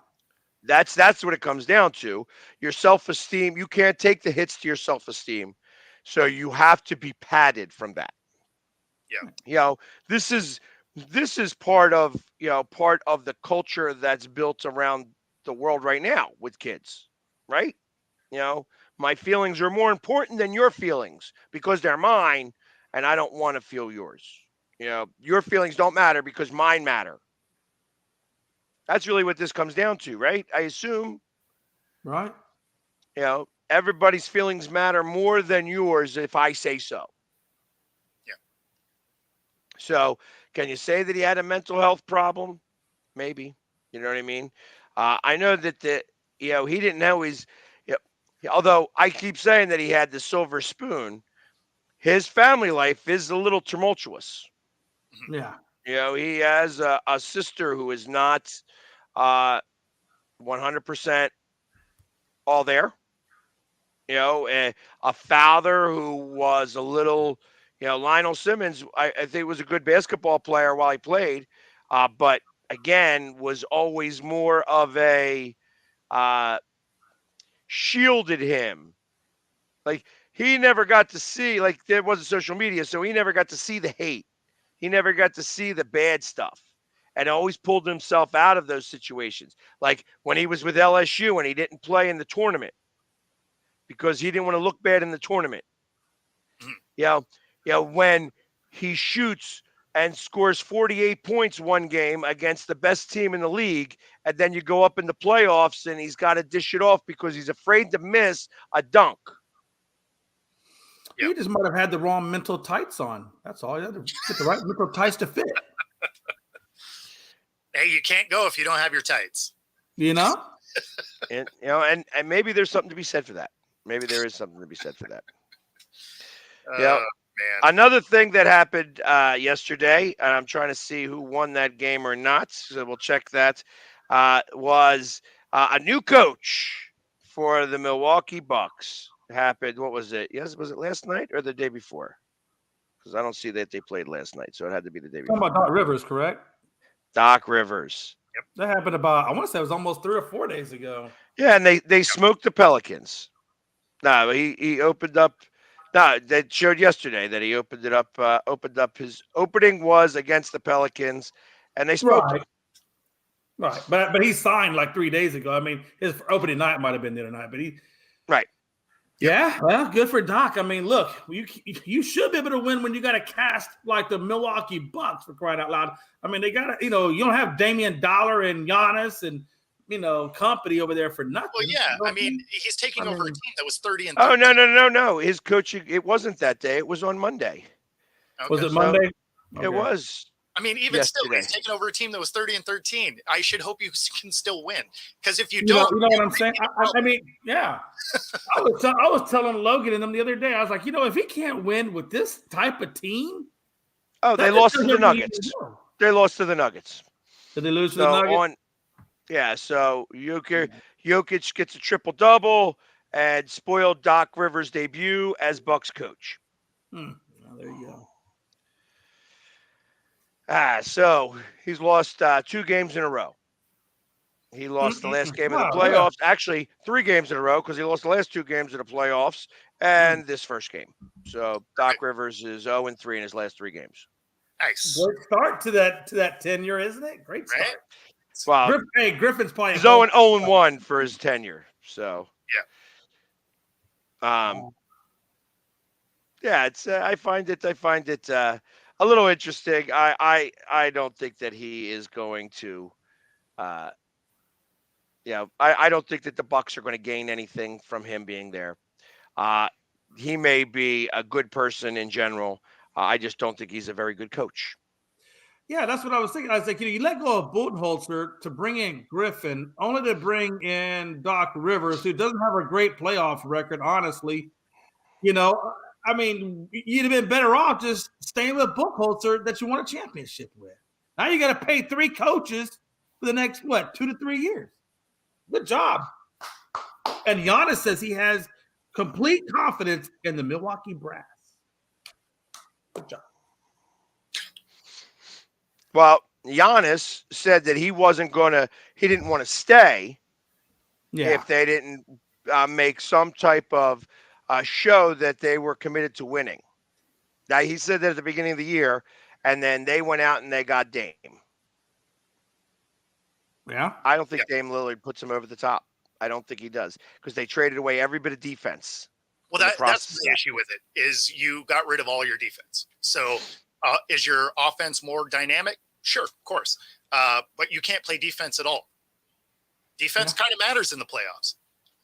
Speaker 6: That's what it comes down to. Your self-esteem, you can't take the hits to your self-esteem. So you have to be padded from that.
Speaker 8: Yeah.
Speaker 6: This is part of the culture that's built around the world right now with kids, right? My feelings are more important than your feelings because they're mine and I don't want to feel yours. Your feelings don't matter because mine matter. That's really what this comes down to, right? I assume.
Speaker 7: Right.
Speaker 6: Everybody's feelings matter more than yours if I say so.
Speaker 8: Yeah.
Speaker 6: So, can you say that he had a mental health problem? Maybe. You know what I mean? I know that he didn't know his. Although I keep saying that he had the silver spoon, his family life is a little tumultuous.
Speaker 7: Yeah.
Speaker 6: He has a sister who is not 100% all there. A father who was a little, Lionel Simmons, I think was a good basketball player while he played, but again, was always more of a shielded him. Like he never got to see, like there wasn't social media, so he never got to see the hate. He never got to see the bad stuff and always pulled himself out of those situations. Like when he was with LSU and he didn't play in the tournament because he didn't want to look bad in the tournament. When he shoots and scores 48 points one game against the best team in the league, and then you go up in the playoffs and he's got to dish it off because he's afraid to miss a dunk.
Speaker 7: He just might have had the wrong mental tights on. That's all. You had to get the right mental tights to fit.
Speaker 8: Hey, you can't go if you don't have your tights.
Speaker 6: And maybe there's something to be said for that. Maybe there is something to be said for that.
Speaker 8: Man.
Speaker 6: Another thing that happened yesterday, and I'm trying to see who won that game or not, so we'll check that, was a new coach for the Milwaukee Bucks. Happened. What was it? Yes, was it last night or the day before? Because I don't see that they played last night, so it had to be the day before.
Speaker 7: Talking about Doc Rivers, correct?
Speaker 6: Doc Rivers.
Speaker 7: Yep. That happened about, I want to say it was almost 3 or 4 days ago.
Speaker 6: Yeah, and they smoked the Pelicans. No, he opened up. No, they showed yesterday that he opened it up. Opened up his opening was against the Pelicans, and they smoked him.
Speaker 7: Right, but he signed like 3 days ago. I mean, his opening night might have been the other night, but he.
Speaker 6: Right.
Speaker 7: Yeah, well, good for Doc. I mean, look, you should be able to win when you got a cast like the Milwaukee Bucks, for crying out loud. I mean, they got to, you don't have Damian Dollar and Giannis and, company over there for nothing.
Speaker 8: Well, yeah, I mean, he's taking over a team that was 30 and 30.
Speaker 6: Oh, no. His coaching, it wasn't that day. It was on Monday.
Speaker 7: Okay. Was it Monday?
Speaker 6: It was.
Speaker 8: I mean, even still,
Speaker 1: yesterday.
Speaker 8: he's taking over a team that was 30-13. I should hope you can still win. Because if you
Speaker 7: You know
Speaker 8: don't,
Speaker 7: what I'm saying? I mean, yeah. I was telling Logan and them the other day. I was like, if he can't win with this type of team,
Speaker 1: Oh, they lost to the Nuggets. They lost to the Nuggets.
Speaker 7: Did they lose to the Nuggets?
Speaker 1: So Jokic gets a triple-double and spoiled Doc Rivers' debut as Bucks coach.
Speaker 7: Well, there you go.
Speaker 1: So he's lost 2 games in a row. He lost the last game of the playoffs. Actually, 3 games in a row because he lost the last 2 games of the playoffs and this first game. So Doc Rivers is 0-3 in his last 3 games.
Speaker 8: Nice.
Speaker 7: Great start to that tenure, isn't it? Great start.
Speaker 1: Well,
Speaker 7: Griffin's playing.
Speaker 1: He's 0-1 for his tenure. So it's I find it a little interesting. I don't think that he is going to. I don't think that the Bucks are going to gain anything from him being there. He may be a good person in general. I just don't think he's a very good coach.
Speaker 7: Yeah, that's what I was thinking. I was like, you let go of Budenholzer to bring in Griffin, only to bring in Doc Rivers, who doesn't have a great playoff record, honestly. I mean, you'd have been better off just staying with Budenholzer that you won a championship with. Now you got to pay 3 coaches for the next, 2 to 3 years. Good job. And Giannis says he has complete confidence in the Milwaukee Brass. Good job.
Speaker 1: Well, Giannis said that he didn't want to stay if they didn't make some type of show that they were committed to winning. Now, he said that at the beginning of the year, and then they went out and they got Dame.
Speaker 7: Yeah.
Speaker 1: I don't think Dame Lillard puts him over the top. I don't think he does because they traded away every bit of defense.
Speaker 8: Well, that's the issue with it is you got rid of all your defense. So is your offense more dynamic? Sure, of course. But you can't play defense at all. Defense kind of matters in the playoffs.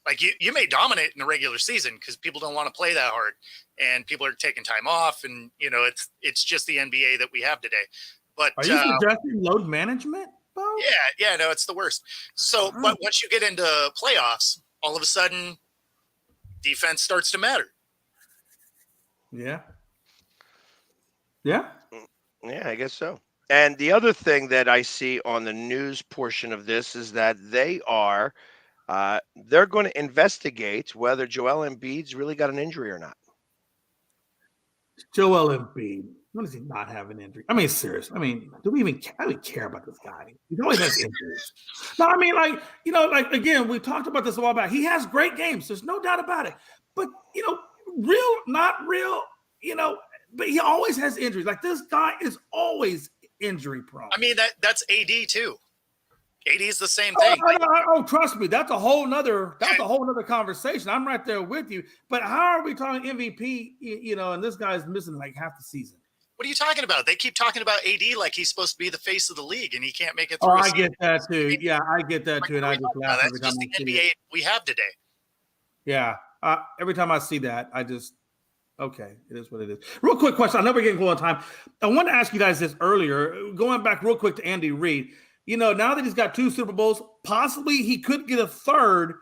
Speaker 8: Like you may dominate in the regular season because people don't want to play that hard and people are taking time off. And, it's just the NBA that we have today. But
Speaker 7: are you suggesting load management, Bo?
Speaker 8: Yeah, no, it's the worst. So, but once you get into playoffs, all of a sudden defense starts to matter.
Speaker 7: Yeah. Yeah.
Speaker 1: Yeah, I guess so. And the other thing that I see on the news portion of this is that they're going to investigate whether Joel Embiid's really got an injury or not.
Speaker 7: Joel Embiid. When does he not have an injury? I mean, seriously. I mean, do we even care about this guy? He always has injuries. No, I mean, again, we talked about this a while back. He has great games. There's no doubt about it. But, real, not real, but he always has injuries. Like this guy is always injury prone.
Speaker 8: I mean, that's AD too. AD is the same thing.
Speaker 7: Oh, trust me, that's a whole nother conversation. I'm right there with you. But how are we talking MVP? And this guy's missing like half the season.
Speaker 8: What are you talking about? They keep talking about AD like he's supposed to be the face of the league, and he can't make it through.
Speaker 7: Oh, I get that too. Yeah, I get that too, and I just laugh
Speaker 8: that's
Speaker 7: every time
Speaker 8: just
Speaker 7: I
Speaker 8: the
Speaker 7: see
Speaker 8: NBA
Speaker 7: it.
Speaker 8: we have today.
Speaker 7: Yeah, every time I see that, I just okay. It is what it is. Real quick question. I know we're getting low on time. I want to ask you guys this earlier. Going back real quick to Andy Reid. Now that he's got 2 Super Bowls, possibly he could get a third.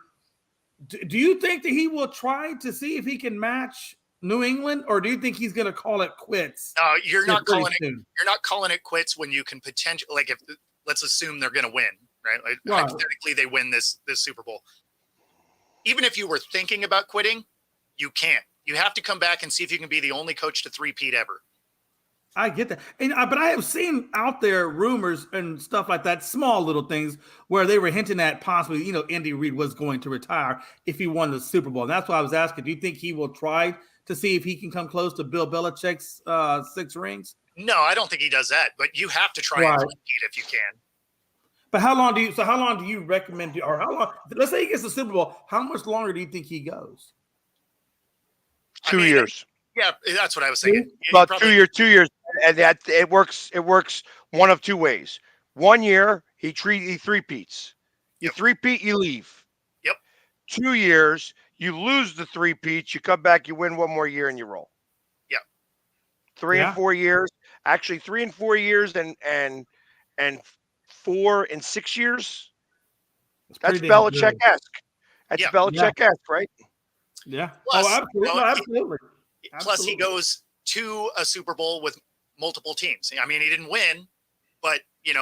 Speaker 7: Do you think that he will try to see if he can match New England, or do you think he's going to call it quits?
Speaker 8: No, you're not calling it. You're not calling it quits when you can potentially, like, if let's assume they're going to win, right? Like, hypothetically, they win this Super Bowl. Even if you were thinking about quitting, you can't. You have to come back and see if you can be the only coach to three-peat ever.
Speaker 7: I get that. But I have seen out there rumors and stuff like that, small little things where they were hinting at possibly, Andy Reid was going to retire if he won the Super Bowl. And that's why I was asking, do you think he will try to see if he can come close to Bill Belichick's 6 rings?
Speaker 8: No, I don't think he does that, but you have to try and compete if you can.
Speaker 7: But how long do you recommend, or how long, let's say he gets the Super Bowl, how much longer do you think he goes?
Speaker 1: 2 years.
Speaker 8: Yeah, that's what I was saying.
Speaker 1: About 2 years. And that it works one of 2 ways. 1 year, he three-peats. You three-peat, you leave.
Speaker 8: Yep.
Speaker 1: 2 years, you lose the three-peats, you come back, you win 1 more year, and you roll.
Speaker 8: Yep.
Speaker 1: 3 and 4 years, Actually, 3 and 4 years and 4 and 6 years. That's Belichick-esque. That's Belichick-esque, right?
Speaker 7: Yeah.
Speaker 8: Plus,
Speaker 7: absolutely. No, absolutely.
Speaker 8: Plus, he goes to a Super Bowl with multiple teams. I mean, he didn't win, but he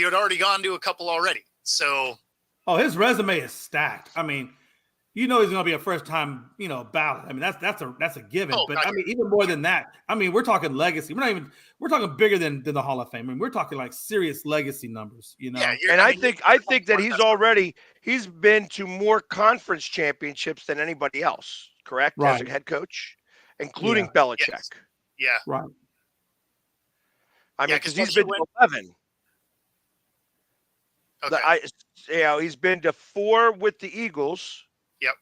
Speaker 8: had already gone to a couple already. So,
Speaker 7: his resume is stacked. I mean, he's going to be a first-time, ballot. I mean, that's a given. But I mean, even more than that, I mean, we're talking legacy. We're talking bigger than the Hall of Fame. I mean, we're talking like serious legacy numbers.
Speaker 1: Yeah, and I think that he's been to more conference championships than anybody else. Correct, as a head coach, including Belichick.
Speaker 8: Yes. Yeah,
Speaker 7: right.
Speaker 1: I mean, because he's been to 11.
Speaker 8: Okay.
Speaker 1: He's been to 4 with the Eagles.
Speaker 8: Yep.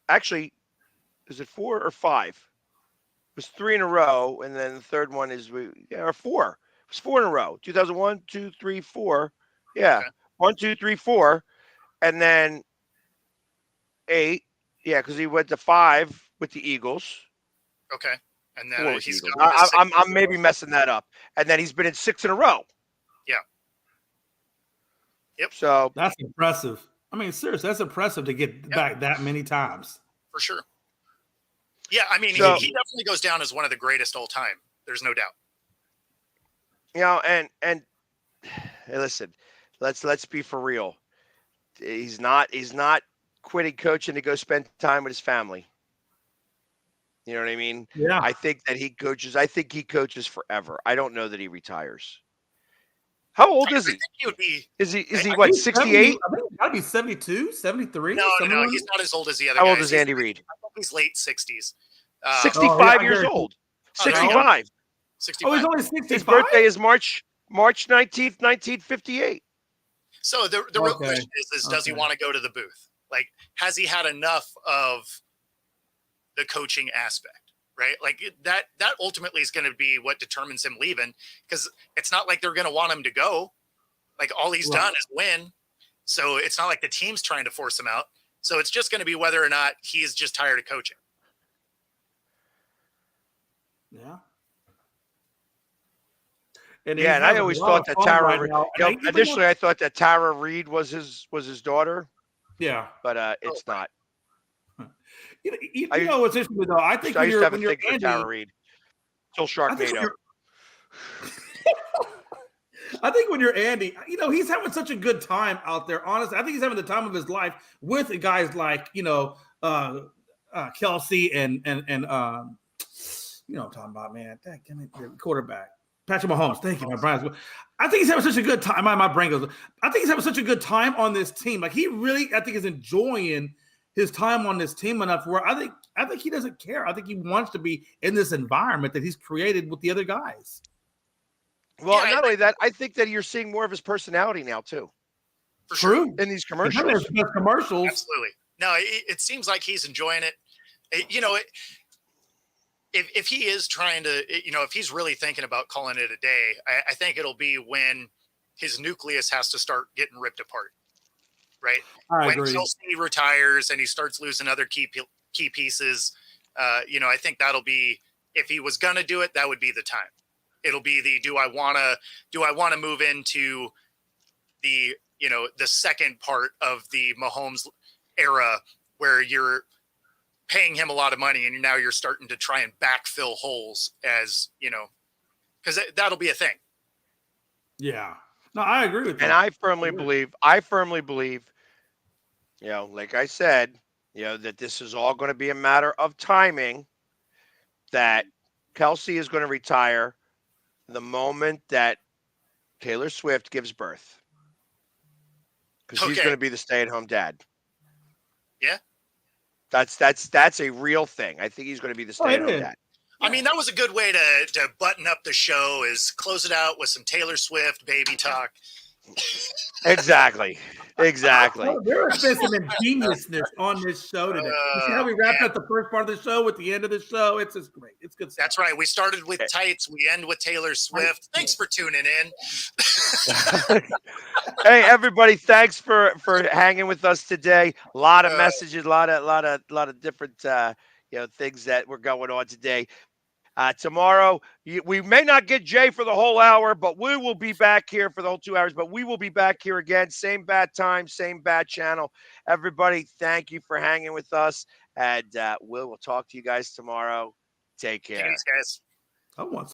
Speaker 1: Actually, is it 4 or 5? It was 3 in a row, and then the third one is 4. It was 4 in a row. 2001, 2, 3, 4. Yeah, okay. 1, 2, 3, 4, and then 8. Yeah, because he went to 5 with the Eagles.
Speaker 8: Okay, and then he's.
Speaker 1: I'm maybe messing that up, and then he's been in 6 in a row.
Speaker 8: Yeah. Yep.
Speaker 1: So
Speaker 7: that's impressive. I mean, seriously, that's impressive to get back that many times.
Speaker 8: For sure. Yeah, I mean, he definitely goes down as one of the greatest all time. There's no doubt.
Speaker 1: And hey, listen, let's be for real. He's not quitting coaching to go spend time with his family. You know what I mean?
Speaker 7: Yeah.
Speaker 1: I think he coaches forever. I don't know that he retires. How old is he?
Speaker 8: I think he would be.
Speaker 1: Is he what, 68?
Speaker 7: I think he's got to be 72, 73.
Speaker 8: No, he's not as old as the other
Speaker 1: guys.
Speaker 8: How
Speaker 1: old is Andy Reid?
Speaker 8: I think he's late 60s.
Speaker 1: 65 years old. 65.
Speaker 8: 65.
Speaker 7: Oh, he's only 65?
Speaker 1: His birthday is March 19th, 1958.
Speaker 8: So the real question is does he want to go to the booth? Like, has he had enough of the coaching aspect? Right? Like that ultimately is going to be what determines him leaving, because it's not like they're going to want him to go. Like, all he's done is win. So it's not like the team's trying to force him out. So it's just going to be whether or not he's just tired of coaching.
Speaker 7: Yeah.
Speaker 1: And I always thought that Tara. Initially, I thought that Tara Reid was his daughter.
Speaker 7: Yeah,
Speaker 1: but it's not.
Speaker 7: You know what's interesting though? I think
Speaker 1: I used to have a thing
Speaker 7: for
Speaker 1: Tara Reid. Till Sharknado.
Speaker 7: I think when you're Andy, he's having such a good time out there. Honestly, I think he's having the time of his life with guys like Kelsey and you know what I'm talking about, man. Give me the quarterback. Patrick Mahomes. Thank you, my Brian. I think he's having such a good time. My brain goes. I think he's having such a good time on this team. Like, he really, I think, is enjoying his time on this team enough where I think he doesn't care. I think he wants to be in this environment that he's created with the other guys.
Speaker 1: Well, not only that, I think that you're seeing more of his personality now too.
Speaker 8: For sure.
Speaker 1: In these commercials.
Speaker 7: Absolutely.
Speaker 8: No, it seems like he's enjoying it. If he is trying to, if he's really thinking about calling it a day, I think it'll be when his nucleus has to start getting ripped apart, right?
Speaker 7: I
Speaker 8: when
Speaker 7: agree.
Speaker 8: Kelsey retires and he starts losing other key pieces, I think that'll be, if he was going to do it, that would be the time. It'll be do I want to move into the, the second part of the Mahomes era where you're paying him a lot of money and now you're starting to try and backfill holes, as because that'll be a thing.
Speaker 7: Yeah, no, I agree with you.
Speaker 1: And I firmly believe, like I said, that this is all going to be a matter of timing, that Kelsey is going to retire the moment that Taylor Swift gives birth, because he's going to be the stay-at-home dad.
Speaker 8: Yeah.
Speaker 1: That's a real thing. I think he's going to be the stay-at-home dad.
Speaker 8: I mean, that was a good way to button up the show, is close it out with some Taylor Swift baby talk.
Speaker 1: Exactly.
Speaker 7: Oh, there has been some ingeniousness on this show today. You see how we wrapped up the first part of the show with the end of the show? It's just great. It's good stuff.
Speaker 8: That's right. We started with tights. We end with Taylor Swift. Thanks for tuning in.
Speaker 1: Hey, everybody! Thanks for hanging with us today. A lot of messages, a lot of different things that were going on today. Tomorrow, we may not get Jay for the whole hour, but we will be back here for the whole 2 hours. But we will be back here again, same bat time, same bat channel. Everybody, thank you for hanging with us, and we'll talk to you guys tomorrow. Take care.
Speaker 8: Take it easy, guys.
Speaker 7: I want